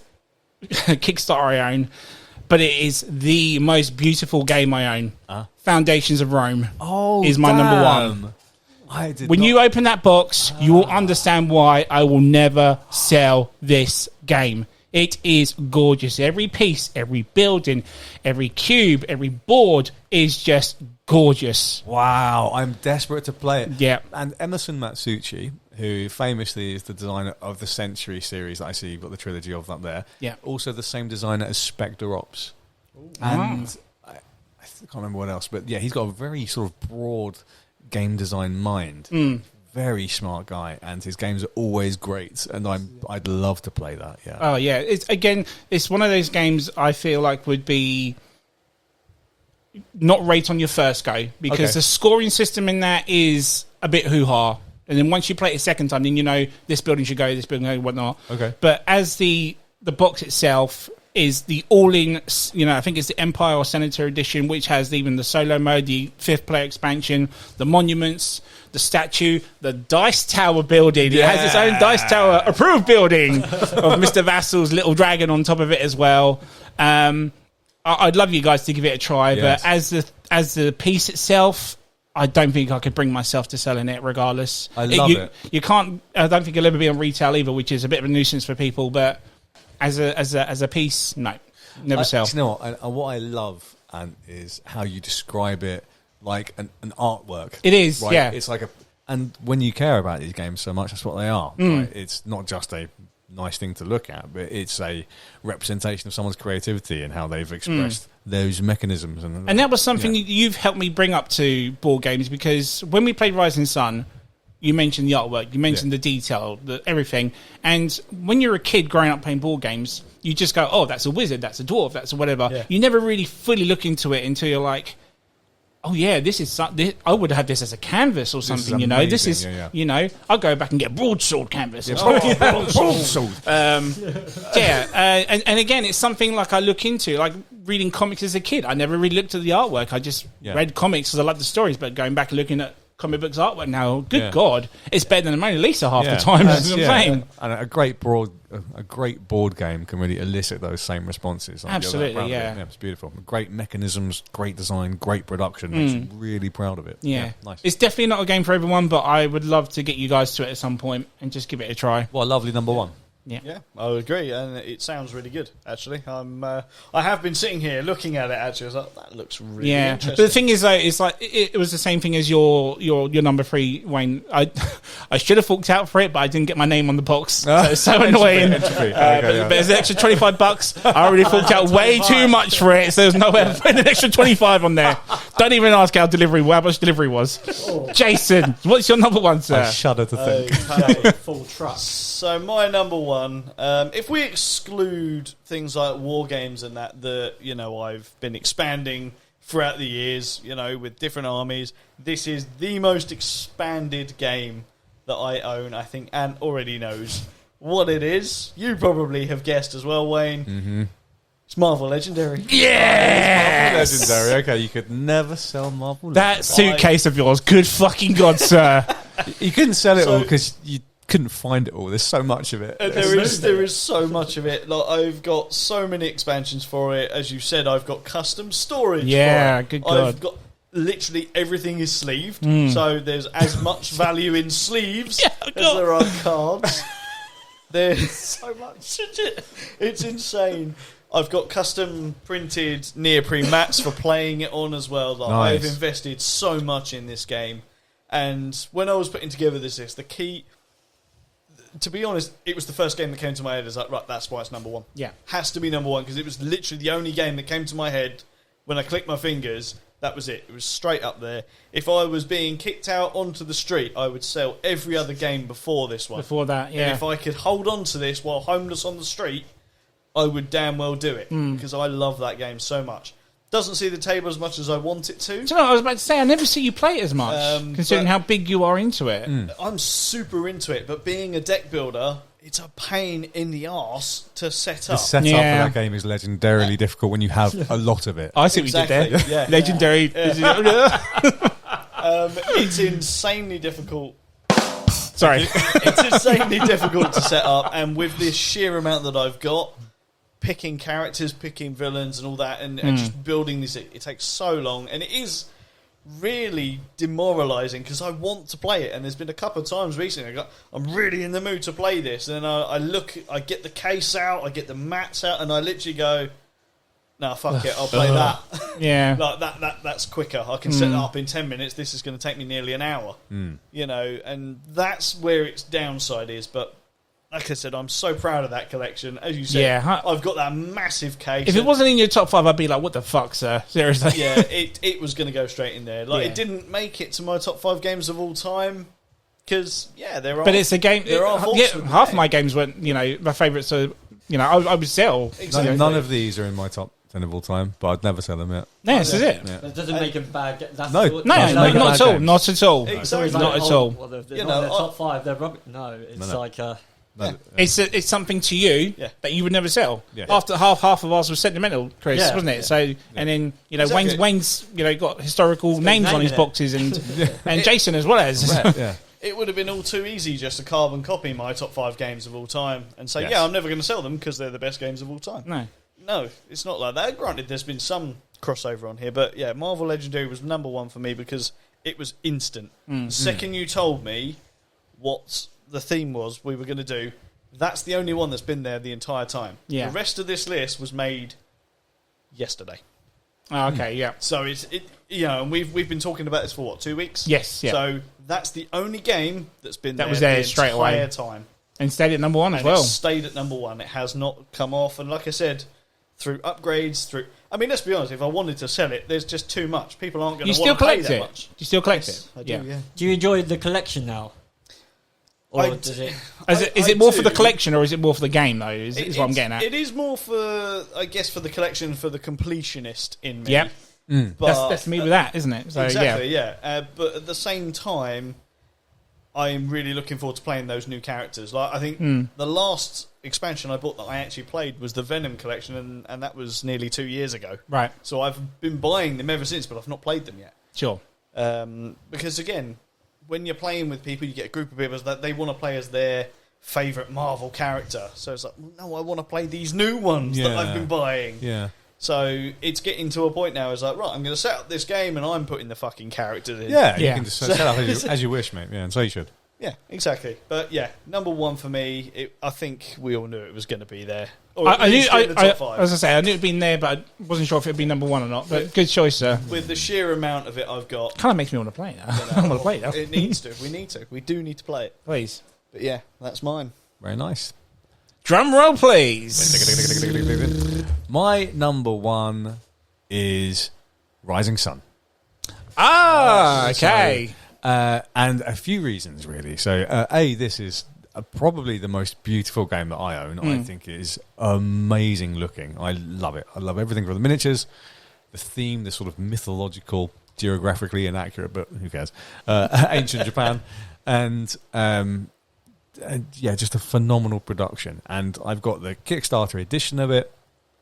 Kickstarter I own, but it is the most beautiful game I own. Foundations of Rome is my number one. When you open that box, you will understand why I will never sell this game. It is gorgeous. Every piece, every building, every cube, every board is just gorgeous. Wow, I'm desperate to play it. Yeah. And Emerson Matsuuchi, who famously is the designer of the Century series that I see you've got the trilogy of up there, also the same designer as Spectre Ops. And I can't remember what else, but yeah, he's got a very sort of broad game design mind. Very smart guy, and his games are always great, and I'd love to play that. Yeah. Oh yeah, it's one of those games I feel like would be not rate on your first go, because the scoring system in that is a bit hoo-ha, and then once you play it a second time, then you know this building should go, this building should go, whatnot. Okay. But as the box itself is the all-in, I think it's the Empire or Senator edition, which has even the solo mode, the 5th player expansion, the monuments, the statue, the dice tower building. It has its own dice tower approved building of Mr. Vassal's little dragon on top of it as well. I'd love you guys to give it a try, but as the piece itself, I don't think I could bring myself to selling it regardless. I love it. You can't. I don't think it'll ever be on retail either, which is a bit of a nuisance for people, but as a piece, no, never sell. You know what? What I love is how you describe it like an artwork. It is, right? yeah. It's like and when you care about these games so much, that's what they are. Right? It's not just a nice thing to look at, but it's a representation of someone's creativity and how they've expressed those mechanisms. And that was something you've helped me bring up to board games, because when we played Rising Sun, you mentioned the artwork, you mentioned the detail, everything. And when you're a kid growing up playing board games, you just go, oh, that's a wizard, that's a dwarf, that's a whatever. Yeah. You never really fully look into it until you're like, oh, yeah, I would have this as a canvas or something, you know. This is, you know, I'll go back and get broadsword canvas. Broadsword. And again, it's something like I look into, like reading comics as a kid. I never really looked at the artwork. I just read comics because I love the stories, but going back and looking at comic books artwork now, good God, it's better than the Mona Lisa half the time. That's what I'm saying. And a great board game can really elicit those same responses. Absolutely, it's beautiful. Great mechanisms, great design, great production. Makes you really proud of it. Yeah. Nice. It's definitely not a game for everyone, but I would love to get you guys to it at some point and just give it a try. What a lovely number one. Yeah, I would agree, and it sounds really good. Actually, I have been sitting here looking at it. Actually, I was like, that looks really interesting. But the thing is, though, it's like it was the same thing as your number 3, Wayne. I should have forked out for it, but I didn't get my name on the box. So it's so annoying. But there's an extra $25. I already forked out way too much for it, so there's no way of putting an extra 25 on there. Don't even ask how much delivery was. Jason, what's your number one, sir? I shudder to think. Okay, full trust. So my number one, if we exclude things like war games and that I've been expanding throughout the years, with different armies, this is the most expanded game that I own. I think Ant already knows what it is. You probably have guessed as well, Wayne. Mm-hmm. It's Marvel Legendary. Yes! Marvel Legendary. Okay, you could never sell Marvel Legendary. That suitcase of yours, good fucking God, sir. You couldn't sell it all because you couldn't find it all. There's so much of it. There is so much of it. Like, I've got so many expansions for it. As you said, I've got custom storage for it. Good God. I've got literally everything is sleeved. So there's as much value in sleeves as there are cards. There's so much. It's insane. I've got custom printed neoprene mats for playing it on as well. Like, nice. I've invested so much in this game. And when I was putting together this list, the key... To be honest, it was the first game that came to my head. As like, right, that's why it's number one. Yeah. Has to be number one, because it was literally the only game that came to my head when I clicked my fingers. That was it. It was straight up there. If I was being kicked out onto the street, I would sell every other game before this one. Before that, yeah. And if I could hold on to this while homeless on the street, I would damn well do it, because I love that game so much. Doesn't see the table as much as I want it to. Do you know what I was about to say? I never see you play it as much, considering how big you are into it. I'm super into it, but being a deck builder, it's a pain in the arse to set The up. setup Yeah. for that game is legendarily difficult when you have a lot of it. I see what you did there. Exactly, yeah. Legendary. It's insanely difficult. Sorry. It's insanely difficult to set up, and with this sheer amount that I've got, picking characters, picking villains, and all that, and just building this, it takes so long, and it is really demoralising because I want to play it, and there's been a couple of times recently I'm really in the mood to play this, and I get the case out, I get the mats out, and I literally go, "No, fuck it, I'll play that." Yeah. Like that's quicker. I can set it up in 10 minutes. This is going to take me nearly an hour. You know, and that's where its downside is. But like I said, I'm so proud of that collection. As you said, Yeah. I've got that massive case. If it wasn't in your top 5, I'd be like, what the fuck, sir? Seriously. Yeah, it was going to go straight in there. Like Yeah. it didn't make it to my top 5 games of all time because there are. But it's a game. There are faults with the half game. my games weren't, my favourites are, I would sell. Exactly. None of these are in my top 10 of all time, but I'd never sell them yet. Yeah, this is it. Yeah. That doesn't make them bad. That's No. what- No, Doesn't no, make it not bad at all. games. Not at all. Exactly. Not at all. Well, they're You not in know, the top 5. They're rubbish. No, it's No. like No, It's something to you Yeah. that you would never sell. Yeah. After half of ours was sentimental, Chris, Yeah. wasn't it? So, and then Exactly. Wayne's got historical names name on his in it. boxes, and Jason as well as. yeah. It would have been all too easy just to carbon copy my top 5 games of all time and say, Yes. yeah, I'm never going to sell them because they're the best games of all time. No, No, it's not like that. Granted, there's been some crossover on here, but yeah, Marvel Legendary was number 1 for me because it was instant. The second you told me what the theme was we were going to do, that's the only one that's been there the entire time. Yeah. The rest of this list was made yesterday. oh, okay, yeah, So and we've been talking about this for what, 2 weeks? yes, yeah, So that's the only game that's been That there was there the straight away. entire time. and stayed at number 1 as And well. it's stayed at number 1. It has not come off. And like I said, through upgrades, let's be honest, if I wanted to sell it, there's just too much. People aren't going You to still want to pay collect that it? much. You still collect Yes, it? I do, yeah. Do you enjoy the collection now? Or I does it? Is I it more for the do. collection or is it more for the game though? Is what I'm getting at. It is more for, I guess, for the collection, for the completionist in me. Yep. But, That's me with that, isn't it? So exactly, yeah. But at the same time, I'm really looking forward to playing those new characters. Like I think the last expansion I bought that I actually played was the Venom collection, and that was nearly 2 years ago. right, So I've been buying them ever since, but I've not played them yet. sure. Because again, when you're playing with people, you get a group of people that they want to play as their favourite Marvel character. So it's like, well, no, I want to play these new ones that Yeah. I've been buying. Yeah. So it's getting to a point now. It's like, right, I'm going to set up this game, and I'm putting the fucking characters in. Yeah, Yeah. you can just set up as you wish, mate. Yeah, and so you should. Yeah, exactly. But yeah, number 1 for me. I think we all knew it was going to be there. Or I at knew, least in the top 5. as I say, I knew it'd been there, but I wasn't sure if it'd be number 1 or not. But good choice, sir. With the sheer amount of it I've got, Kind of makes me want to play it now. I want to play it now. it needs to. We need to. We do need to play it. Please. But yeah, that's mine. Very nice. Drum roll, please. My number 1 is Rising Sun. Ah, okay. And a few reasons, really. So, this is probably the most beautiful game that I own. I think it is amazing looking. I love it. I love everything from the miniatures, the theme, the sort of mythological, geographically inaccurate, but who cares, ancient Japan. And just a phenomenal production. And I've got the Kickstarter edition of it.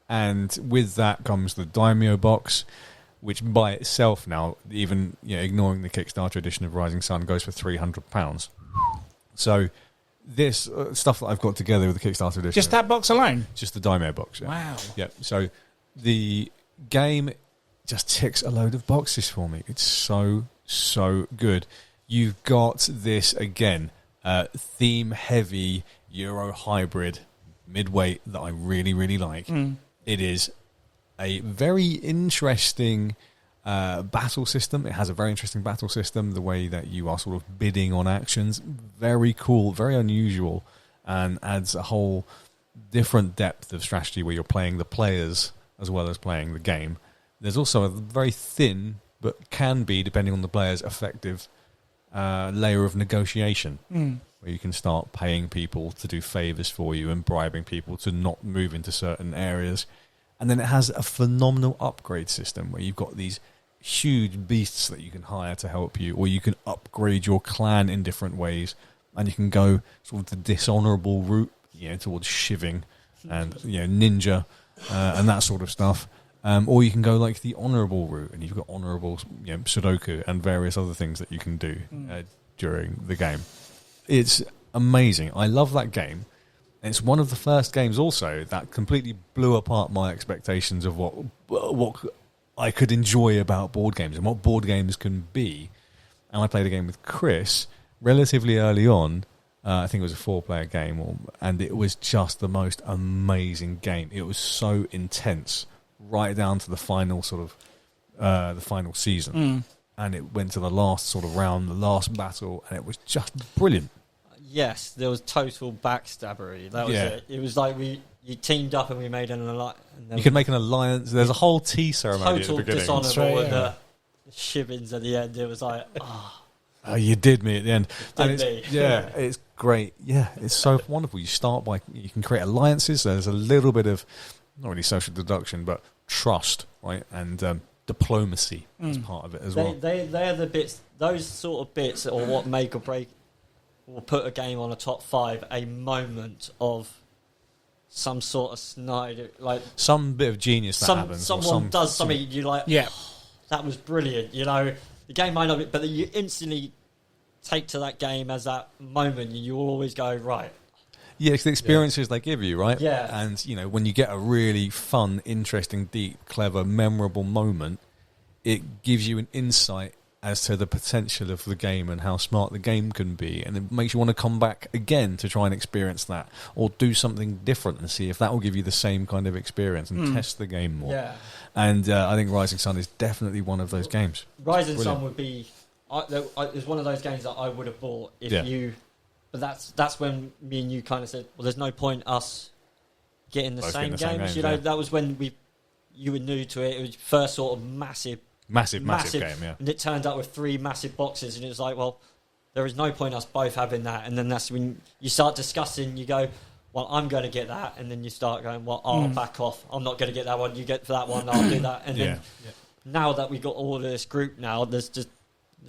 And with that comes the Daimyo box, which by itself now, even ignoring the Kickstarter edition of Rising Sun, goes for £300. So this stuff that I've got together with the Kickstarter edition, Just that box alone? just the Daimyo box. Yeah. Wow. Yeah. So the game just ticks a load of boxes for me. It's so good. You've got this again, theme heavy Euro hybrid midweight that I really like. It is a very interesting battle system. It has a very interesting battle system. The way that you are sort of bidding on actions, very cool, very unusual, and adds a whole different depth of strategy where you're playing the players as well as playing the game. There's also a very thin, but can be, depending on the players, effective layer of negotiation, where you can start paying people to do favours for you and bribing people to not move into certain areas. And then it has a phenomenal upgrade system where you've got these huge beasts that you can hire to help you, or you can upgrade your clan in different ways. and you can go sort of the dishonourable route, towards shiving and ninja and that sort of stuff. Or you can go like the honourable route, and you've got honourable Sudoku and various other things that you can do during the game. It's amazing. I love that game. It's one of the first games also that completely blew apart my expectations of what I could enjoy about board games and what board games can be. And I played a game with Chris relatively early on. I think it was a 4-player game, and it was just the most amazing game. It was so intense, right down to the final the final season. And it went to the last sort of round, the last battle, and it was just brilliant. Yes, there was total backstabbery. That was it. It was like you teamed up and we made an alliance. You could make an alliance. There's a whole tea ceremony at the beginning. Total dishonourable with the shivings at the end. It was like, oh, you did me at the end. Yeah, it's great. Yeah, it's so wonderful. You can create alliances. There's a little bit of, not really social deduction, but trust, right? And diplomacy as part of it as well. They're the bits, those sort of bits, or what make or break, will put a game on a top 5, a moment of some sort of snide, like some bit of genius that happens. Someone does something, you're like, that was brilliant. The game might not be, but you instantly take to that game as that moment, and you always go, right. Yeah, it's the experiences they give you, right? Yeah. And, when you get a really fun, interesting, deep, clever, memorable moment, it gives you an insight as to the potential of the game and how smart the game can be. And it makes you want to come back again to try and experience that, or do something different and see if that will give you the same kind of experience and test the game more. Yeah. And I think Rising Sun is definitely one of those games. Rising Sun would be... it's one of those games that I would have bought if you... But that's when me and you kind of said, well, there's no point us getting the same games. That was when you were new to it. It was your first sort of massive game, yeah. And it turned up with 3 massive boxes, and it was like, well, there is no point us both having that. And then that's when you start discussing. You go, well, I'm going to get that, and then you start going, well, I'll back off. I'm not going to get that one. You get for that one, I'll do that. And then now that we got all of this group now, there's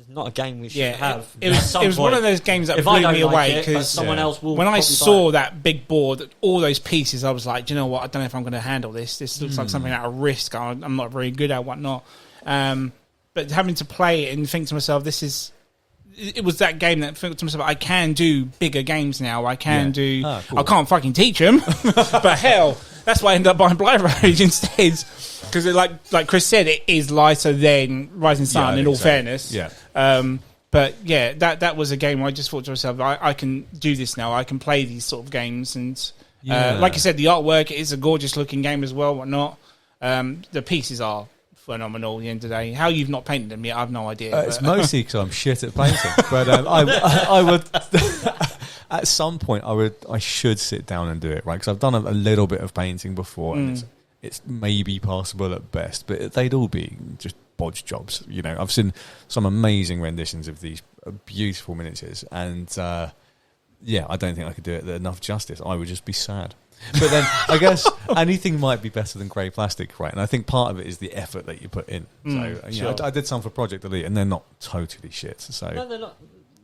not a game we should have. It was one of those games that blew me away because someone else will. When I saw that big board, all those pieces, I was like, do you know what? I don't know if I'm going to handle this. This looks like something out of Risk. I'm not very good at whatnot. But having to play it and think to myself, it was that game that think to myself, I can do bigger games now. I can do. Cool. I can't fucking teach them, but hell, that's why I ended up buying Blind Rage instead. Because, like Chris said, it is lighter than Rising Sun. In all fairness, but yeah, that was a game where I just thought to myself, I can do this now. I can play these sort of games, and like you said, the artwork is a gorgeous looking game as well. Whatnot, the pieces are phenomenal. At the end of the day, how you've not painted them yet, I have no idea. It's mostly because I'm shit at painting, but I would. At some point, I should sit down and do it, right? Because I've done a little bit of painting before, and it's maybe passable at best, but they'd all be just bodge jobs. I've seen some amazing renditions of these beautiful miniatures, and I don't think I could do it enough justice. I would just be sad. But then I guess anything might be better than grey plastic, right? And I think part of it is the effort that you put in. So I did some for Project Elite, and they're not totally shit. So no, they're not.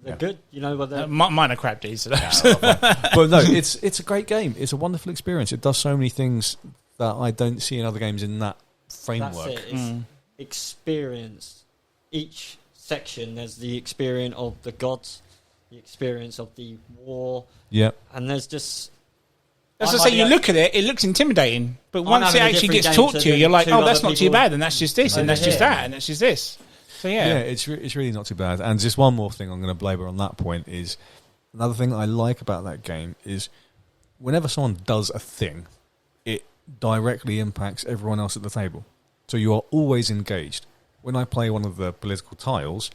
They're good, but mine are crap days. But no, it's a great game. It's a wonderful experience. It does so many things that I don't see in other games in that framework. That's it. It's experience. Each section, there's the experience of the gods, the experience of the war. Yeah, and there's just. As I say, you look at it, it looks intimidating. But once it actually gets taught to you, you're like, oh, that's not too bad, and that's just this, and that's just that, and that's just this. So yeah, it's really not too bad. And just one more thing I'm going to belabor on that point is another thing I like about that game is whenever someone does a thing, it directly impacts everyone else at the table. So you are always engaged. When I play one of the political tiles,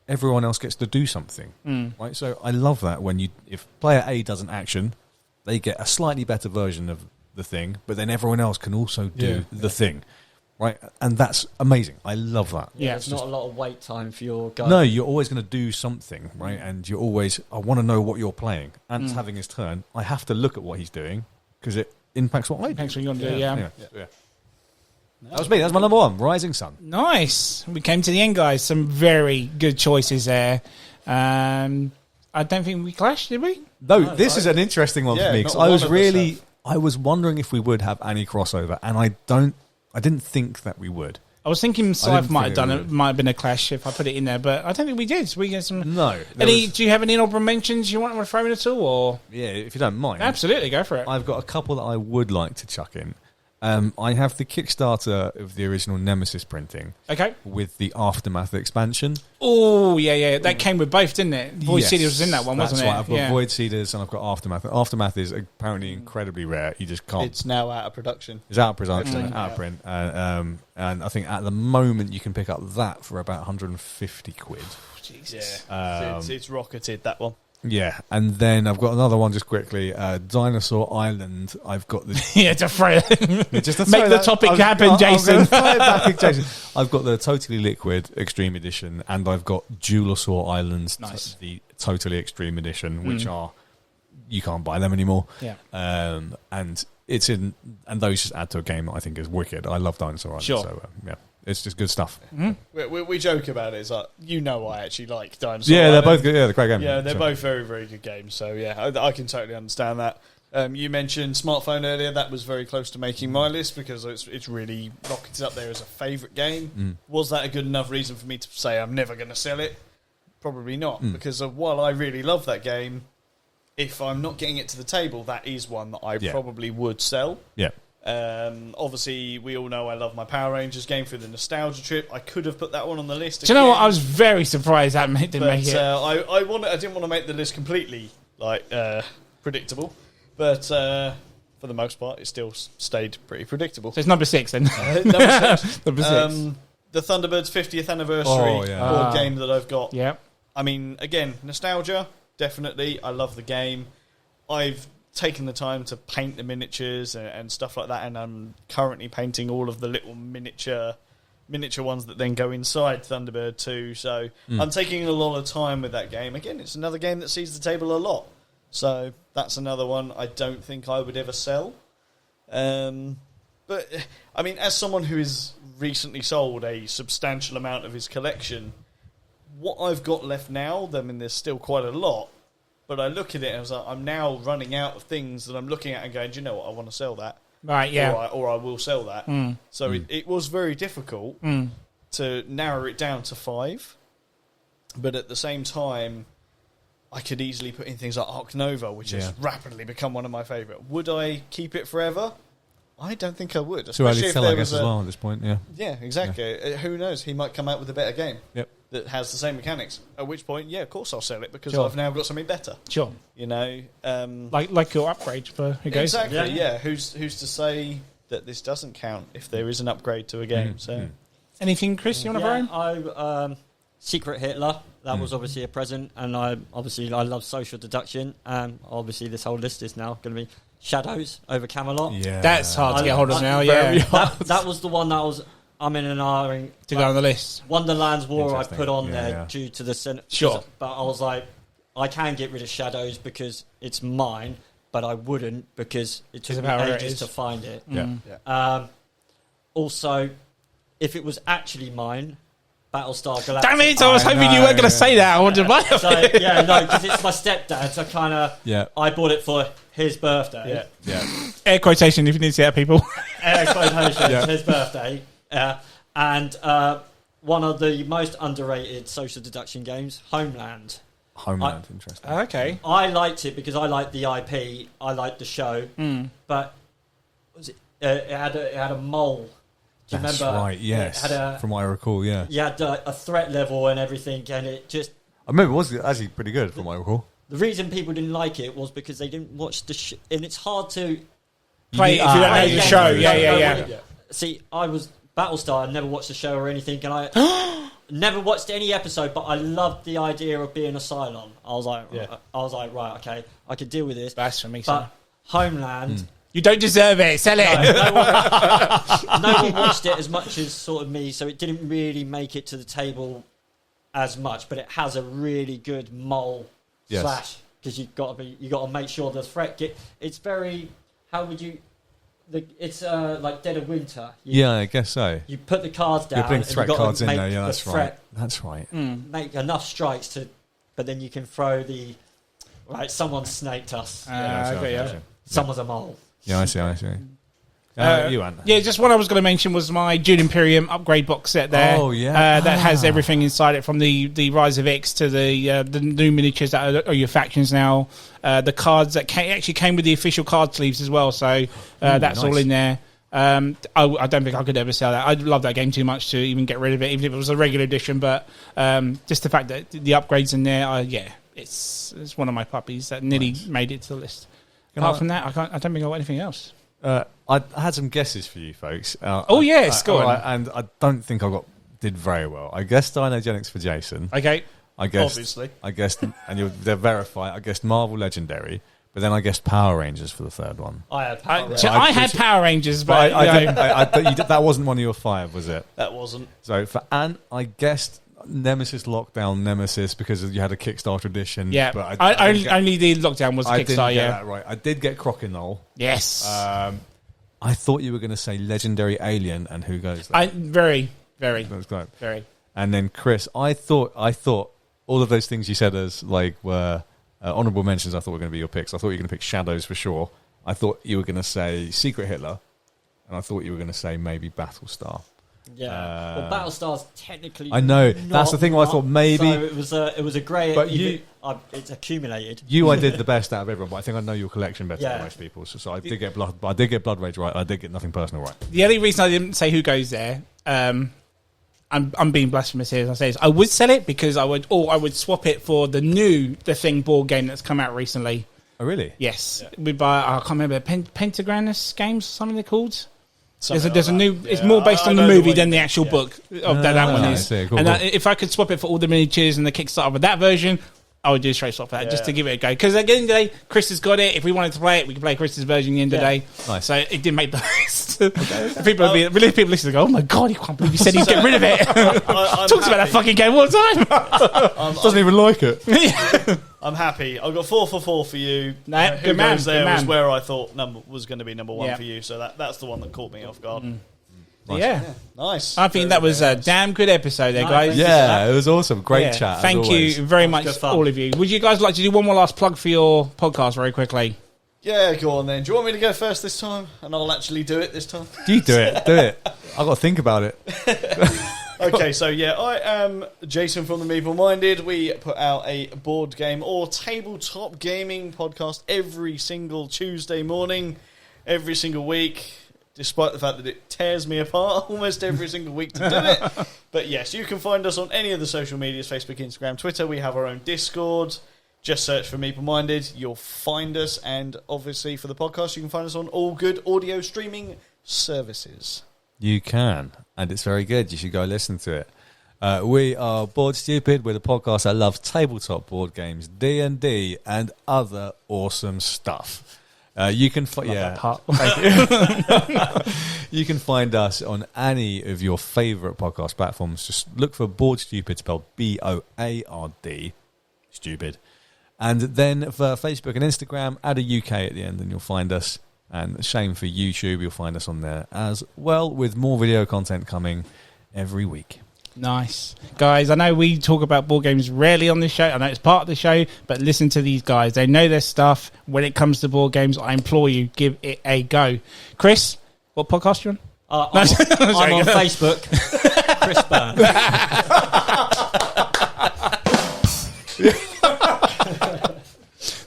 everyone else gets to do something, right? So I love that if player A does an action, they get a slightly better version of the thing, but then everyone else can also do the thing. Right, and that's amazing. I love that. Yeah, it's not a lot of wait time for your guy. No, you're always going to do something, right? And you're always, I want to know what you're playing. Ant's having his turn. I have to look at what he's doing because it impacts what I do. Impacts what you're going to do, yeah. That was me. That's my number one, Rising Sun. Nice. We came to the end, guys. Some very good choices there. I I don't think we clashed, did we? No, this is an interesting one for me, because not I was one of us really, have. I was wondering if we would have any crossover, and I didn't think that we would. I was thinking Scythe might have think done it it. would. Might have been a clash if I put it in there, but I don't think we did. So we get some. No. Do you have any honorable mentions you want to throw in at all? Or Yeah, if you don't mind. absolutely, go for it. I've got a couple that I would like to chuck in. I have the Kickstarter of the original Nemesis printing Okay. with the Aftermath expansion. Oh yeah. That came with both, didn't it? Void Yes, Seeders was in that one, that's wasn't right. it? I've got Yeah. Void Seeders and I've got Aftermath. Aftermath is apparently incredibly rare. You just can't. It's now out of production. It's out of production, Mm. out of print, and I think at the moment you can pick up that for about 150 quid. Yeah, it's rocketed, that one. Yeah, and then I've got another one just quickly. Dinosaur Island. I've got the Yeah, to throw just to Make throw the topic happen, I'm Jason. gonna throw it back at Jason. I've got the Totally Liquid Extreme Edition, and I've got Jewelasaur Islands, Nice. the Totally Extreme Edition, which are you can't buy them anymore. Yeah. And it's in, and those just add to a game that I think is wicked. I love Dinosaur Island, Sure. so yeah, it's just good stuff. We joke about it. It's like, I actually like Dinosaur Yeah, they're Island. both good. Yeah, they're great games. Yeah, they're So- both very, very good games. So, yeah, I can totally understand that. You mentioned smartphone earlier. That was very close to making my list because it's really rocketed up there as a favourite game. Was that a good enough reason for me to say I'm never going to sell it? Probably not, because while I really love that game, if I'm not getting it to the table, that is one that I probably would sell. Yeah. Obviously, we all know I love my Power Rangers game through the nostalgia trip. I could have put that one on the list. Do you know what? again. I was very surprised that didn't make But it. I didn't want to make the list completely predictable, but for the most part, it still stayed pretty predictable. So it's number 6 then. Number 6, Number 6. the Thunderbirds 50th anniversary yeah. board game that I've got. Yeah. I mean, again, nostalgia, definitely. I love the game. I've taken the time to paint the miniatures and stuff like that, and I'm currently painting all of the little miniature ones that then go inside Thunderbird 2. So I'm taking a lot of time with that game. Again, it's another game that sees the table a lot. So that's another one I don't think I would ever sell. But, I mean, as someone who has recently sold a substantial amount of his collection, what I've got left now, I mean, there's still quite a lot, but I look at it and I was like, I'm now running out of things that I'm looking at and going, do you know what, I want to sell that. Right, yeah. Or I will sell that. So it was very difficult to narrow it down to 5, but at the same time, I could easily put in things like Arc Nova, which has rapidly become one of my favourite. Would I keep it forever? I don't think I would. Too early Especially to if tell, there I guess, was as well at this point. Yeah. Yeah, exactly. Who knows? He might come out with a better game Yep. that has the same mechanics. At which point, yeah, of course I'll sell it because Sure. I've now got something better. Sure. You know, Like your upgrade for who goes. exactly. Yeah. Who's to say that this doesn't count if there is an upgrade to a game? So Anything, Chris, you want to throw in? I Secret Hitler. That was obviously a present, and I love social deduction. Obviously, this whole list is now going to be Shadows over Camelot. Yeah. That's hard to get hold of now, very yeah. hard. That was the one that was I'm in an R To go on the list. Wonderland's War I Interesting. put on Yeah, there yeah. due to the Sure. but I was like, I can get rid of Shadows because it's mine, but I wouldn't because it took Because me of how rare it ages is. to find it. Yeah. Also, if it was actually mine, Battlestar Galactica. Damn it! I was I hoping you know, weren't going to yeah. say that. I wanted to buy it. So yeah, no, because it's my stepdad. So kind of, Yeah. I bought it for his birthday. yeah. Yeah. Air quotation if you need to see that, people. Exploitation, his birthday, and one of the most underrated social deduction games, Homeland. Homeland, interesting. Okay. I liked it because I liked the IP, I liked the show, but was it had a mole. Do you That's remember? right, yes. It had From what I recall, yeah. you had a threat level and everything, and it just. I remember it was actually pretty good from what I recall. The reason people didn't like it was because they didn't watch the and it's hard to Play if you don't know play the games show. if you Yeah, don't yeah, know yeah. what it- See, I was Battlestar. I never watched the show or anything, and I never watched any episode. But I loved the idea of being a Cylon. I was like, right, okay, I could deal with this. That's for me, But son. Homeland, You don't deserve it. Sell it. no one watched it as much as sort of me, so it didn't really make it to the table as much. But it has a really good mole Yes. slash because you got to make sure the threat it's very. How would you? It's like Dead of Winter. Yeah, I guess so. You put the cards down. You're putting and threat you've got cards to in make there. Yeah, the that's right. threat That's right. Make enough strikes to, but then you can throw the Right, someone snaked us. I got you. Someone's a mole. Yeah, I see. You, Ant. Yeah, just what I was going to mention was my Dune Imperium upgrade box set there. Oh, yeah. That has everything inside it, from the Rise of X to the new miniatures that are your factions now. The cards that actually came with the official card sleeves as well, so that's nice. all in there. I don't think I could ever sell that. I love that game too much to even get rid of it, even if it was a regular edition. But just the fact that the upgrades in there, it's one of my puppies that nearly made it to the list. Apart from that, I don't think I got anything else. I had some guesses for you folks. Yes, go on. And I don't think did very well. I guessed Dynogenics for Jason. Okay. I guessed, Obviously. I guessed, and they'll verify. I guessed Marvel Legendary, but then I guessed Power Rangers for the third one. I had Power Rangers. I had Power Rangers, but That wasn't one of your 5, was it? That wasn't. So for Ant, I guessed Nemesis Lockdown Nemesis because you had a Kickstarter edition. Yeah, but only the lockdown was I didn't Kickstarter. get that right. I did get Crokinole. Yes. I thought you were going to say Legendary Alien, and who goes there? Very. That's great. Very. And then Chris, I thought all of those things you said as were honourable mentions. I thought were going to be your picks. I thought you were going to pick Shadows for sure. I thought you were going to say Secret Hitler, and I thought you were going to say maybe Battlestar. Yeah, well, Battlestar's technically. I know that's the thing. I thought maybe so it was a grey. But it's accumulated. I did the best out of everyone, but I think I know your collection better than most people. So I did get Blood Rage right. I did get Nothing Personal right. The only reason I didn't say who goes there, I'm being blasphemous here as I say this. I would sell it because I would swap it for the new The Thing board game that's come out recently. Oh really? Yes, we buy. I can't remember Pentagranus games, something they're called. There's a like new. that. It's more based on the movie than the actual Yeah. book of that one is. Cool, and cool. If I could swap it for all the miniatures and the Kickstarter with that version, I would do a straight swap for that just to give it a go. Because at the end of the day, Chris has got it. If we wanted to play it, we could play Chris's version at the end of the day. Nice. So it didn't make the list. People listen to go, oh my god, you can't believe you said he'd get rid of it. Talks about that fucking game all the time. Doesn't even like it. I'm happy. I've got 4 for 4 for you. Nah, Who good man, goes there good was man. where I thought was going to be number 1 Yeah. for you. So that's the one that caught me off guard. Nice. Yeah. Nice. I think that was a damn good episode there, guys. Yeah, it was awesome. Great chat. as Thank always. you very much, good fun. all of you. Would you guys like to do one more last plug for your podcast very quickly? Yeah, go on then. Do you want me to go first this time? And I'll actually do it this time. You do it. Do it. I've got to think about it. Okay, so I am Jason from the Meeple Minded. We put out a board game or tabletop gaming podcast every single Tuesday morning, every single week, despite the fact that it tears me apart almost every single week to do it. But yes, you can find us on any of the social medias, Facebook, Instagram, Twitter. We have our own Discord. Just search for Meeple Minded. You'll find us. And obviously for the podcast, you can find us on all good audio streaming services. You can, and it's very good. You should go listen to it. We are Board Stupid. We're the podcast that loves tabletop board games, D&D, and other awesome stuff. You can you can find us on any of your favourite podcast platforms. Just look for Board Stupid, spelled BOARD, stupid. And then for Facebook and Instagram, add a UK at the end, and you'll find us. And same for YouTube, you'll find us on there as well, with more video content coming every week. Nice. Guys, I know we talk about board games rarely on this show. I know it's part of the show, but listen to these guys. They know their stuff. When it comes to board games, I implore you, give it a go. Chris, what podcast you on? I'm on Facebook. Chris Byrne.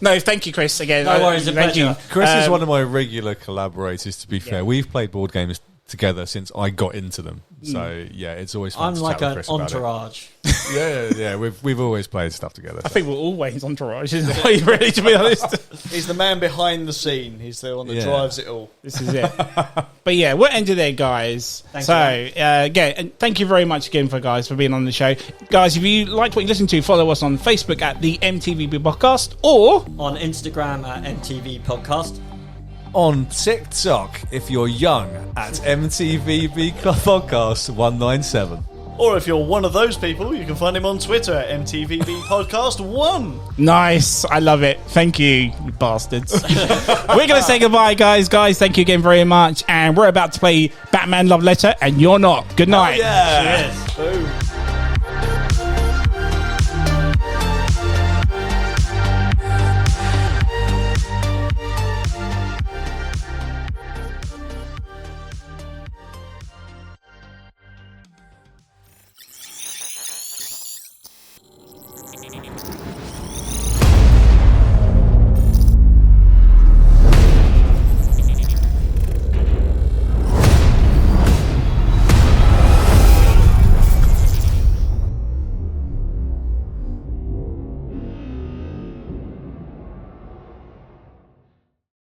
No, thank you, Chris. Again, No worries, a thank you. pleasure. Chris is one of my regular collaborators, to be fair. We've played board games together since I got into them. So, yeah, it's always fun I'm to like chat with an Chris about entourage. it. Yeah. We've always played stuff together. I think we're always entourage, isn't it? Really, to be honest. He's the man behind the scene. He's the one that drives it all. This is it. But yeah, we'll end it there, guys. Thank you. Again, and thank you very much again for being on the show. Guys, if you liked what you listened to, follow us on Facebook at the M.T.V.B podcast, or On Instagram at M.T.V.B podcast. On TikTok, if you're young, at MTVB Podcast 197. Or if you're one of those people, you can find him on Twitter at MTVB Podcast 1. nice. I love it. Thank you, you bastards. We're going to say goodbye, guys. Guys, thank you again very much. And we're about to play Batman Love Letter, and you're not. Good night. Yeah. Cheers. Boom.